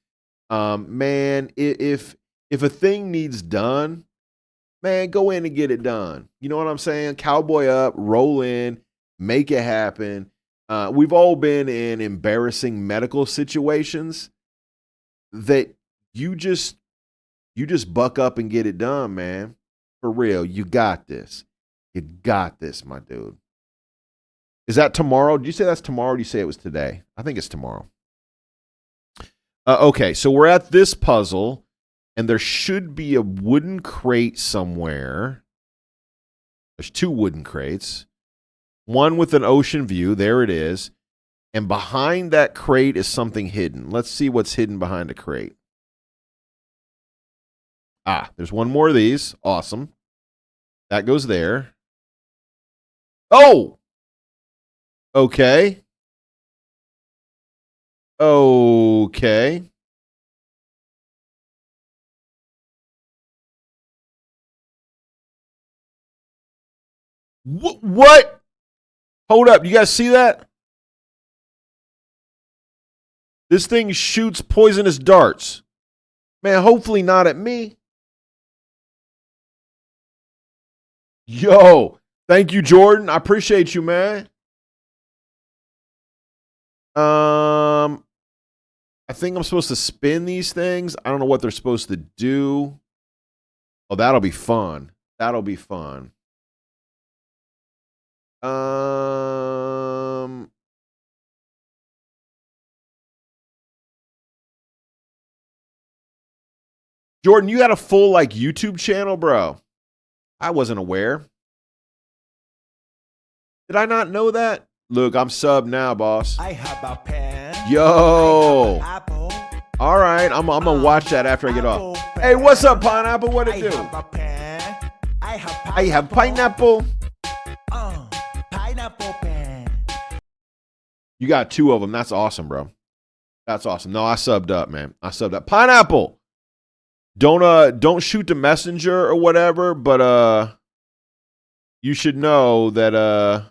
Man, if a thing needs done, man, go in and get it done. You know what I'm saying? Cowboy up, roll in, make it happen. we've all been in embarrassing medical situations that you just buck up and get it done, man. For real, you got this. You got this, my dude. Is that tomorrow? Did you say that's tomorrow? Or did you say it was today? I think it's tomorrow. Okay, so we're at this puzzle, and there should be a wooden crate somewhere. There's 2 wooden crates. One with an ocean view. There it is. And behind that crate is something hidden. Let's see what's hidden behind a crate. Ah, there's one more of these. Awesome. That goes there. Oh! Okay. Okay. What? Hold up. You guys see that? This thing shoots poisonous darts. Man, hopefully not at me. Yo, thank you, Jordan. I appreciate you, man. I think I'm supposed to spin these things. I don't know what they're supposed to do. Oh, that'll be fun. That'll be fun. Jordan, you got a full like YouTube channel, bro. I wasn't aware. Did I not know that? Look, I'm sub now, boss. I have a pen. Yo. Apple. All right, I'm gonna watch that after I get off. Apple Hey, what's up, pineapple? What I it do? have a pen. I I have pineapple. Pineapple pen. You got 2 of them. That's awesome, bro. That's awesome. No, I subbed up, man. I subbed up. Pineapple. Don't shoot the messenger or whatever, but you should know that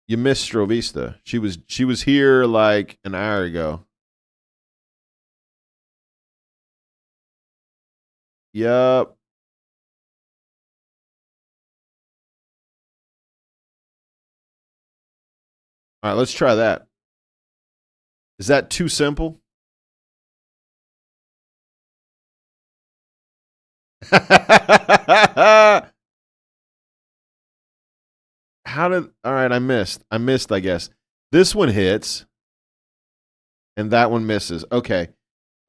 you missed Strovista. She was here like an hour ago. Yup. All right, let's try that. Is that too simple? All right, I missed, I guess. This one hits and that one misses. Okay.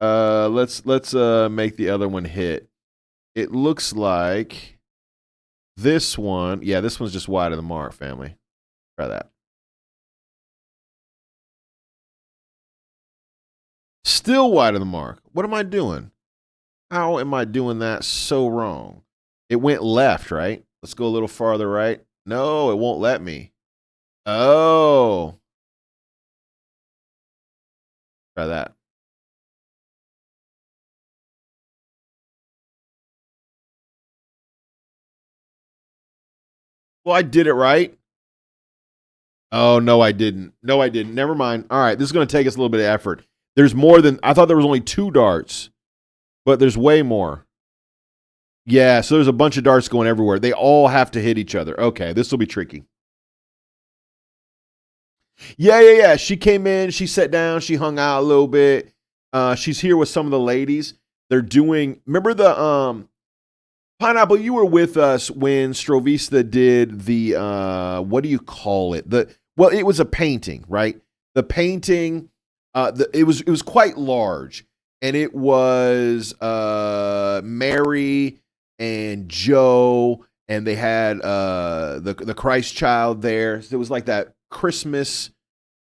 Let's make the other one hit. It looks like this one, yeah, this one's just wide of the mark, family. Try that. Still wide of the mark. What am I doing? How am I doing that so wrong? It went left, right? Let's go a little farther right. No, it won't let me. Oh. Try that. Well, I did it right. Oh, no, I didn't. No, I didn't. Never mind. All right, this is going to take us a little bit of effort. There's more than, I thought there was only 2 darts, but there's way more. Yeah, so there's a bunch of darts going everywhere. They all have to hit each other. Okay, this will be tricky. Yeah. She came in, she sat down, she hung out a little bit. She's here with some of the ladies. They're doing, remember the Pineapple, you were with us when Strovista did the what do you call it? Well, it was a painting, right? The painting, it was quite large, and it was Mary and Joe, and they had the Christ child there. So it was like that Christmas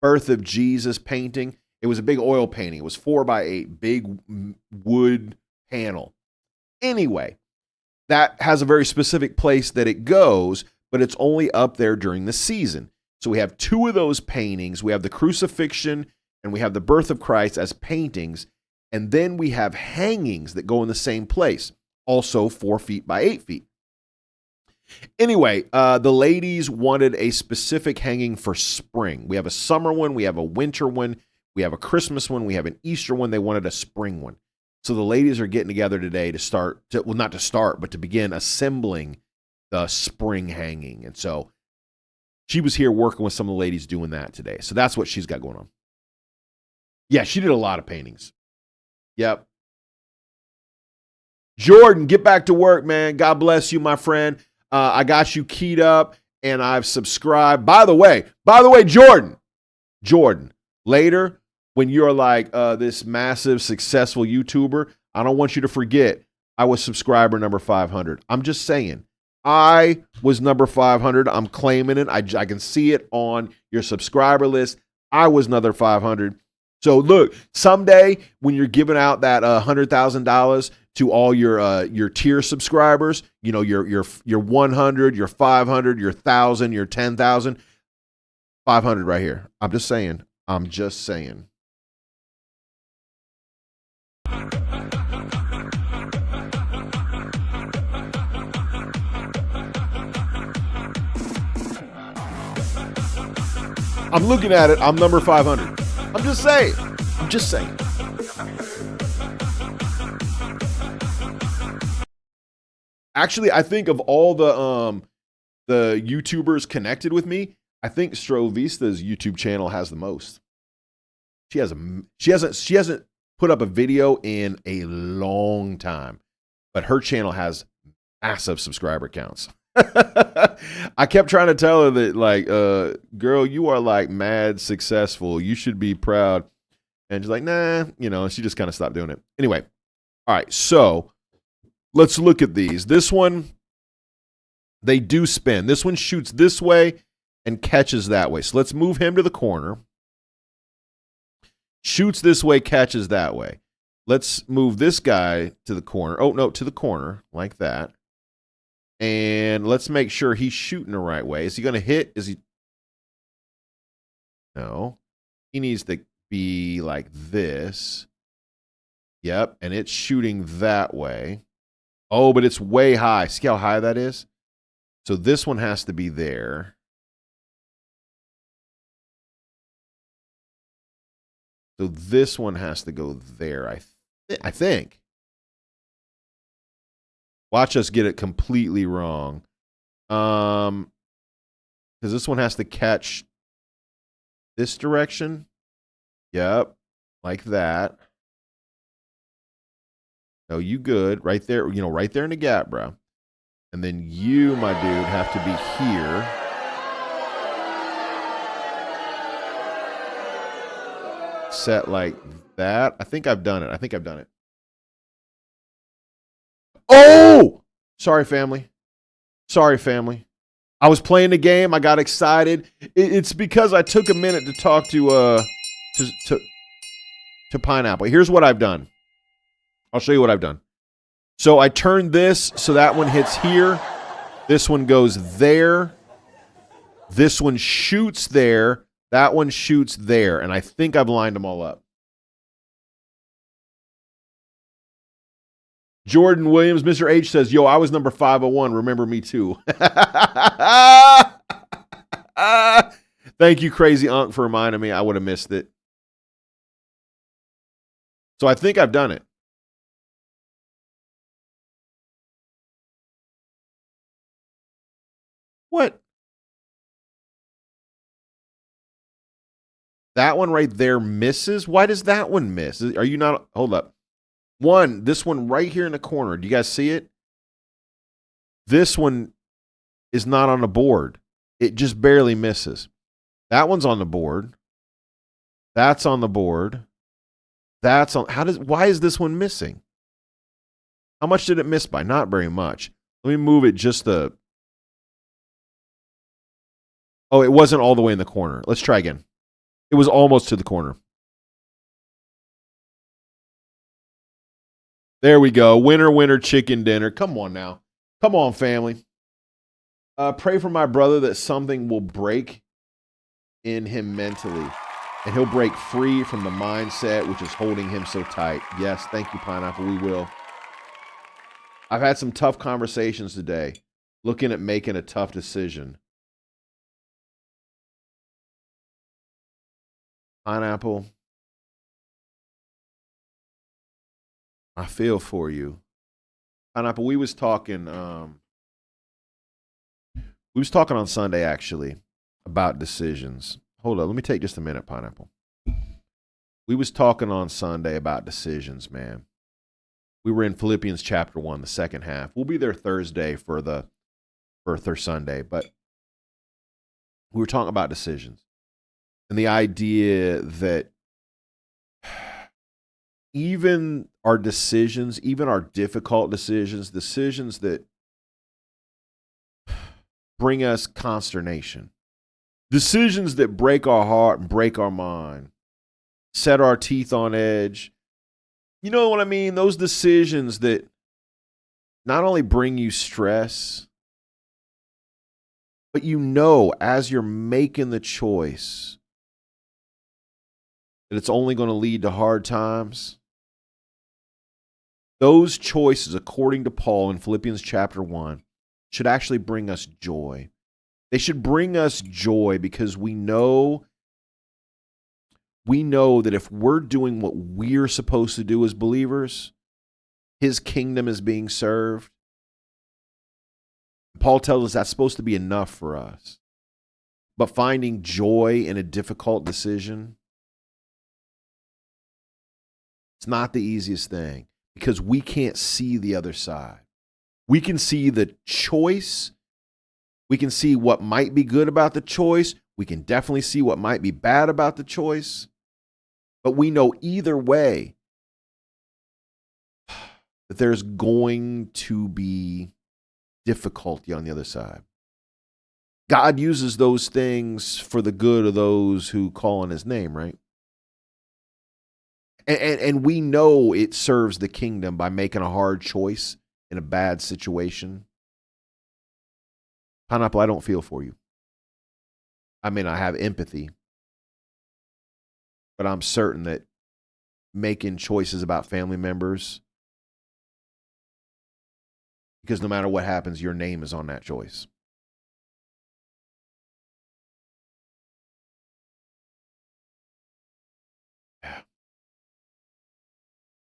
birth of Jesus painting. It was a big oil painting. It was 4x8, big wood panel. Anyway, that has a very specific place that it goes, but it's only up there during the season. So we have 2 of those paintings. We have the crucifixion and we have the birth of Christ as paintings. And then we have hangings that go in the same place, also 4 feet by 8 feet. Anyway, the ladies wanted a specific hanging for spring. We have a summer one, we have a winter one, we have a Christmas one, we have an Easter one. They wanted a spring one. So the ladies are getting together today to begin assembling the spring hanging. And so She was here working with some of the ladies doing that today. So that's what she's got going on. Yeah, she did a lot of paintings. Yep. Jordan, get back to work, man. God bless you, my friend. I got you keyed up and I've subscribed. By the way, Jordan, later when you're like this massive, successful YouTuber, I don't want you to forget I was subscriber number 500. I'm just saying. I was number 500. I'm claiming it. I can see it on your subscriber list. I was another 500. So look, someday when you're giving out that $100,000 to all your tier subscribers, you know, your 100, your 500, your 1,000, your 10,000, 500 right here. I'm just saying. I'm looking at it. I'm number 500. I'm just saying. Actually, I think of all the YouTubers connected with me, I think Strovista's YouTube channel has the most. She hasn't put up a video in a long time, but her channel has massive subscriber counts. I kept trying to tell her that, like, girl, you are like mad successful. You should be proud. And she's like, nah, you know, she just kind of stopped doing it. Anyway, all right, so let's look at these. This one, they do spin. This one shoots this way and catches that way. So let's move him to the corner. Shoots this way, catches that way. Let's move this guy to the corner. Oh, no, to the corner, like that. And let's make sure he's shooting the right way. Is he going to hit? Is he? No. He needs to be like this. Yep. And it's shooting that way. Oh, but it's way high. See how high that is? So this one has to be there. So this one has to go there, I think. Watch us get it completely wrong. Because this one has to catch this direction. Yep. Like that. No, you good. Right there, you know, right there in the gap, bro. And then you, my dude, have to be here. Set like that. I think I've done it. Oh! Sorry, family. I was playing the game. I got excited. It's because I took a minute to talk to Pineapple. Here's what I've done. I'll show you what I've done. So I turned this so that one hits here. This one goes there. This one shoots there. That one shoots there. And I think I've lined them all up. Jordan Williams, Mr. H says, yo, I was number 501. Remember me too. Thank you, Crazy Unc, for reminding me. I would have missed it. So I think I've done it. What? That one right there misses? Why does that one miss? Are you not? Hold up. This one right here in the corner. Do you guys see it? This one is not on the board. It just barely misses. That one's on the board. That's on the board. That's on. Why is this one missing? How much did it miss by? Not very much. Let me move it just the. Oh, it wasn't all the way in the corner. Let's try again. It was almost to the corner. There we go. Winner, winner, chicken dinner. Come on now. Come on, family. Pray for my brother that something will break in him mentally and he'll break free from the mindset which is holding him so tight. Yes, thank you, Pineapple. We will. I've had some tough conversations today, looking at making a tough decision. Pineapple, I feel for you. Pineapple, we was talking on Sunday, actually. about decisions. Hold on, let me take just a minute, Pineapple. We was talking on Sunday about decisions, man. We were in Philippians chapter 1, the second half. We'll be there Thursday for Sunday, but we were talking about decisions and the idea that even our decisions, even our difficult decisions, decisions that bring us consternation, decisions that break our heart and break our mind, set our teeth on edge. You know what I mean? Those decisions that not only bring you stress, but you know as you're making the choice that it's only going to lead to hard times. Those choices, according to Paul in Philippians chapter 1, should actually bring us joy. They should bring us joy because we know that if we're doing what we're supposed to do as believers, his kingdom is being served. Paul tells us that's supposed to be enough for us. But finding joy in a difficult decision, it's not the easiest thing because we can't see the other side. We can see the choice. We can see what might be good about the choice. We can definitely see what might be bad about the choice. But we know either way that there's going to be difficulty on the other side. God uses those things for the good of those who call on his name, right? And we know it serves the kingdom by making a hard choice in a bad situation. Pineapple, I don't feel for you. I mean, I have empathy. But I'm certain that making choices about family members, because no matter what happens, your name is on that choice. Yeah.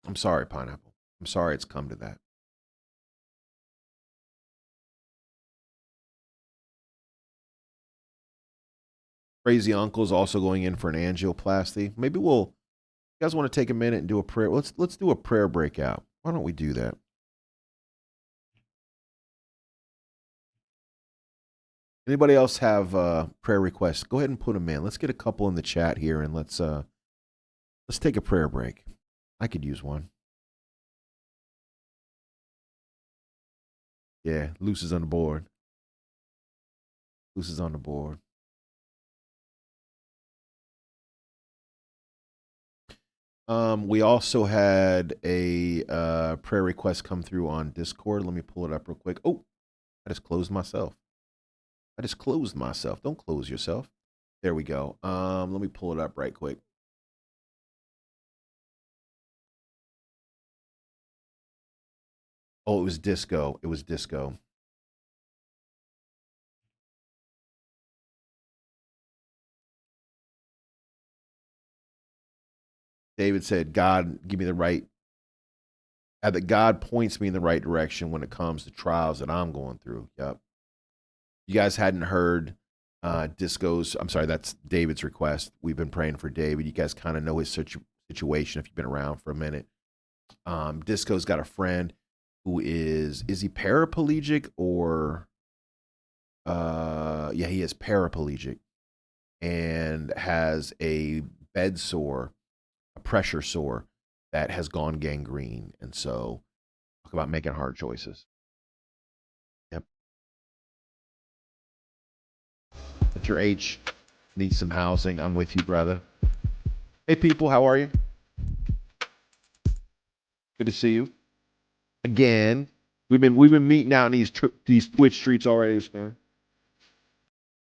I'm sorry, Pineapple. I'm sorry it's come to that. Crazy Uncle's also going in for an angioplasty. Maybe you guys want to take a minute and do a prayer. Let's do a prayer breakout. Why don't we do that? Anybody else have prayer requests? Go ahead and put them in. Let's get a couple in the chat here and let's take a prayer break. I could use one. Yeah, Luce is on the board. Luce is on the board. We also had a prayer request come through on Discord. Let me pull it up real quick. Oh, I just closed myself. Don't close yourself. There we go. Let me pull it up right quick. Oh, it was Disco. David said, God, give me the right, that God points me in the right direction when it comes to trials that I'm going through. Yep. You guys hadn't heard Disco's, I'm sorry, that's David's request. We've been praying for David. You guys kind of know his situation if you've been around for a minute. Disco's got a friend who is he paraplegic or, yeah, he is paraplegic and has a bed sore, a pressure sore that has gone gangrene. And so talk about making hard choices. Yep. But your H needs some housing. I'm with you, brother. Hey people, how are you? Good to see you. Again, we've been meeting out in these Twitch streets already, man.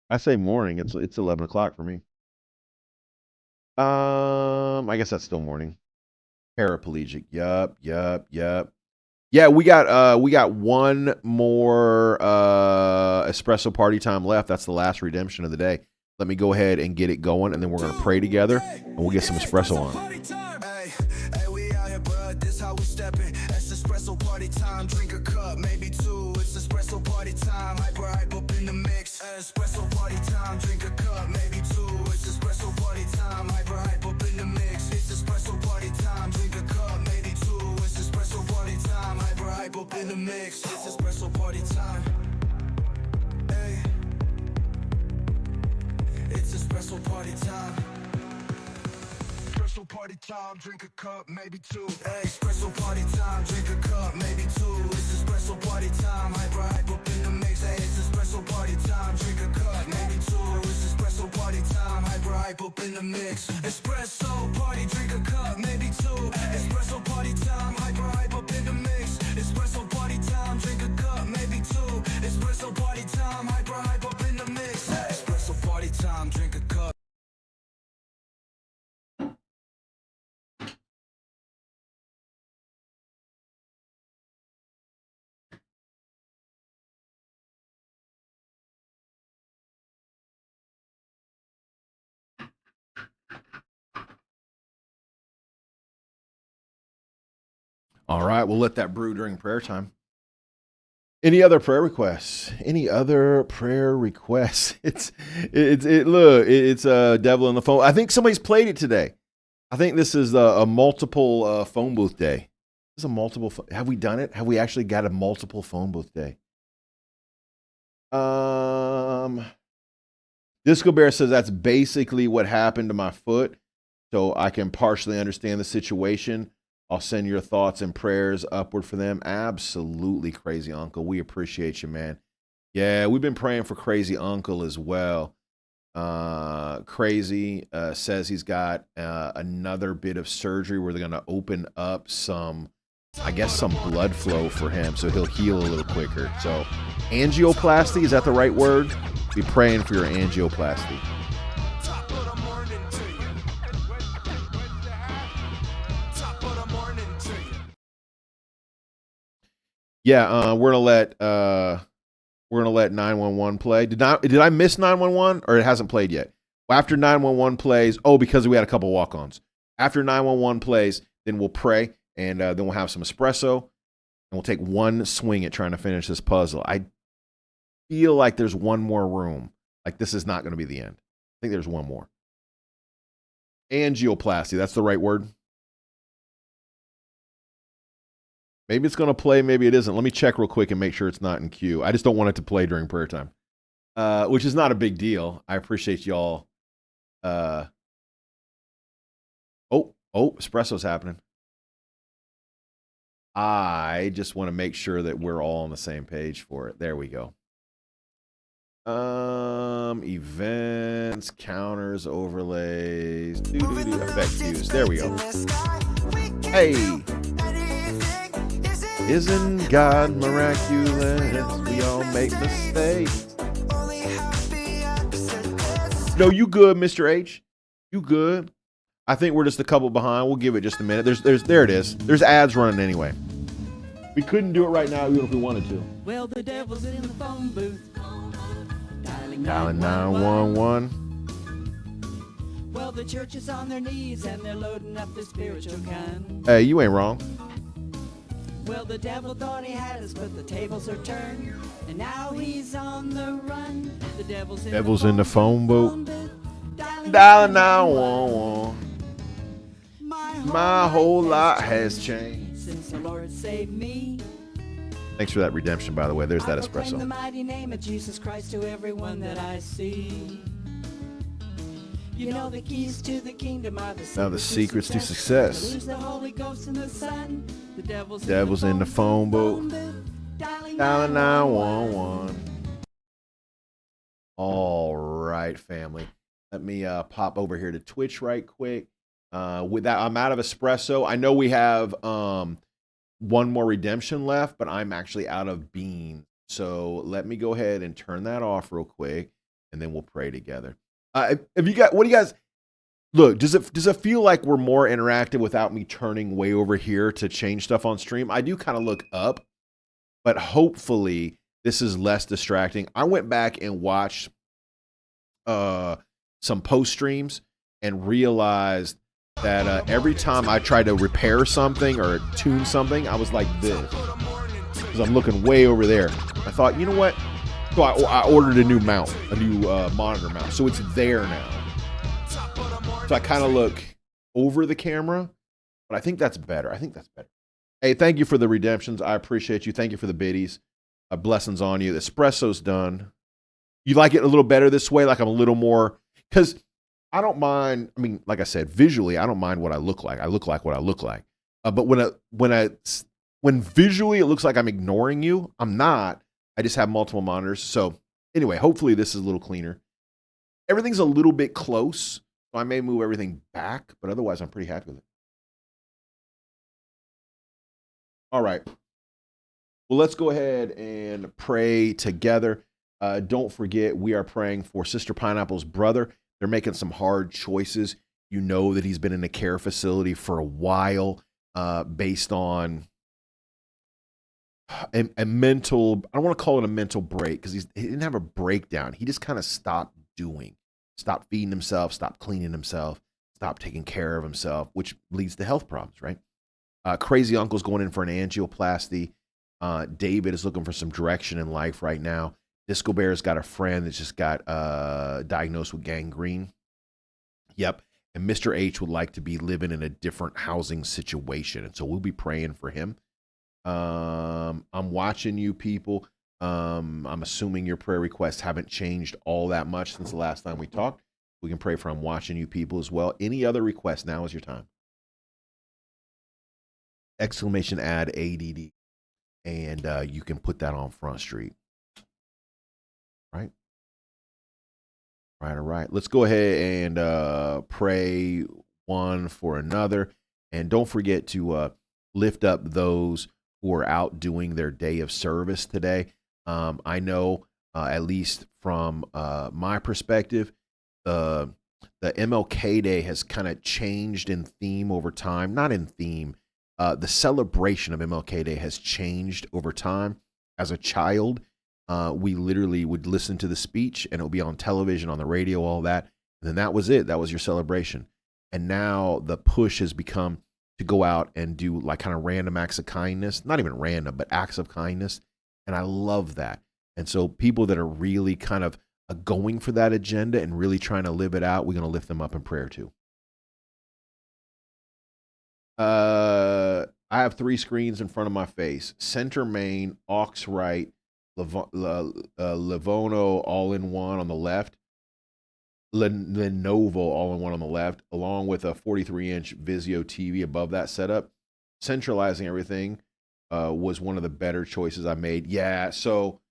I say morning. It's 11 o'clock for me. I guess that's still morning. Paraplegic. Yup. Yeah, we got one more espresso party time left. That's the last redemption of the day. Let me go ahead and get it going, and then we're gonna pray together, and we'll get some espresso on. drink a cup, maybe two. It's espresso party time, hyper hype up in the mix. Espresso party time, drink a cup, maybe two. It's espresso party time, hyper hype up in the mix. It's espresso party time, drink a cup, maybe two. It's espresso party time, hyper hype up in the mix. It's espresso party time. Hey, it's espresso party time. Espresso party time, drink a cup, maybe two. Hey, espresso party time, drink a cup, maybe two. It's espresso party time, hyper hype up in the mix. Hey, it's espresso party time, drink a cup, maybe two. It's espresso party time, hyper hype up in the mix. Espresso party, drink a cup, maybe two. Espresso party time, hyper hype up in the mix. Espresso party time, drink a cup, maybe two. Espresso party time, hyper hype up in the mix. Hey, espresso party time, drink a cup. All right, we'll let that brew during prayer time. Any other prayer requests? Any other prayer requests? It's Devil in the Phone. I think somebody's played it today. I think this is a multiple phone booth day. This is a multiple. Have we done it? Have we actually got a multiple phone booth day? Disco Bear says that's basically what happened to my foot, so I can partially understand the situation. I'll send your thoughts and prayers upward for them. Absolutely, Crazy Uncle. We appreciate you, man. Yeah, we've been praying for Crazy Uncle as well. Crazy says he's got another bit of surgery where they're going to open up some blood flow for him so he'll heal a little quicker. So angioplasty, is that the right word? Be praying for your angioplasty. Yeah, we're gonna let 911 play. Did I miss 911 or it hasn't played yet? After 911 plays, because we had a couple walk-ons. After 911 plays, then we'll pray and then we'll have some espresso and we'll take one swing at trying to finish this puzzle. I feel like there's one more room. Like this is not going to be the end. I think there's one more. Angioplasty, that's the right word. Maybe it's going to play, maybe it isn't. Let me check real quick and make sure it's not in queue. I just don't want it to play during prayer time, which is not a big deal. I appreciate y'all. Espresso's happening. I just want to make sure that we're all on the same page for it. There we go. Events, counters, overlays, effect cues. There we go. Hey. Isn't God miraculous? We all make mistakes. No, you good, Mr. H. You good. I think we're just a couple behind. We'll give it just a minute. There it is. There's ads running anyway. We couldn't do it right now even if we wanted to. Well, the devil's in the phone booth. Dialing 911. Well, the church is on their knees and they're loading up the spiritual gun. Hey, you ain't wrong. Well, the devil thought he had us, but the tables are turned, and now he's on the run. The devil's in the phone booth. Dialing 911. My whole lot has changed. Since the Lord saved me. Thanks for that redemption, by the way. There's that I proclaim the espresso. mighty name of Jesus Christ to everyone that I see. You know the keys to the kingdom are Now the secrets to success. Lose the Holy Ghost in the Son. The devil's in the phone booth. Dialing 911. All right, family. Let me pop over here to Twitch right quick. With that, I'm out of espresso. I know we have one more redemption left, but I'm actually out of beans. So let me go ahead and turn that off real quick, and then we'll pray together. What do you guys look? Does it feel like we're more interactive without me turning way over here to change stuff on stream? I do kind of look up, but hopefully this is less distracting. I went back and watched some post streams and realized that every time I try to repair something or tune something, I was like this. because I'm looking way over there. I thought, you know what? So I ordered a new mount, a new monitor mount. So it's there now. So I kind of look over the camera, but I think that's better. Hey, thank you for the redemptions. I appreciate you. Thank you for the biddies. Blessings on you. The espresso's done. You like it a little better this way? Like I'm a little more, because I don't mind. I mean, like I said, visually, I don't mind what I look like. I look like what I look like. But when visually it looks like I'm ignoring you, I'm not. I just have multiple monitors. So anyway, hopefully this is a little cleaner. Everything's a little bit close, so I may move everything back, but otherwise I'm pretty happy with it. All right. Well, let's go ahead and pray together. Don't forget, we are praying for Sister Pineapple's brother. They're making some hard choices. You know that he's been in a care facility for a while based on a mental, I don't want to call it a mental break because he didn't have a breakdown. He just kind of stopped feeding himself, stopped cleaning himself, stopped taking care of himself, which leads to health problems, right? Crazy Uncle's going in for an angioplasty. David is looking for some direction in life right now. Disco Bear's got a friend that just got diagnosed with gangrene. Yep. And Mr. H would like to be living in a different housing situation. And so we'll be praying for him. I'm watching you people. I'm assuming your prayer requests haven't changed all that much since the last time we talked. We can pray for I'm watching you people as well. Any other requests, now is your time. Exclamation add ADD. And you can put that on Front Street. Right? All right. Let's go ahead and pray one for another. And don't forget to lift up those who are out doing their day of service today. I know, at least from my perspective, the MLK Day has kind of changed in theme over time. Not in theme. The celebration of MLK Day has changed over time. As a child, we literally would listen to the speech and it would be on television, on the radio, all that. And then that was it. That was your celebration. And now the push has become to go out and do like kind of random acts of kindness. Not even random, but acts of kindness. And I love that. And so people that are really kind of going for that agenda and really trying to live it out, we're going to lift them up in prayer too. I have 3 screens in front of my face. Center main, aux right, Livono all-in-one on the left, Lenovo all-in-one on the left, along with a 43-inch Vizio TV above that setup. Centralizing everything was one of the better choices I made. Yeah, so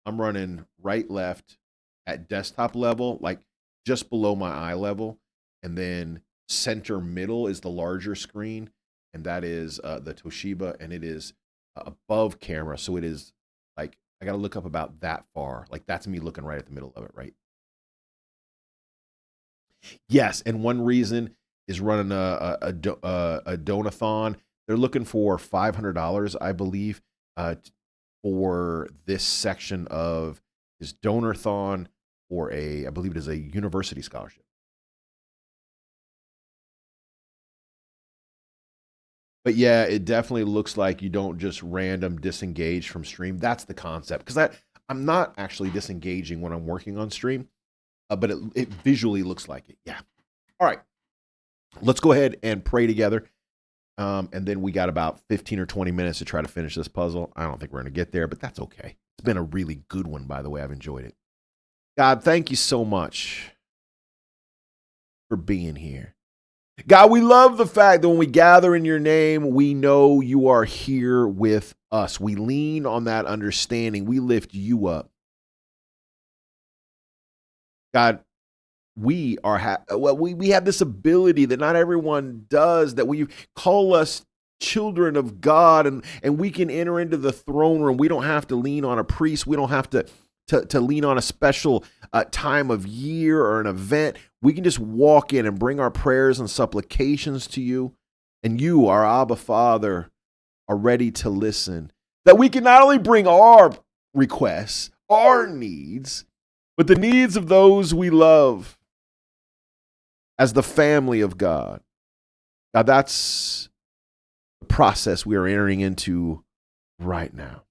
I'm running right, left at desktop level, like just below my eye level, and then center middle is the larger screen, and that is the Toshiba, and it is above camera, so it is like I got to look up about that far. Like that's me looking right at the middle of it, right? Yes, and one reason is running a donathon. They're looking for $500, I believe, for this section of his donathon for I believe it is a university scholarship. But yeah, it definitely looks like you don't just random disengage from stream. That's the concept. Because I'm not actually disengaging when I'm working on stream, but it visually looks like it. Yeah. All right. Let's go ahead and pray together. And then we got about 15 or 20 minutes to try to finish this puzzle. I don't think we're going to get there, but that's okay. It's been a really good one, by the way. I've enjoyed it. God, thank you so much for being here. God, we love the fact that when we gather in your name, we know you are here with us. We lean on that understanding. We lift you up. God, we have this ability that not everyone does, that we call us children of God, and we can enter into the throne room. We don't have to lean on a priest. We don't have to lean on a special time of year or an event. We can just walk in and bring our prayers and supplications to you, and you, our Abba Father, are ready to listen. That we can not only bring our requests, our needs, but the needs of those we love as the family of God. God, that's the process we are entering into right now.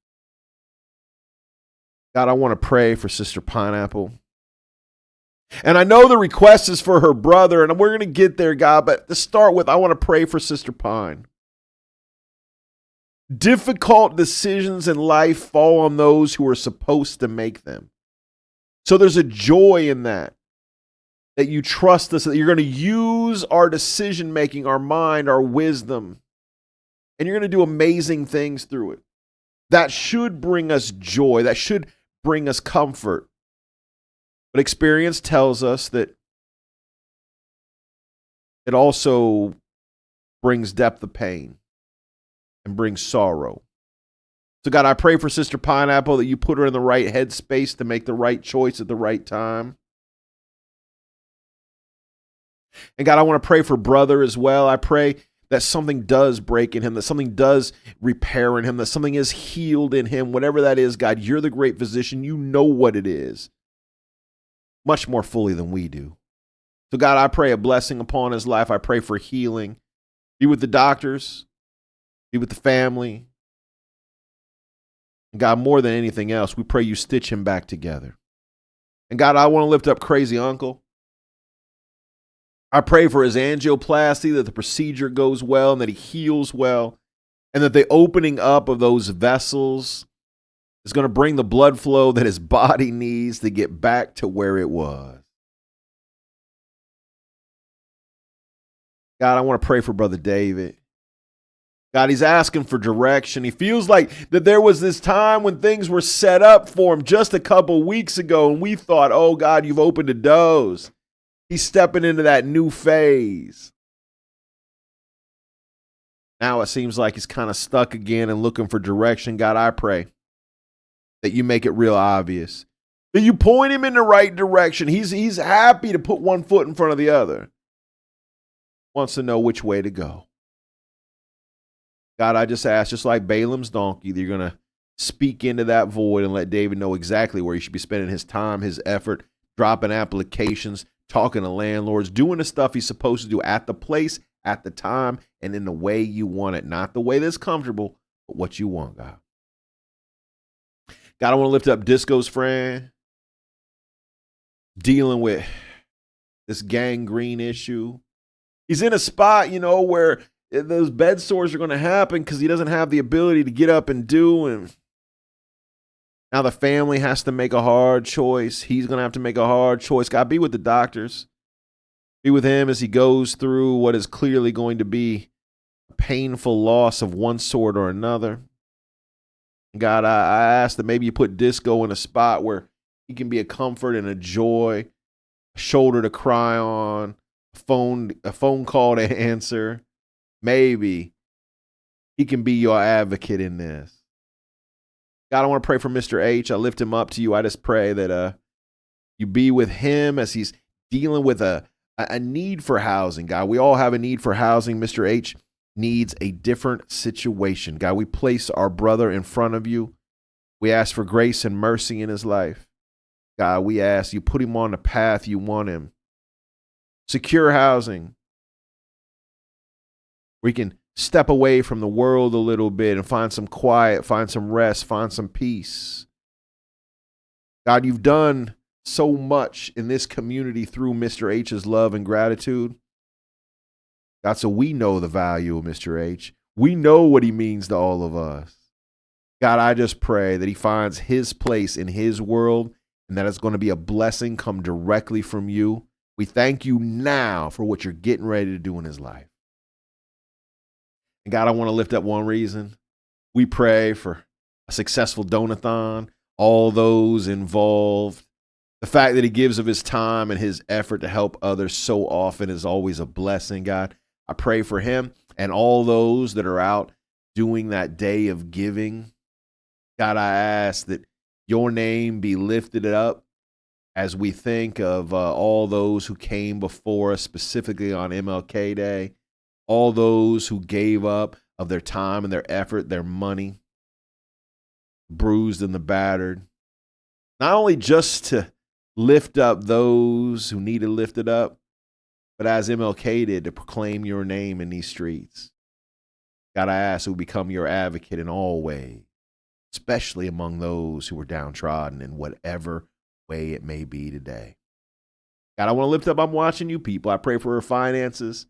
God, I want to pray for Sister Pineapple. And I know the request is for her brother, and we're going to get there, God, but to start with, I want to pray for Sister Pine. Difficult decisions in life fall on those who are supposed to make them. So there's a joy in that you trust us, that you're going to use our decision making, our mind, our wisdom, and you're going to do amazing things through it. That should bring us joy. That should bring us comfort. But experience tells us that it also brings depth of pain and brings sorrow. So God, I pray for Sister Pineapple that you put her in the right headspace to make the right choice at the right time. And God, I want to pray for brother as well. I pray that something does break in him, that something does repair in him, that something is healed in him. Whatever that is, God, you're the great physician. You know what it is much more fully than we do. So God, I pray a blessing upon his life. I pray for healing. Be with the doctors. Be with the family. And God, more than anything else, we pray you stitch him back together. And God, I want to lift up crazy uncle. I pray for his angioplasty, that the procedure goes well and that he heals well, and that the opening up of those vessels is going to bring the blood flow that his body needs to get back to where it was. God, I want to pray for Brother David. God, he's asking for direction. He feels like that there was this time when things were set up for him just a couple weeks ago, and we thought, oh, God, you've opened the doors. He's stepping into that new phase. Now it seems like he's kind of stuck again and looking for direction. God, I pray that you make it real obvious, that you point him in the right direction. He's happy to put one foot in front of the other. Wants to know which way to go. God, I just ask, just like Balaam's donkey, that you're going to speak into that void and let David know exactly where he should be spending his time, his effort, dropping applications, talking to landlords, doing the stuff he's supposed to do at the place, at the time, and in the way you want it. Not the way that's comfortable, but what you want, God. God, I want to lift up Disco's friend, dealing with this gangrene issue. He's in a spot, where those bed sores are going to happen because he doesn't have the ability to get up and do. And now the family has to make a hard choice. He's going to have to make a hard choice. God, be with the doctors. Be with him as he goes through what is clearly going to be a painful loss of one sort or another. God, I ask that maybe you put Disco in a spot where he can be a comfort and a joy, a shoulder to cry on, a phone call to answer. Maybe he can be your advocate in this. God, I want to pray for Mr. H. I lift him up to you. I just pray that you be with him as he's dealing with a need for housing. God, we all have a need for housing. Mr. H needs a different situation. God, we place our brother in front of you. We ask for grace and mercy in his life. God, we ask you put him on the path you want him. Secure housing. We can step away from the world a little bit and find some quiet, find some rest, find some peace. God, you've done so much in this community through Mr. H's love and gratitude. God, so we know the value of Mr. H. We know what he means to all of us. God, I just pray that he finds his place in his world and that it's going to be a blessing come directly from you. We thank you now for what you're getting ready to do in his life. And God, I want to lift up one reason. We pray for a successful donathon, all those involved. The fact that he gives of his time and his effort to help others so often is always a blessing, God. I pray for him and all those that are out doing that day of giving. God, I ask that your name be lifted up as we think of all those who came before us, specifically on MLK Day, all those who gave up of their time and their effort, their money, bruised and the battered, not only just to lift up those who needed lifted up, but as MLK did, to proclaim your name in these streets. God, I ask who become your advocate in all ways. especially among those who are downtrodden in whatever way it may be today. God, I want to lift up, I'm watching you people. I pray for her finances.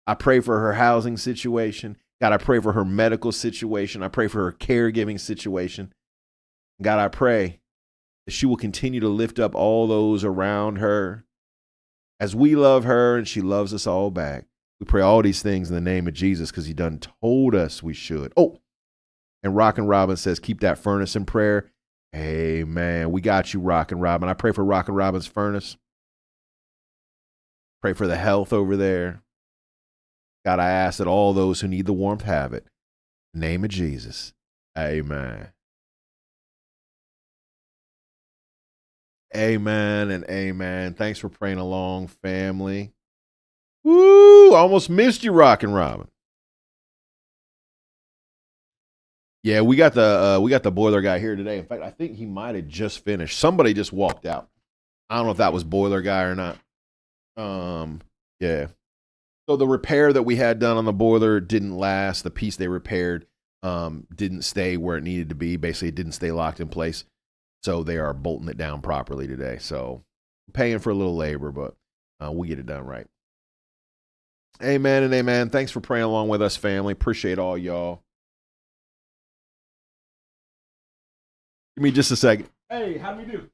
I pray for her housing situation. God, I pray for her medical situation. I pray for her caregiving situation. God, I pray that she will continue to lift up all those around her as we love her and she loves us all back. We pray all these things in the name of Jesus because he done told us we should. Oh, and Rockin' Robin says, keep that furnace in prayer. Amen. We got you, Rockin' Robin. I pray for Rockin' Robin's furnace. Pray for the health over there. God, I ask that all those who need the warmth have it. In the name of Jesus. Amen. Amen and amen. Thanks for praying along, family. Woo! Almost missed you, Rockin' Robin. Yeah, we got the boiler guy here today. In fact, I think he might have just finished. Somebody just walked out. I don't know if that was boiler guy or not. Yeah. So the repair that we had done on the boiler didn't last. The piece they repaired didn't stay where it needed to be. Basically, it didn't stay locked in place. So they are bolting it down properly today. So paying for a little labor, but we'll get it done right. Amen and amen. Thanks for praying along with us, family. Appreciate all y'all. Give me just a second. Hey, how do we do?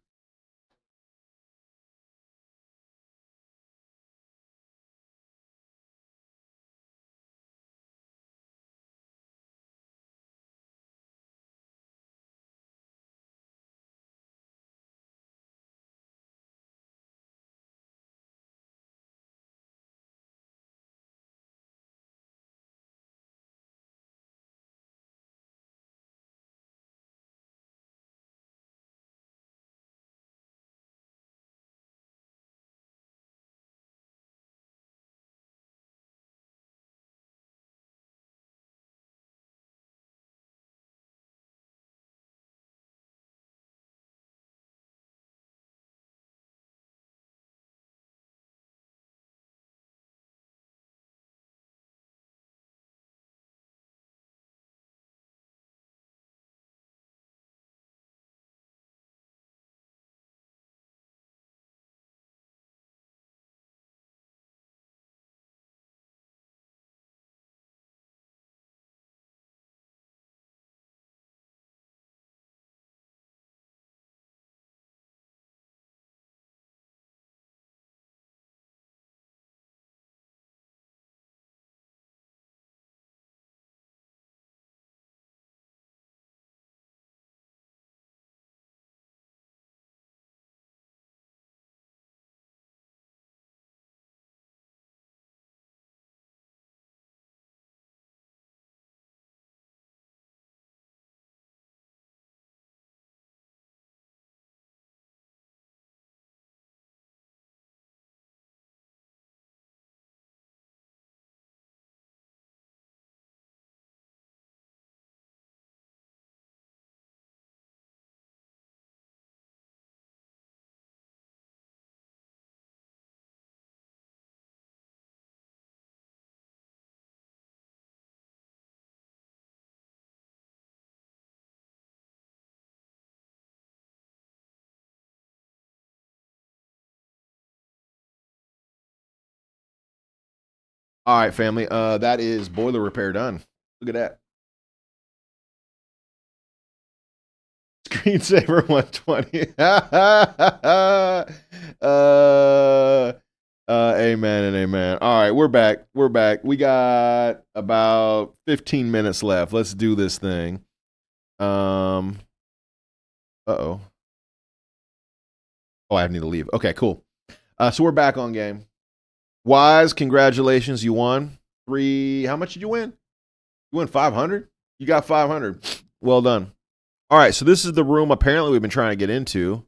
All right, family. That is boiler repair done. Look at that. Screensaver 120. Amen and amen. All right, we're back. We're back. We got about 15 minutes left. Let's do this thing. Uh-oh. Oh, I need to leave. Okay, cool. So we're back on game. Wise, congratulations. You won. How much did you win? You won 500? You got 500. Well done. All right, so this is the room apparently we've been trying to get into.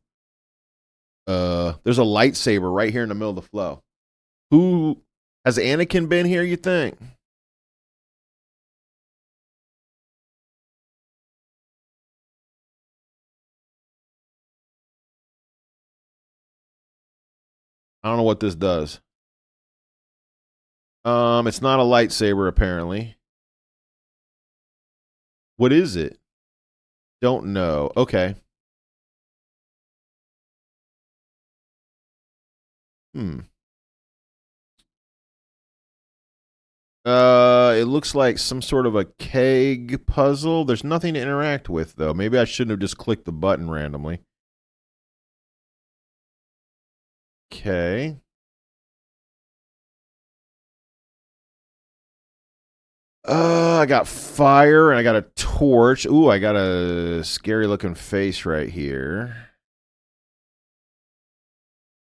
There's a lightsaber right here in the middle of the flow. Who has Anakin been here, you think? I don't know what this does. It's not a lightsaber apparently. What is it? Don't know. Okay. It looks like some sort of a keg puzzle. There's nothing to interact with, though. Maybe I shouldn't have just clicked the button randomly. Okay. I got fire and I got a torch. Ooh, I got a scary looking face right here.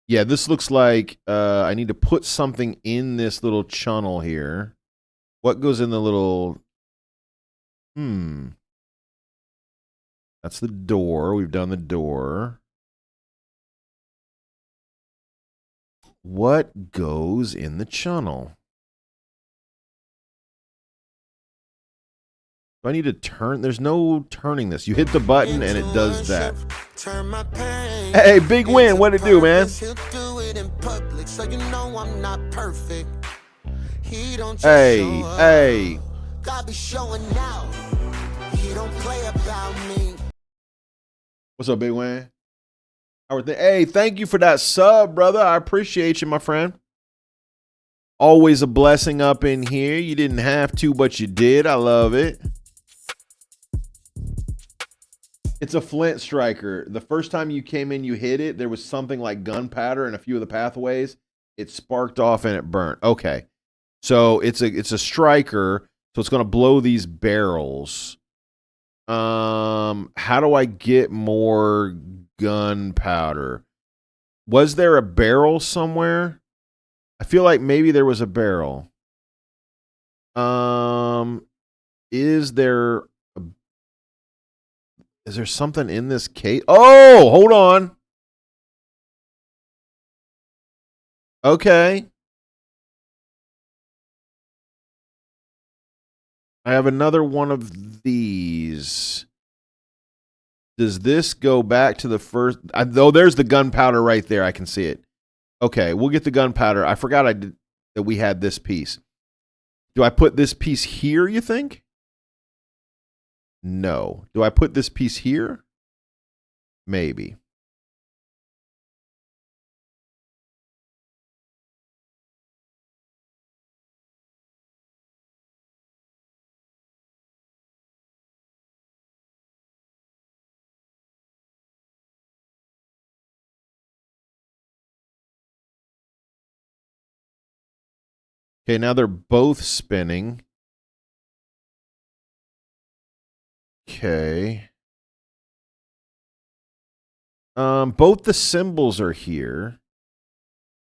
Yeah, this looks like I need to put something in this little channel here. What goes in the little... That's the door. We've done the door. What goes in the channel? Do I need to turn? There's no turning this. You hit the button and it does that. Hey, big win. What'd it do, man? Hey. What's up, big win? Hey, thank you for that sub, brother. I appreciate you, my friend. Always a blessing up in here. You didn't have to, but you did. I love it. It's a flint striker. The first time you came in, you hit it. There was something like gunpowder in a few of the pathways. It sparked off and it burnt. Okay. So it's a striker. So it's going to blow these barrels. How do I get more gunpowder? Was there a barrel somewhere? I feel like maybe there was a barrel. Is there something in this case? Oh, hold on. Okay. I have another one of these. Does this go back to the first? Though there's the gunpowder right there. I can see it. Okay, we'll get the gunpowder. I forgot that we had this piece. Do I put this piece here, you think? No. Do I put this piece here? Maybe. Okay, now they're both spinning. Okay. Both the symbols are here.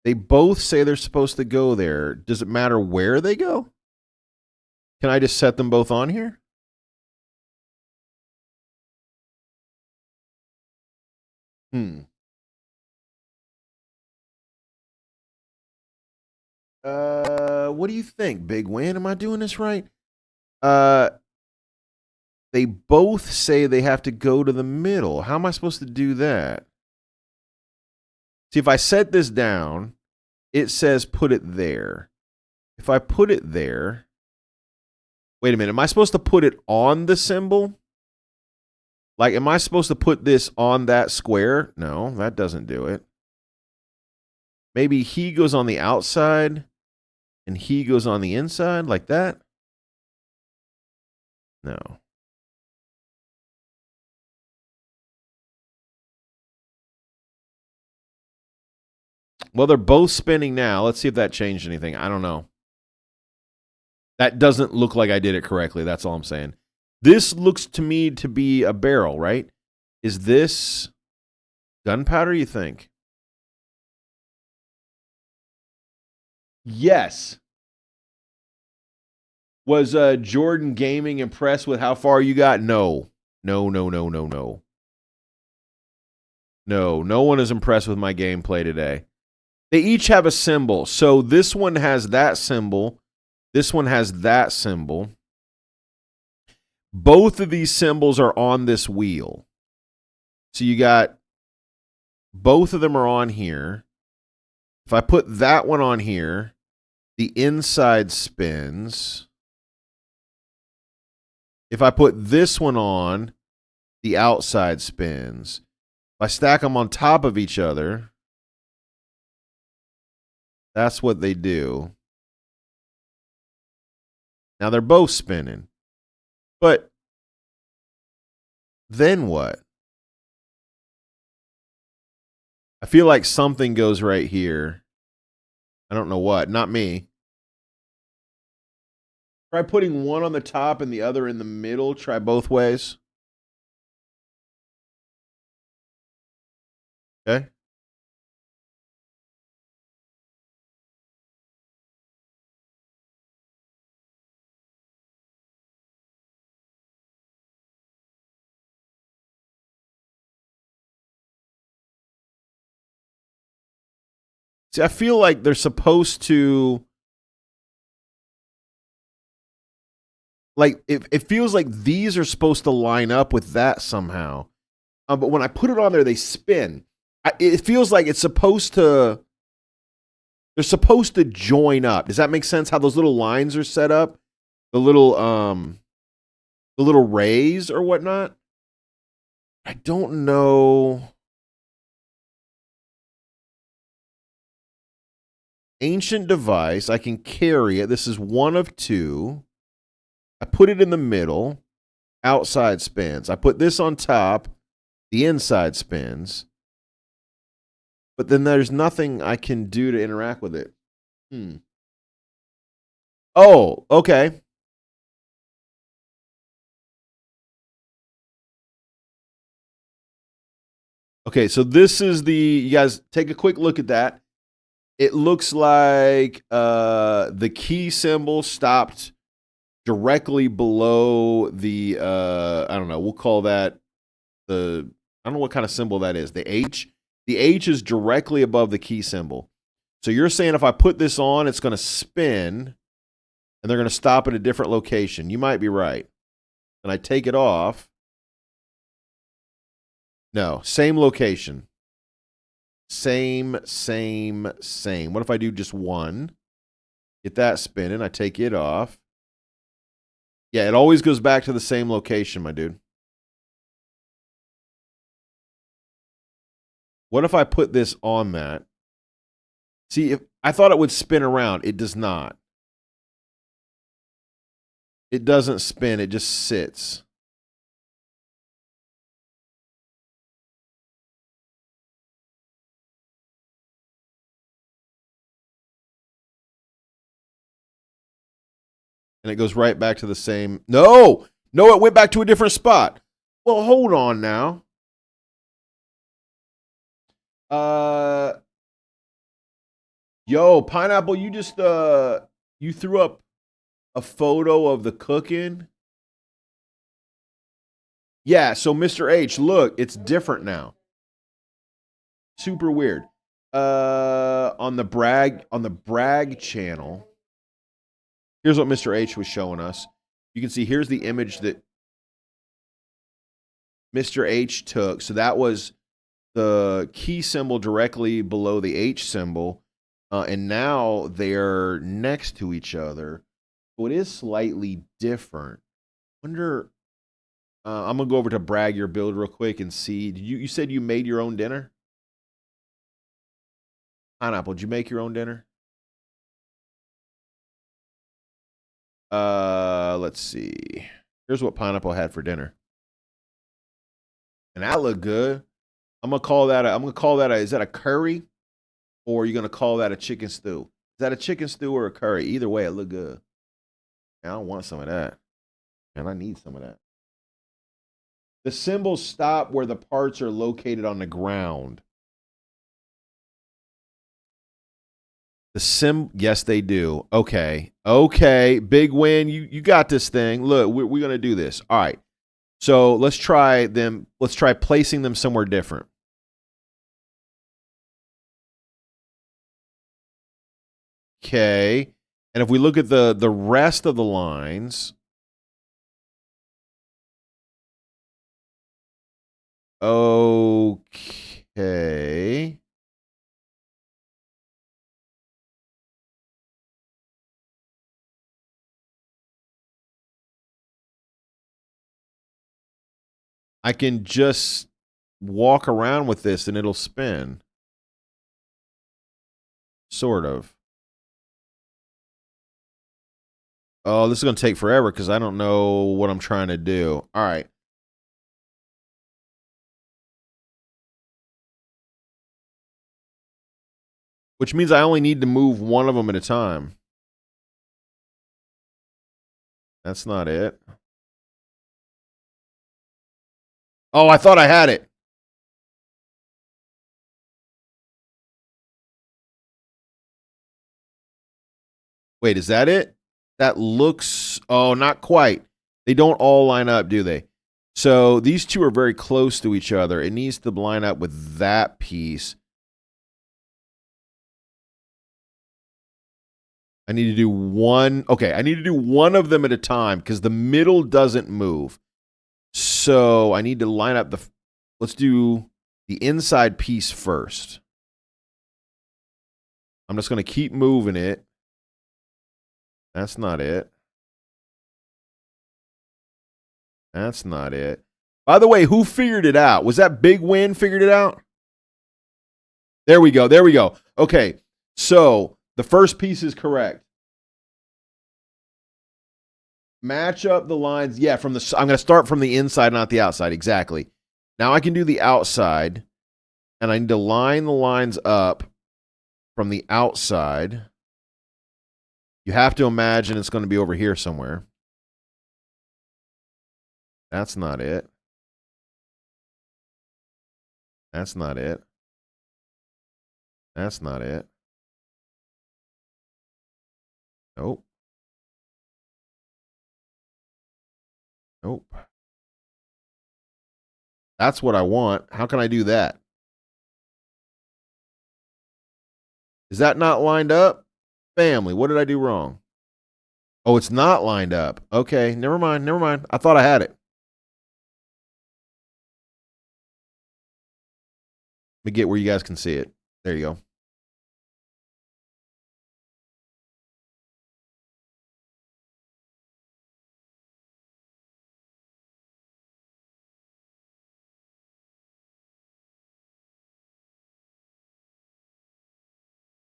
They both say they're supposed to go there. Does it matter where they go? Can I just set them both on here? What do you think, Big Win? Am I doing this right? They both say they have to go to the middle. How am I supposed to do that? See, if I set this down, it says put it there. If I put it there, wait a minute. Am I supposed to put it on the symbol? Like, am I supposed to put this on that square? No, that doesn't do it. Maybe he goes on the outside and he goes on the inside like that? No. Well, they're both spinning now. Let's see if that changed anything. I don't know. That doesn't look like I did it correctly. That's all I'm saying. This looks to me to be a barrel, right? Is this gunpowder, you think? Yes. Was Jordan Gaming impressed with how far you got? No. No, no, no, no, no. No, no one is impressed with my gameplay today. They each have a symbol. So this one has that symbol. This one has that symbol. Both of these symbols are on this wheel. So you got both of them are on here. If I put that one on here, the inside spins. If I put this one on, the outside spins. If I stack them on top of each other, that's what they do. Now they're both spinning. But then what? I feel like something goes right here. I don't know what. Not me. Try putting one on the top and the other in the middle. Try both ways. Okay. See, I feel like they're supposed to, like, it feels like these are supposed to line up with that somehow. But when I put it on there, they spin. It feels like it's supposed to, they're supposed to join up. Does that make sense? How those little lines are set up? The little rays or whatnot? I don't know. Ancient device. I can carry it. This is one of two. I put it in the middle. Outside spins. I put this on top. The inside spins. But then there's nothing I can do to interact with it. Oh, okay. Okay, so this is you guys take a quick look at that. It looks like the key symbol stopped directly below the I don't know, we'll call that I don't know what kind of symbol that is. The H. The H is directly above the key symbol. So you're saying if I put this on, it's going to spin and they're going to stop at a different location. You might be right. And I take it off. No, same location. Same. What if I do just one? Get that spinning. I take it off. Yeah, it always goes back to the same location, my dude. What if I put this on that? See, if I thought it would spin around, it does not. It doesn't spin, it just sits. And it goes right back to the same. No, it went back to a different spot. Well, hold on now. Yo, Pineapple, you just you threw up a photo of the cooking. Yeah, so Mr. H, look, it's different now. Super weird. On the brag channel. Here's what Mr. H was showing us. You can see here's the image that Mr. H took. So that was the key symbol directly below the H symbol. And now they're next to each other. So it is slightly different. Wonder, I'm going to go over to brag your build real quick and see. You said you made your own dinner? Pineapple, did you make your own dinner? Let's see. Here's what Pineapple had for dinner. And that looked good. I'm gonna call that is that a curry? Or are you gonna call that a chicken stew? Is that a chicken stew or a curry? Either way, it looked good. I don't want some of that. And I need some of that. The symbols stop where the parts are located on the ground. Yes, they do. Okay. Big win. You got this thing. Look, we're gonna do this. All right. So let's try them. Let's try placing them somewhere different. Okay. And if we look at the rest of the lines. Okay. I can just walk around with this and it'll spin. Sort of. Oh, this is going to take forever because I don't know what I'm trying to do. All right. Which means I only need to move one of them at a time. That's not it. Oh, I thought I had it. Wait, is that it? That looks... Oh, not quite. They don't all line up, do they? So these two are very close to each other. It needs to line up with that piece. I need to do one. Okay, I need to do one of them at a time because the middle doesn't move. So I need to line up the... Let's do the inside piece first. I'm just going to keep moving it. That's not it. That's not it. By the way, who figured it out? Was that Big Win figured it out? There we go. There we go. Okay, so the first piece is correct. Match up the lines. Yeah, from the. I'm going to start from the inside, not the outside. Exactly. Now I can do the outside, and I need to line the lines up from the outside. You have to imagine it's going to be over here somewhere. That's not it. That's not it. That's not it. Nope. Nope. That's what I want. How can I do that? Is that not lined up? Family, what did I do wrong? Oh, it's not lined up. Okay, never mind. Never mind. I thought I had it. Let me get where you guys can see it. There you go.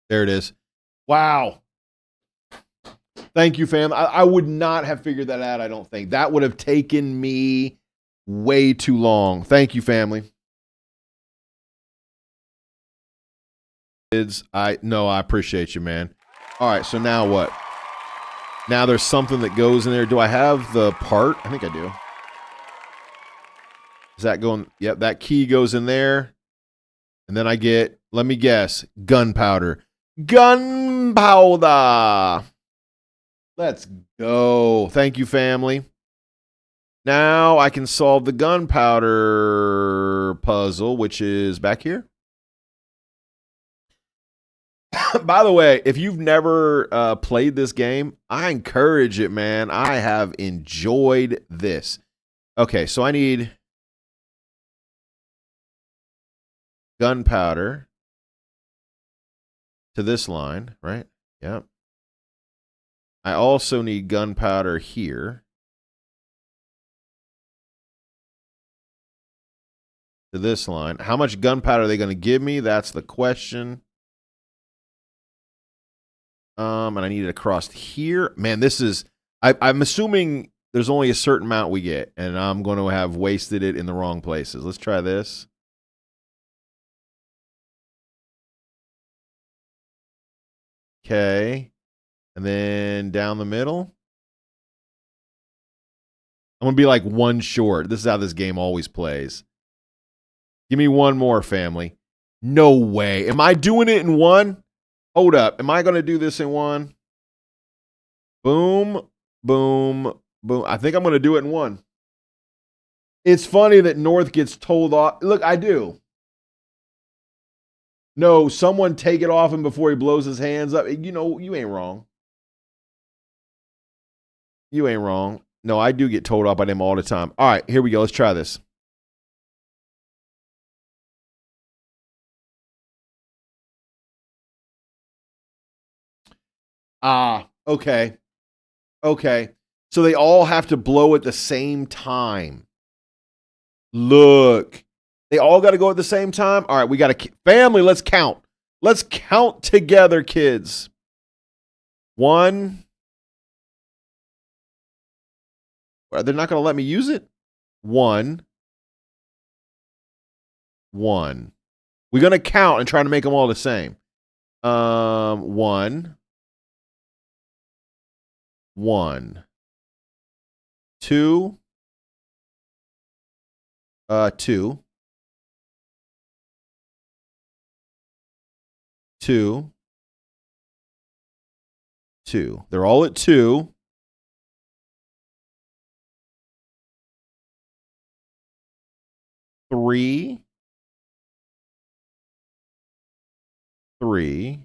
There it is. Wow. Thank you, fam. I would not have figured that out, I don't think. That would have taken me way too long. Thank you, family. I appreciate you, man. All right, so now what? Now there's something that goes in there. Do I have the part? I think I do. Is that going? Yep, that key goes in there. And then I get, let me guess, gunpowder. Gunpowder. Let's go. Thank you, family. Now I can solve the gunpowder puzzle, which is back here. By the way, if you've never played this game, I encourage it, man. I have enjoyed this. Okay, so I need gunpowder to this line, right? Yep. I also need gunpowder here to this line. How much gunpowder are they going to give me? That's the question. And I need it across here. Man, this is... I'm assuming there's only a certain amount we get, and I'm going to have wasted it in the wrong places. Let's try this. Okay. And then down the middle. I'm going to be like one short. This is how this game always plays. Give me one more, family. No way. Am I doing it in one? Hold up. Am I going to do this in one? Boom, boom, boom. I think I'm going to do it in one. It's funny that North gets told off. Look, I do. No, someone take it off him before he blows his hands up. You know, you ain't wrong. You ain't wrong. No, I do get told off by them all the time. All right, here we go. Let's try this. Ah, okay. Okay. So they all have to blow at the same time. Look. They all got to go at the same time? All right, we got to... Family, let's count. Let's count together, kids. 1. They're not going to let me use it? 1. 1. We're going to count and try to make them all the same. 1. 1. 2. 2. 2. 2. They're all at 2. 3. 3.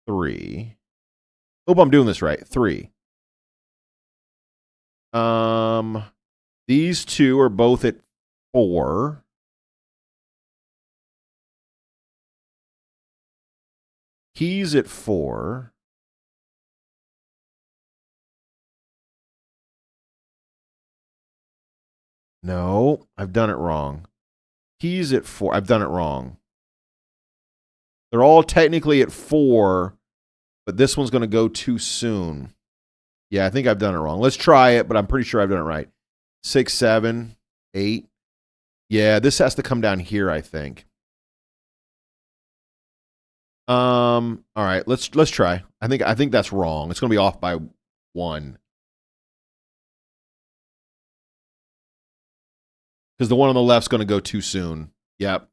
3. Hope I'm doing this right. 3. These two are both at 4. He's at 4. No, I've done it wrong. He's at 4. I've done it wrong. They're all technically at 4, but this one's going to go too soon. Yeah, I think I've done it wrong. Let's try it, but I'm pretty sure I've done it right. 6, 7, 8. Yeah, this has to come down here, I think. All right, let's try. I think that's wrong. It's going to be off by 1. Because the one on the left's going to go too soon. Yep.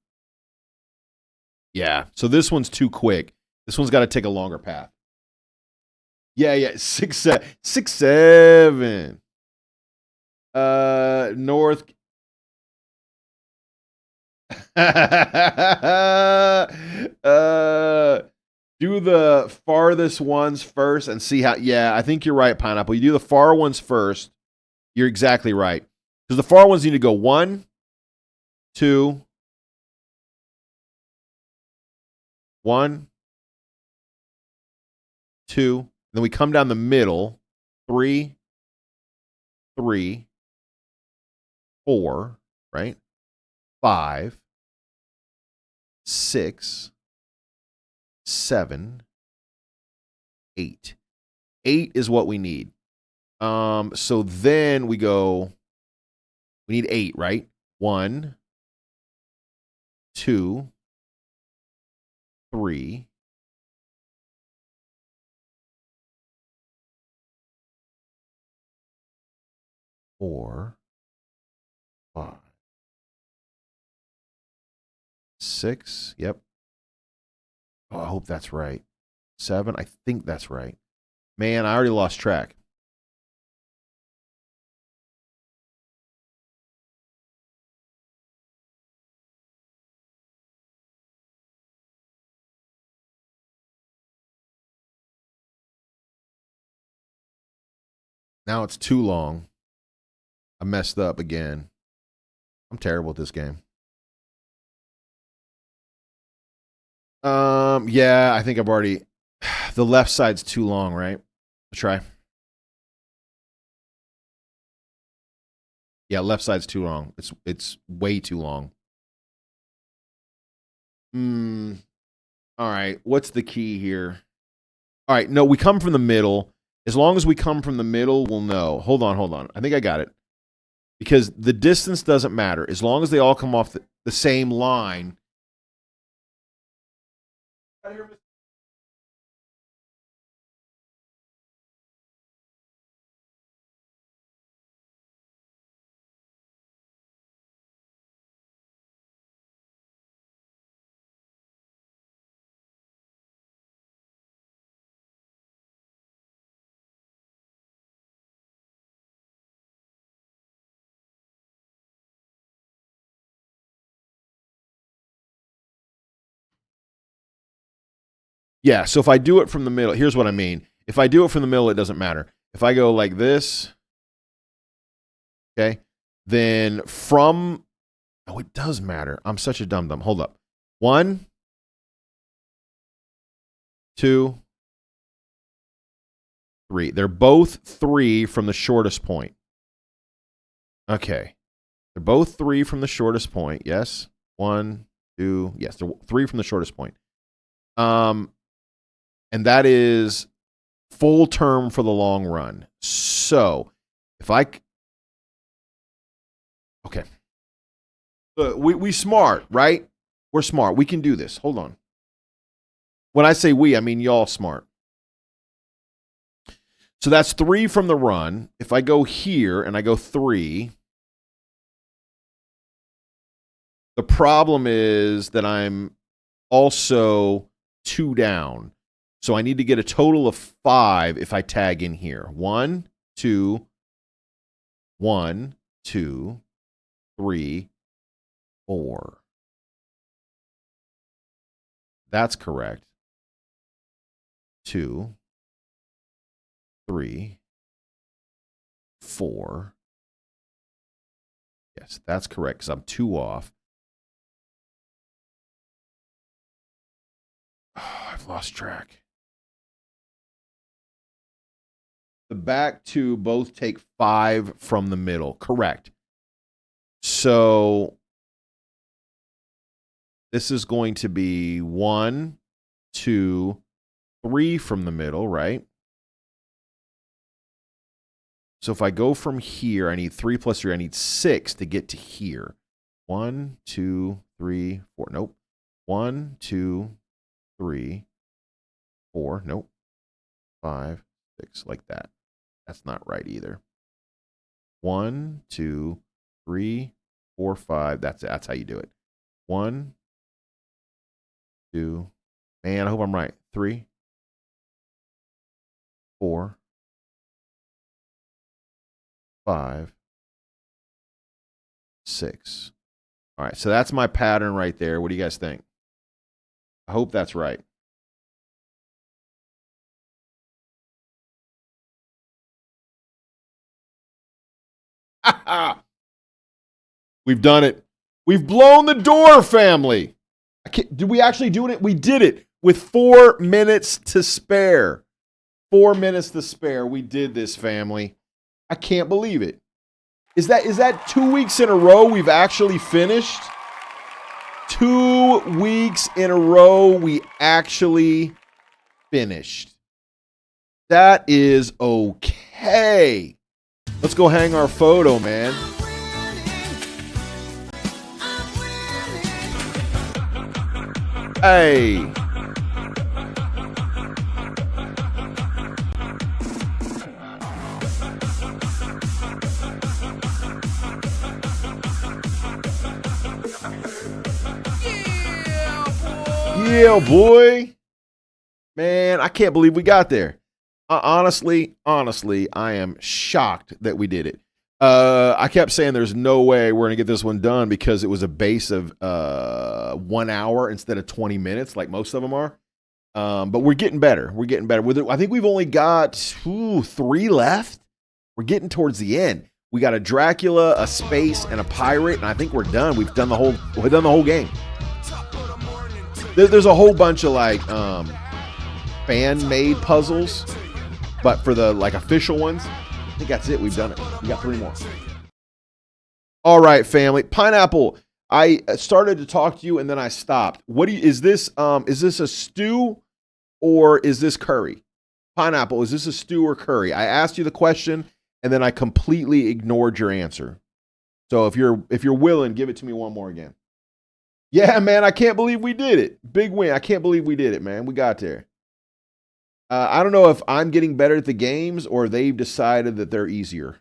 Yeah. So this one's too quick. This one's got to take a longer path. Yeah. 6, 7. 6, 7. North. Do the farthest ones first and see how. Yeah, I think you're right, Pineapple. You do the far ones first. You're exactly right. Because the far ones need to go 1, 2, 1, 2. Then we come down the middle. 3, 3, 4, right? 5, 6, 7, 8. 8 is what we need. So then we go, we need 8, right? 1, 2, 3, 4, 5, 6. Yep. Oh, I hope that's right. 7. I think that's right. Man, I already lost track. Now it's too long. I messed up again. I'm terrible at this game. Yeah, I think I've already. The left side's too long, right? Let's try. Yeah, left side's too long. It's way too long. All right. What's the key here? All right. No, we come from the middle. As long as we come from the middle, we'll know. Hold on. I think I got it. Because the distance doesn't matter. As long as they all come off the same line. Yeah, so if I do it from the middle, here's what I mean. If I do it from the middle, it doesn't matter. If I go like this, okay, then from, oh, it does matter. I'm such a dum-dum. Hold up. 1, 2, 3. They're both 3 from the shortest point. Okay. They're both 3 from the shortest point. Yes. 1, 2. Yes, they're 3 from the shortest point. And that is full term for the long run. So if I, okay. We smart, right? We're smart. We can do this. Hold on. When I say we, I mean y'all smart. So that's 3 from the run. If I go here and I go 3, the problem is that I'm also 2 down. So I need to get a total of 5 if I tag in here. 1, 2, 1, 2, 3, 4. That's correct. 2, 3, 4. Yes, that's correct because I'm 2 off. Oh, I've lost track. The back 2 both take 5 from the middle. Correct. So this is going to be 1, 2, 3 from the middle, right? So if I go from here, I need 3 plus 3. I need 6 to get to here. 1, 2, 3, 4. Nope. 1, 2, 3, 4. Nope. 5, 6. Like that. That's not right either. 1, 2, 3, 4, 5. That's how you do it. 1, 2. Man, I hope I'm right. 3, 4, 5, 6. All right, so that's my pattern right there. What do you guys think? I hope that's right. We've done it. We've blown the door, family. Did we actually do it? We did it with 4 minutes to spare. 4 minutes to spare. We did this, family. I can't believe it. Is that 2 weeks in a row we've actually finished? 2 weeks in a row we actually finished. That is okay. Let's go hang our photo, man. Hey. Yeah, boy. Man, I can't believe we got there. Honestly, I am shocked that we did it. I kept saying there's no way we're going to get this one done because it was a base of 1 hour instead of 20 minutes like most of them are. But we're getting better. We're getting better. I think we've only got 3 left. We're getting towards the end. We got a Dracula, a space, and a pirate, and I think we're done. We've done the whole game. There's a whole bunch of like fan-made puzzles, but for the like official ones, I think that's it. We've done it. We got 3 more. All right, family. Pineapple. I started to talk to you and then I stopped. Is this a stew or is this curry? Pineapple, is this a stew or curry? I asked you the question and then I completely ignored your answer. So if you're willing, give it to me one more again. Yeah, man, I can't believe we did it. Big win. I can't believe we did it, man. We got there. I don't know if I'm getting better at the games or they've decided that they're easier.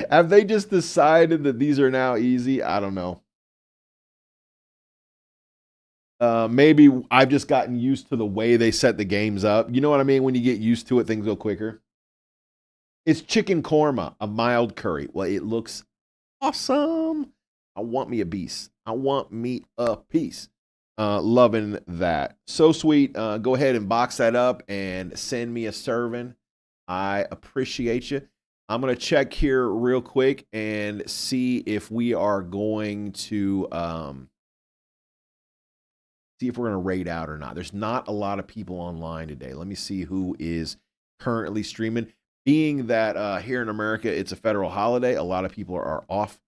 Have they just decided that these are now easy? I don't know. Maybe I've just gotten used to the way they set the games up. You know what I mean? When you get used to it, things go quicker. It's chicken korma, a mild curry. Well, it looks awesome. I want me a piece. Loving that. So sweet. Go ahead and box that up and send me a serving. I appreciate you. I'm going to check here real quick and see if we are going to raid out or not. There's not a lot of people online today. Let me see who is currently streaming. being that here in America it's a federal holiday, a lot of people are off.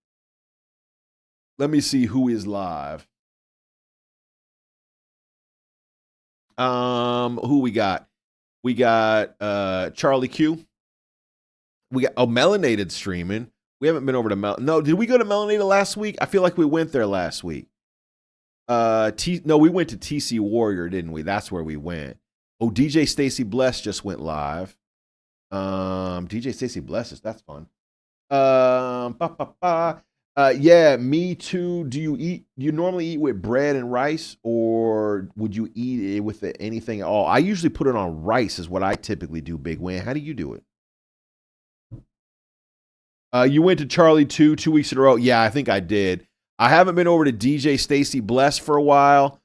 Let me see who is live. Who we got? We got Charlie Q. We got Melanated streaming. We haven't been over to No, did we go to Melanated last week? I feel like we went there last week. No, we went to TC Warrior, didn't we? That's where we went. Oh, DJ Stacy Bless just went live. DJ Stacy Blesses, that's fun. Yeah, me too. Do you normally eat with bread and rice, or would you eat it with anything at all? I usually put it on rice is what I typically do, Big Win. How do you do it? You went to Charlie 2 weeks in a row. Yeah, I think I did. I haven't been over to DJ Stacy Bless for a while.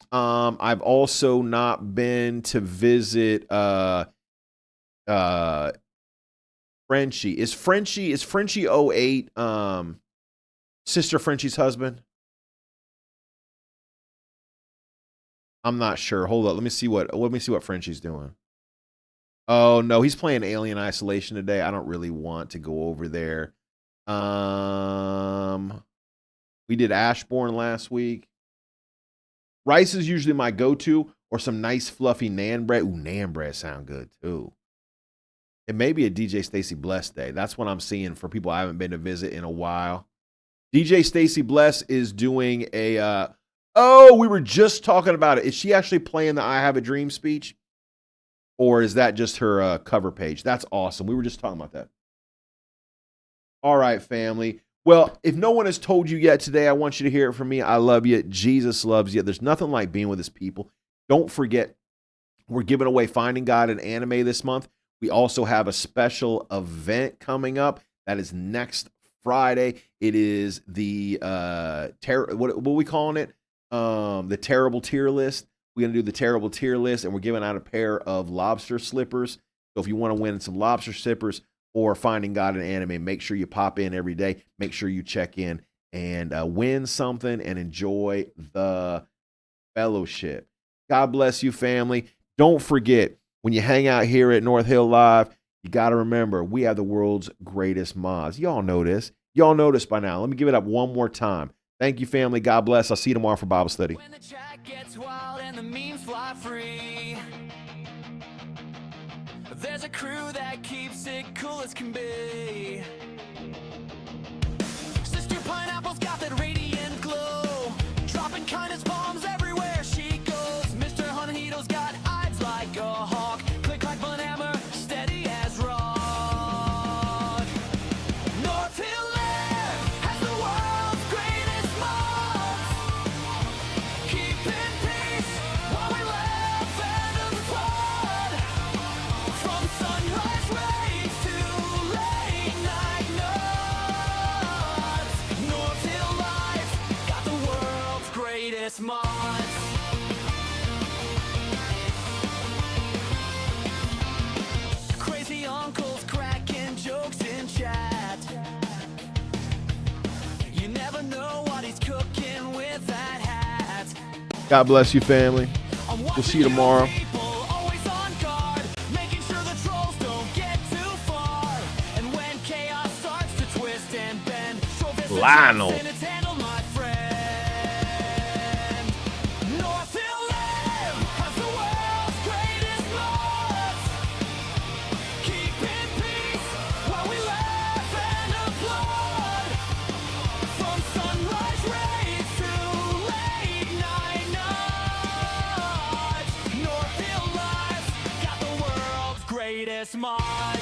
I've also not been to visit Frenchie. Is Frenchie 08 Sister Frenchie's husband? I'm not sure. Hold up. Let me see what Frenchie's doing. Oh no, he's playing Alien Isolation today. I don't really want to go over there. We did Ashbourne last week. Rice is usually my go-to, or some nice fluffy naan bread. Ooh, naan bread sound good too. It may be a DJ Stacy Bless day. That's what I'm seeing for people I haven't been to visit in a while. DJ Stacy Bless is doing a oh, we were just talking about it. Is she actually playing the I Have a Dream speech? Or is that just her cover page? That's awesome. We were just talking about that. All right, family. Well, if no one has told you yet today, I want you to hear it from me. I love you. Jesus loves you. There's nothing like being with his people. Don't forget, we're giving away Finding God in Anime this month. We also have a special event coming up. That is next Friday. It is the what are we calling it? The terrible tier list. We're going to do the terrible tier list, and we're giving out a pair of lobster slippers. So if you want to win some lobster slippers or Finding God in Anime, make sure you pop in every day. Make sure you check in and win something and enjoy the fellowship. God bless you, family. Don't forget, when you hang out here at North Hill Live, you got to remember, we have the world's greatest mods. Y'all know this. Y'all know this by now. Let me give it up one more time. Thank you, family. God bless. I'll see you tomorrow for Bible study. When the chat gets wild and the memes fly free, there's a crew that keeps it cool as can be. Sister Pineapple's got that radiant glow, dropping kindness bombs everywhere she goes. Mr. Honeydo's got eyes like a hawk, click like banhammer, steady as rock. North Hill Lair has the world's greatest mods, keeping peace while we laugh and applaud. From sunrise rays to late night nods, North Hill Live got the world's greatest mods. Crazy uncles cracking jokes in chat. You never know what he's cooking with that hat. God bless you, family. We'll see you tomorrow. People always on guard, making sure the trolls don't get too far. And when chaos starts to twist and bend, Lionel. and it's handled, my friend. North Hill Live has the world's greatest mods, keeping peace while we laugh and applaud. From sunrise rays to late night nods, North Hill Live got the world's greatest mods.